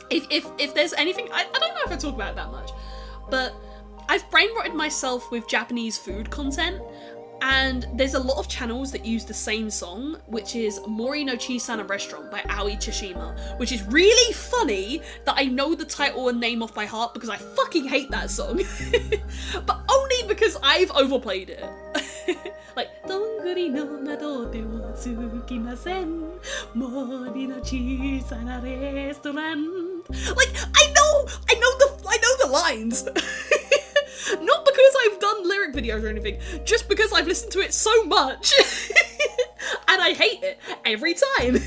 if there's anything, I don't know if I talk about it that much, but I've brain rotted myself with Japanese food content, and there's a lot of channels that use the same song, which is Mori no Chisana Restaurant by Aoi Tsushima, which is really funny that I know the title and name off by heart because I fucking hate that song. But only because I've overplayed it. Like, Donguri no nado de wo tsukimasen, Mori no Chisana Restaurant. Like, I know the lines. Not because I've done lyric videos or anything, just because I've listened to it so much. And I hate it every time.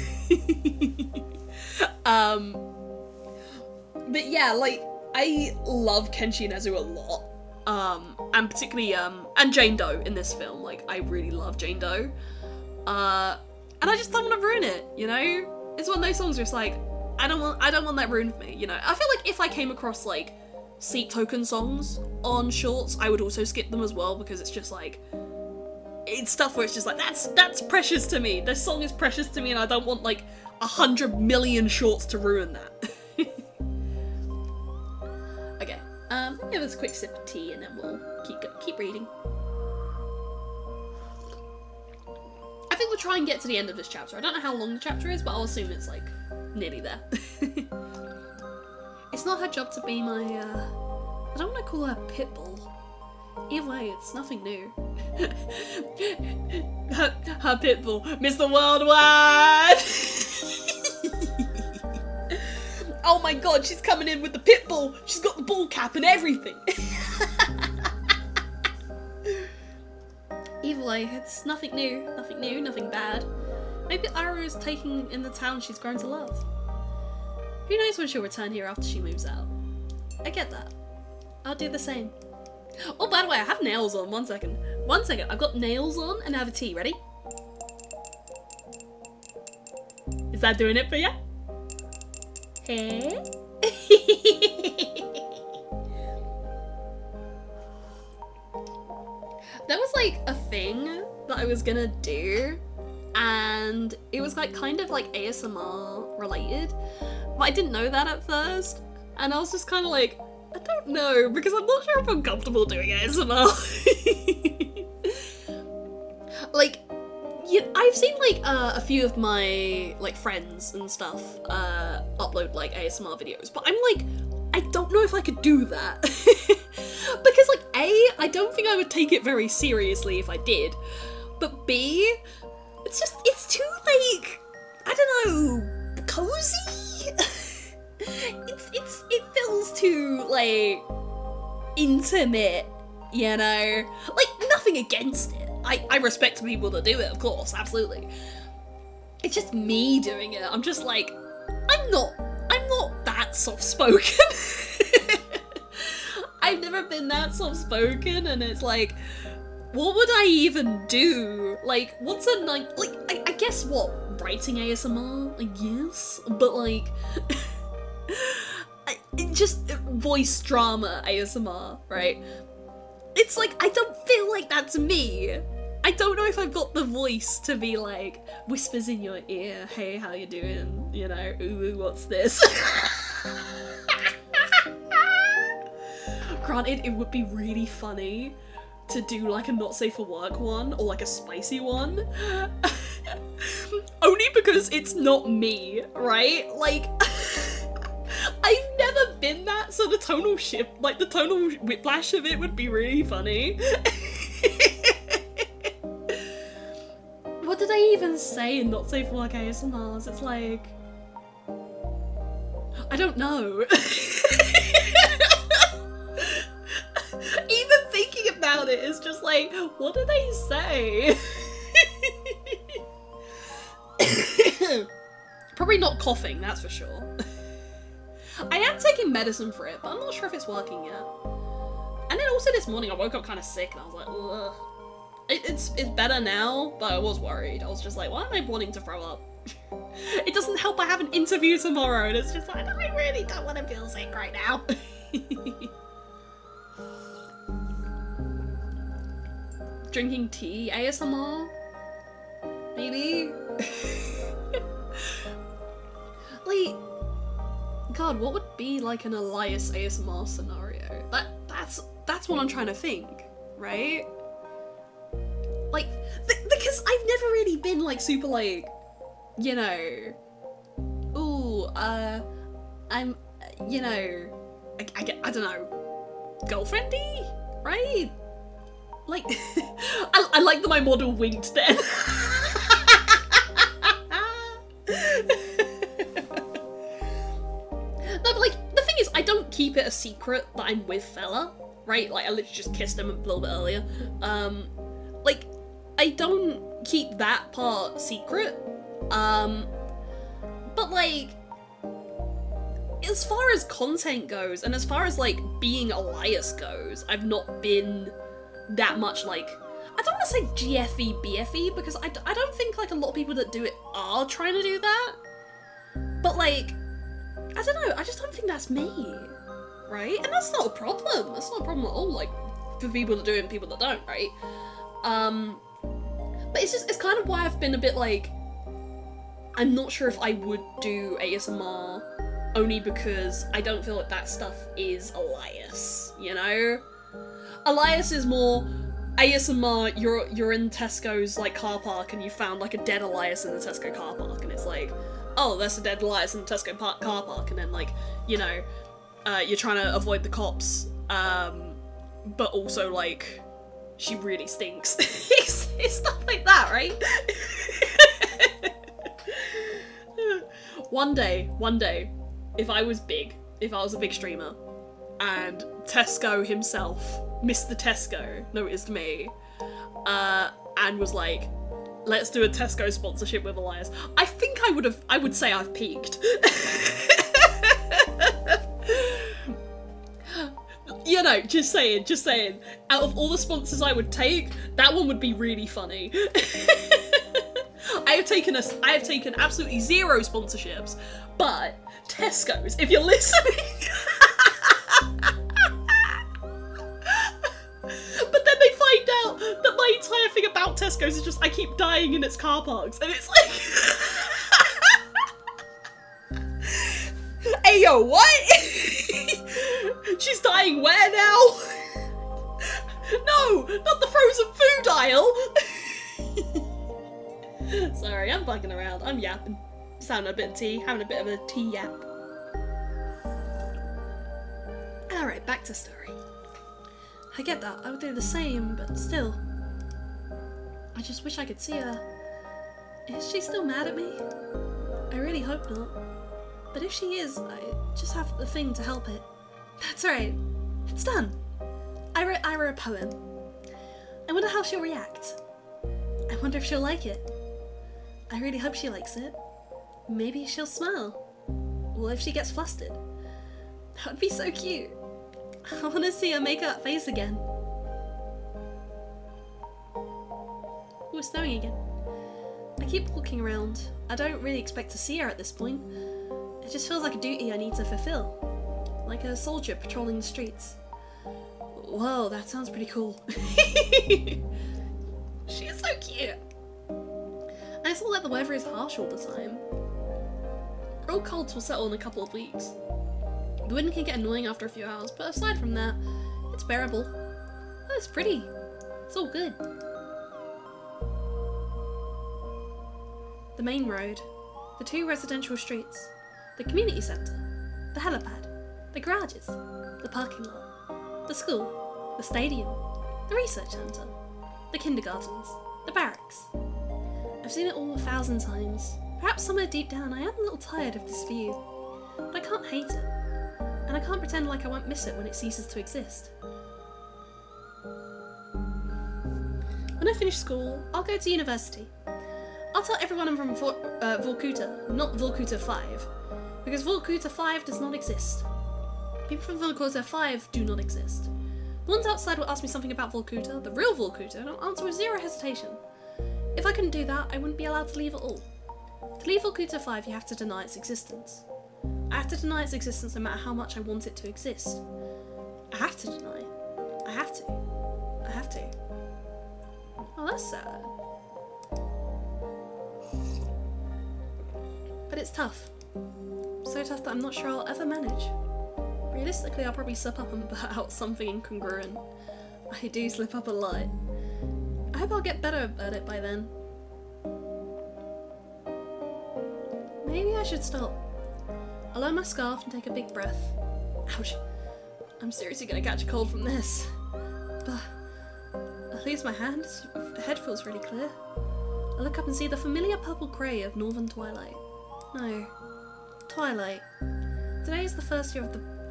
But yeah, like, I love Kenshi and Ezu a lot. And particularly, and Jane Doe in this film. Like, I really love Jane Doe. And I just don't want to ruin it, you know? It's one of those songs where it's like, I don't want that ruined for me, you know? I feel like if I came across, like, Seat Token songs on Shorts, I would also skip them as well, because it's just like, it's stuff where it's just like, that's precious to me. This song is precious to me, and I don't want like 100 million Shorts to ruin that. Okay, let me have a quick sip of tea, and then we'll keep reading. I think we'll try and get to the end of this chapter. I don't know how long the chapter is, but I'll assume it's like nearly there. It's not her job to be my, I don't want to call her pitbull. Either way, it's nothing new. her pitbull, Mr. Worldwide! Oh my god, she's coming in with the pitbull! She's got the ball cap and everything! Either way, it's nothing new, nothing bad. Maybe Aru is taking in the town she's grown to love. Who knows when she'll return here after she moves out? I get that. I'll do the same. Oh, by the way, I have nails on. One second. I've got nails on and I have a tea. Ready? Is that doing it for you? Hey? There was like a thing that I was gonna do, and it was like kind of like ASMR related. But I didn't know that at first, and I was just kind of like, I don't know, because I'm not sure if I'm comfortable doing ASMR. Like, yeah, I've seen like a few of my like friends and stuff upload like ASMR videos, but I'm like, I don't know if I could do that. Because like A, I don't think I would take it very seriously if I did, but B, it's too like, I don't know, cozy? It feels too like intimate, you know? Like, nothing against it. I respect people that do it, of course, absolutely. It's just me doing it. I'm just like, I'm not that soft-spoken. I've never been that soft-spoken, and it's like, what would I even do? Like, what's a nice, like, I guess what, writing ASMR, I guess, but like, just voice drama ASMR, right? It's like, I don't feel like that's me. I don't know if I've got the voice to be like, whispers in your ear, hey, how you doing? You know, ooh, what's this? Granted, it would be really funny to do like a not safe for work one or like a spicy one. Only because it's not me, right? Like, I've never been that, so the tonal shift, like the tonal whiplash of it would be really funny. What did I even say in not safe for work ASMRs? It's like, I don't know. Even thinking about it is just like, what did I say? Probably not coughing, that's for sure. I am taking medicine for it, but I'm not sure if it's working yet. And then also this morning I woke up kind of sick and I was like, ugh. It's better now, but I was worried. I was just like, why am I wanting to throw up? It doesn't help I have an interview tomorrow, and it's just like, I really don't want to feel sick right now. Drinking tea ASMR? Maybe? Like, God, what would be like an Elias ASMR scenario? That's what I'm trying to think, right? Like, because I've never really been like super like, you know, ooh, I'm, you know, I don't know, girlfriendy, right? Like, I like that my model winked then. No, but like, the thing is, I don't keep it a secret that I'm with fella, right? Like, I literally just kissed him a little bit earlier. Like, I don't keep that part secret. But like, as far as content goes, and as far as like being Elias goes, I've not been that much like, I don't want to say GFE, BFE, because I don't think like a lot of people that do it are trying to do that. But like, I don't know, I just don't think that's me, right? And that's not a problem. That's not a problem at all, like, for people that do it and people that don't, right? But it's kind of why I've been a bit like, I'm not sure if I would do ASMR, only because I don't feel like that stuff is Elias, you know? Elias is more ASMR, you're in Tesco's like car park and you found like a dead Elias in the Tesco car park, and it's like, oh, there's a dead Elias in the Tesco car park, and then like, you know, you're trying to avoid the cops, but also like, she really stinks. It's stuff like that, right? One day, if I was big, if I was a big streamer, and Tesco himself, Mr. Tesco, noticed me, and was like, let's do a Tesco sponsorship with Elias, I think I would say I've peaked. You know, just saying, out of all the sponsors I would take, that one would be really funny. I have taken absolutely 0 sponsorships, but Tesco's, if you're listening. But then they find out that my entire thing about Tesco's is just I keep dying in its car parks, and it's like, hey yo, what? She's dying where now? No, not the frozen food aisle. Sorry, I'm bugging around. I'm yapping. Just having a bit of tea, having a bit of a tea yap. Alright, back to story. I get that, I would do the same, but still. I just wish I could see her. Is she still mad at me? I really hope not. But if she is, I just have the thing to help it. That's right. It's done. I wrote a poem. I wonder how she'll react. I wonder if she'll like it. I really hope she likes it. Maybe she'll smile. Or if she gets flustered. That would be so cute. I want to see her make that face again. it's snowing again. I keep walking around. I don't really expect to see her at this point. It just feels like a duty I need to fulfill. Like a soldier patrolling the streets. Whoa, that sounds pretty cool. She is so cute. I saw that the weather is harsh all the time. Real colds will settle in a couple of weeks. The wind can get annoying after a few hours, but aside from that, it's bearable. Oh, it's pretty. It's all good. The main road, the 2 residential streets, the community centre, the helipad, the garages, the parking lot, the school, the stadium, the research centre, the kindergartens, the barracks. I've seen it all 1,000 times. Perhaps somewhere deep down I am a little tired of this view, but I can't hate it, and I can't pretend like I won't miss it when it ceases to exist. When I finish school, I'll go to university. I'll tell everyone I'm from Vorkuta, not Vorkuta 5, because Vorkuta 5 does not exist. People from Vorkuta 5 do not exist. The ones outside will ask me something about Vorkuta, the real Vorkuta, and I'll answer with zero hesitation. If I couldn't do that, I wouldn't be allowed to leave at all. To leave Vorkuta 5, you have to deny its existence. I have to deny its existence no matter how much I want it to exist. I have to deny. I have to. I have to. Oh, that's sad. But it's tough. So tough that I'm not sure I'll ever manage. Realistically, I'll probably slip up and put out something incongruent. I do slip up a lot. I hope I'll get better at it by then. Maybe I should stop. I'll lower my scarf and take a big breath. Ouch. I'm seriously gonna catch a cold from this. But at least my head feels really clear. I look up and see the familiar purple grey of northern twilight. No, twilight. Today is the first year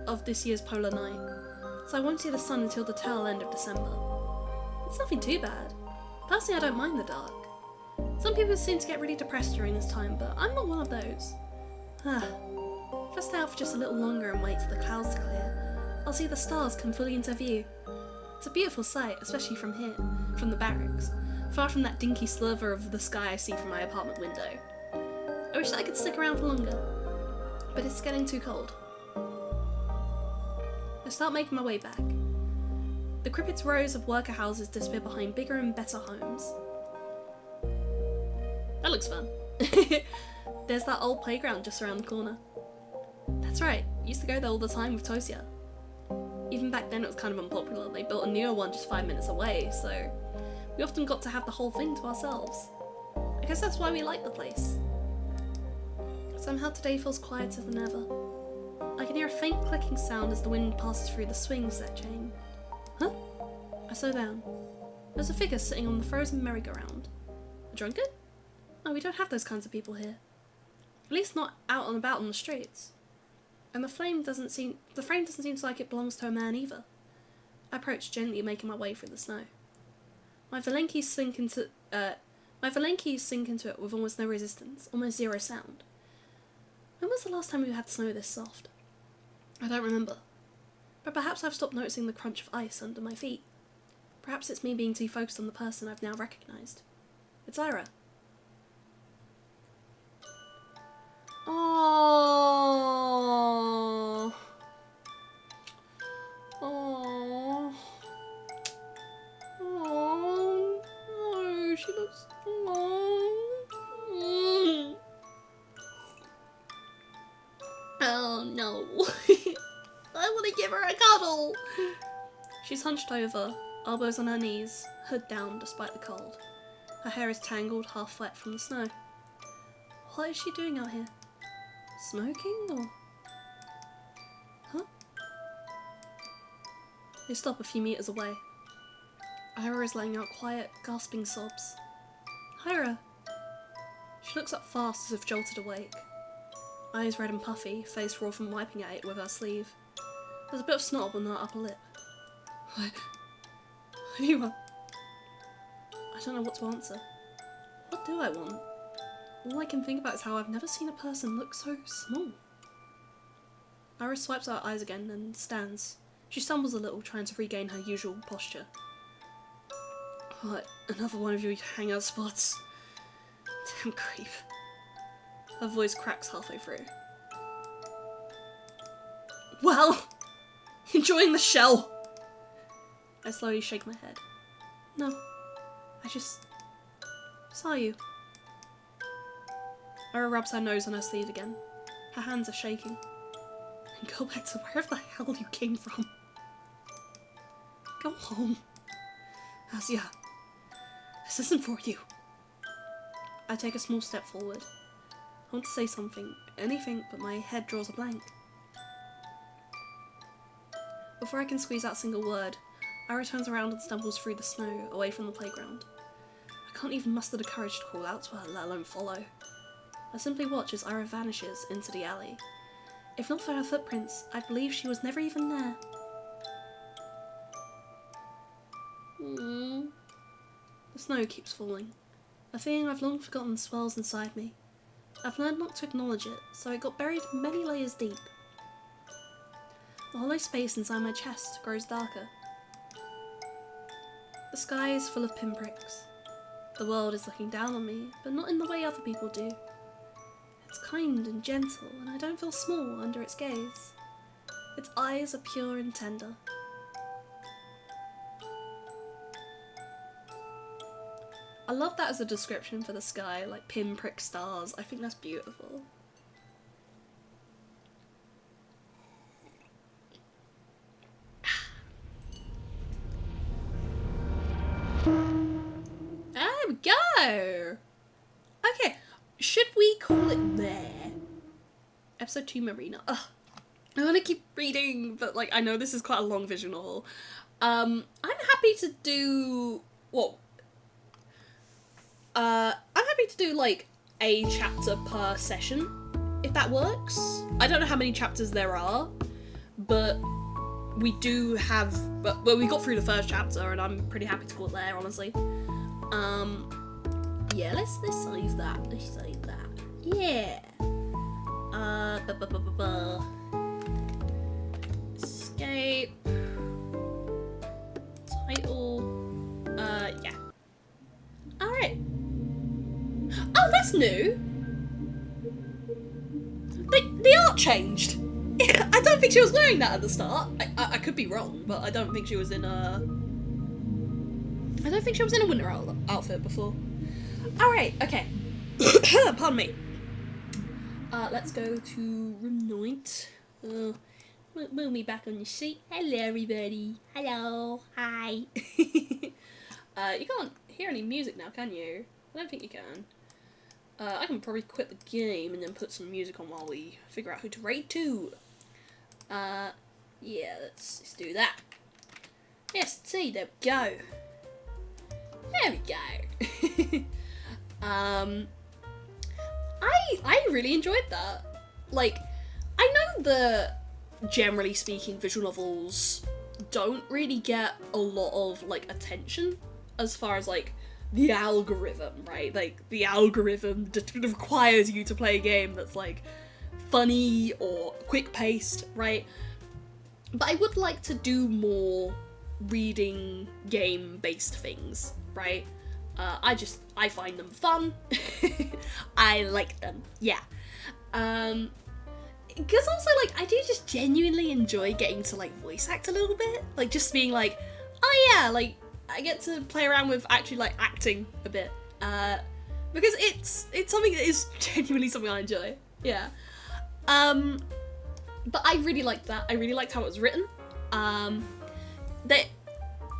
of this year's polar night, so I won't see the sun until the tail end of December. It's nothing too bad. Personally, I don't mind the dark. Some people seem to get really depressed during this time, but I'm not one of those. If I stay out for just a little longer and wait for the clouds to clear, I'll see the stars come fully into view. It's a beautiful sight, especially from here, from the barracks, far from that dinky sliver of the sky I see from my apartment window. I wish that I could stick around for longer, but it's getting too cold. I start making my way back. The cripped rows of worker houses disappear behind bigger and better homes. That looks fun. There's that old playground just around the corner. That's right, used to go there all the time with Tosia. Even back then it was kind of unpopular. They built a newer one just 5 minutes away, so we often got to have the whole thing to ourselves. I guess that's why we like the place. Somehow today feels quieter than ever. I can hear a faint clicking sound as the wind passes through the swings set chain. Huh? I slow down. There's a figure sitting on the frozen merry-go-round. A drunkard? No, we don't have those kinds of people here. At least not out and about on the streets. And the frame doesn't seem like it belongs to a man either. I approach gently, making my way through the snow. My Valenkies sink into it with almost no resistance, almost zero sound. When was the last time we had snow this soft? I don't remember. But perhaps I've stopped noticing the crunch of ice under my feet. Perhaps it's me being too focused on the person I've now recognised. It's Ira. Oh. Oh. Oh. Oh, she looks. Oh. Oh no. I want to give her a cuddle. She's hunched over, elbows on her knees, hood down despite the cold. Her hair is tangled, half wet from the snow. What is she doing out here? Smoking or? Huh? They stop a few meters away. Ira is letting out quiet, gasping sobs. Ira! She looks up fast as if jolted awake. Eyes red and puffy, face raw from wiping at it with her sleeve. There's a bit of snot on her upper lip. What do you want? I don't know what to answer. What do I want? All I can think about is how I've never seen a person look so small. Iris swipes her eyes again and stands. She stumbles a little, trying to regain her usual posture. What? Another one of your hangout spots? Damn creep. Her voice cracks halfway through. Well, enjoying the shell. I slowly shake my head. No, I just saw you. Ira rubs her nose on her sleeve again. Her hands are shaking. And go back to wherever the hell you came from. Go home. Asya, this isn't for you. I take a small step forward. I want to say something, anything, but my head draws a blank. Before I can squeeze out a single word, Ira turns around and stumbles through the snow, away from the playground. I can't even muster the courage to call out to her, let alone follow. I simply watch as Ira vanishes into the alley. If not for her footprints, I'd believe she was never even there. The snow keeps falling. A feeling I've long forgotten swells inside me. I've learned not to acknowledge it, so it got buried many layers deep. The hollow space inside my chest grows darker. The sky is full of pinpricks. The world is looking down on me, but not in the way other people do. It's kind and gentle, and I don't feel small under its gaze. Its eyes are pure and tender. I love that as a description for the sky, like pinprick stars. I think that's beautiful. There we go! Okay, should we call it there? Episode 2 Marina. Ugh. I want to keep reading, but like I know this is quite a long vision novel. I'm happy to do... what? I'm happy to do like a chapter per session, if that works. I don't know how many chapters there are, but we do have, well, we got through the first chapter and I'm pretty happy to call it there, honestly. Yeah, let's save that. Let's save that. Yeah. Escape. Title. Yeah. Alright. Oh, that's new! The art changed! I don't think she was wearing that at the start. I could be wrong, but I don't think she was in a... I don't think she was in a winter outfit before. Alright, okay. Pardon me. Let's go to room 9. Move me back on your seat. Hello, everybody. Hello. Hi. You can't hear any music now, can you? I don't think you can. I can probably quit the game and then put some music on while we figure out who to raid to. Yeah, let's do that. Yes, see, there we go. There we go. I really enjoyed that. Like, I know that, generally speaking, visual novels don't really get a lot of, like, attention as far as, like, the algorithm, right? Like, the algorithm requires you to play a game that's, like, funny or quick-paced, right? But I would like to do more reading game-based things, right? I find them fun. I like them, yeah. Because also, like, I do just genuinely enjoy getting to, like, voice act a little bit. Like, just being like, oh yeah, like, I get to play around with actually, like, acting a bit. Because it's something that is genuinely something I enjoy, yeah. But I really liked that. I really liked how it was written. And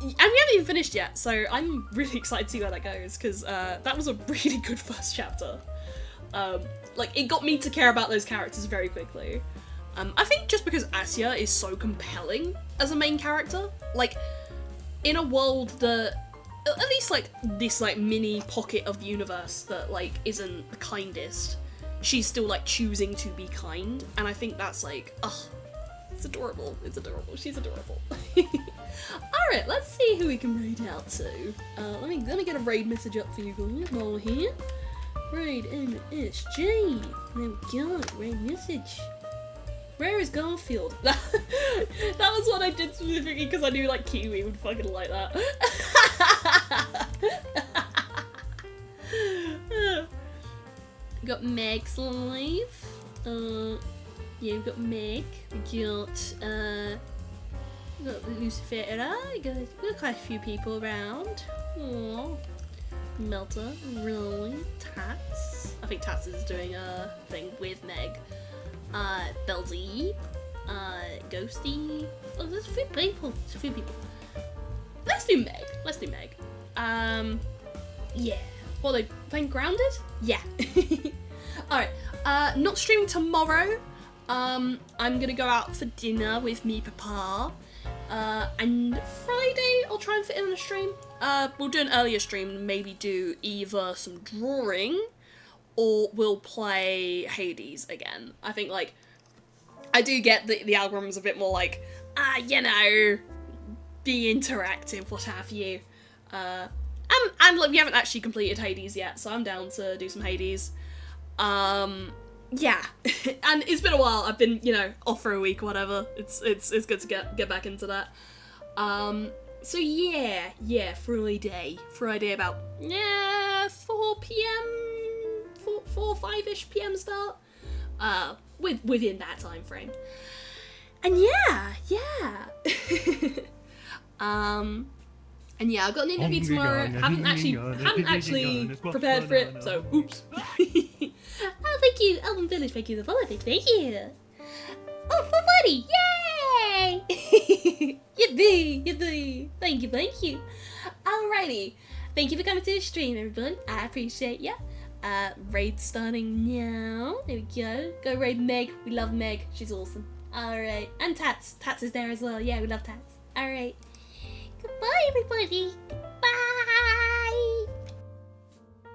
we haven't even finished yet, so I'm really excited to see where that goes, because that was a really good first chapter. Like, it got me to care about those characters very quickly. I think just because Asya is so compelling as a main character, like, in a world that, at least, like, this, like, mini pocket of the universe that, like, isn't the kindest, she's still, like, choosing to be kind, and I think that's, like, ugh, it's adorable. It's adorable. She's adorable. Alright, let's see who we can raid out to. Let me get a raid message up for you guys while we're here. Raid MSG. There we go. Raid message. Where is Garfield? That was what I did specifically because I knew, like, Kiwi would fucking like that. Got Meg's life. Yeah, we've got Meg. We got Lucifera. We got quite a few people around. Aww. Melta, really. Tats. I think Tats is doing a thing with Meg. Belzy. Ghosty. Oh, there's a few people. Let's do Meg. Yeah. What are they playing Grounded? Yeah. Alright. Not streaming tomorrow. I'm gonna go out for dinner with me papa. And Friday I'll try and fit in a stream. We'll do an earlier stream, maybe do either some drawing or we'll play Hades again. I think like I do get the algorithm's a bit more like, you know, be interactive, what have you. And like we haven't actually completed Hades yet, so I'm down to do some Hades. Yeah, and it's been a while. I've been, you know, off for a week or whatever. It's good to get back into that. So yeah, Friday about 4 p.m. 5-ish p.m. start. Within that time frame. And yeah. And yeah, I've got an interview tomorrow. Haven't actually prepared for it, so oops. Oh, thank you, Elven Village. Thank you, the follow. Thank you. Oh, 440! Yay! Yippee! Thank you. Alrighty. Thank you for coming to the stream, everybody. I appreciate ya. Raid starting now. There we go. Go raid Meg. We love Meg. She's awesome. Alright. And Tats. Tats is there as well. Yeah, we love Tats. Alright. Goodbye, everybody.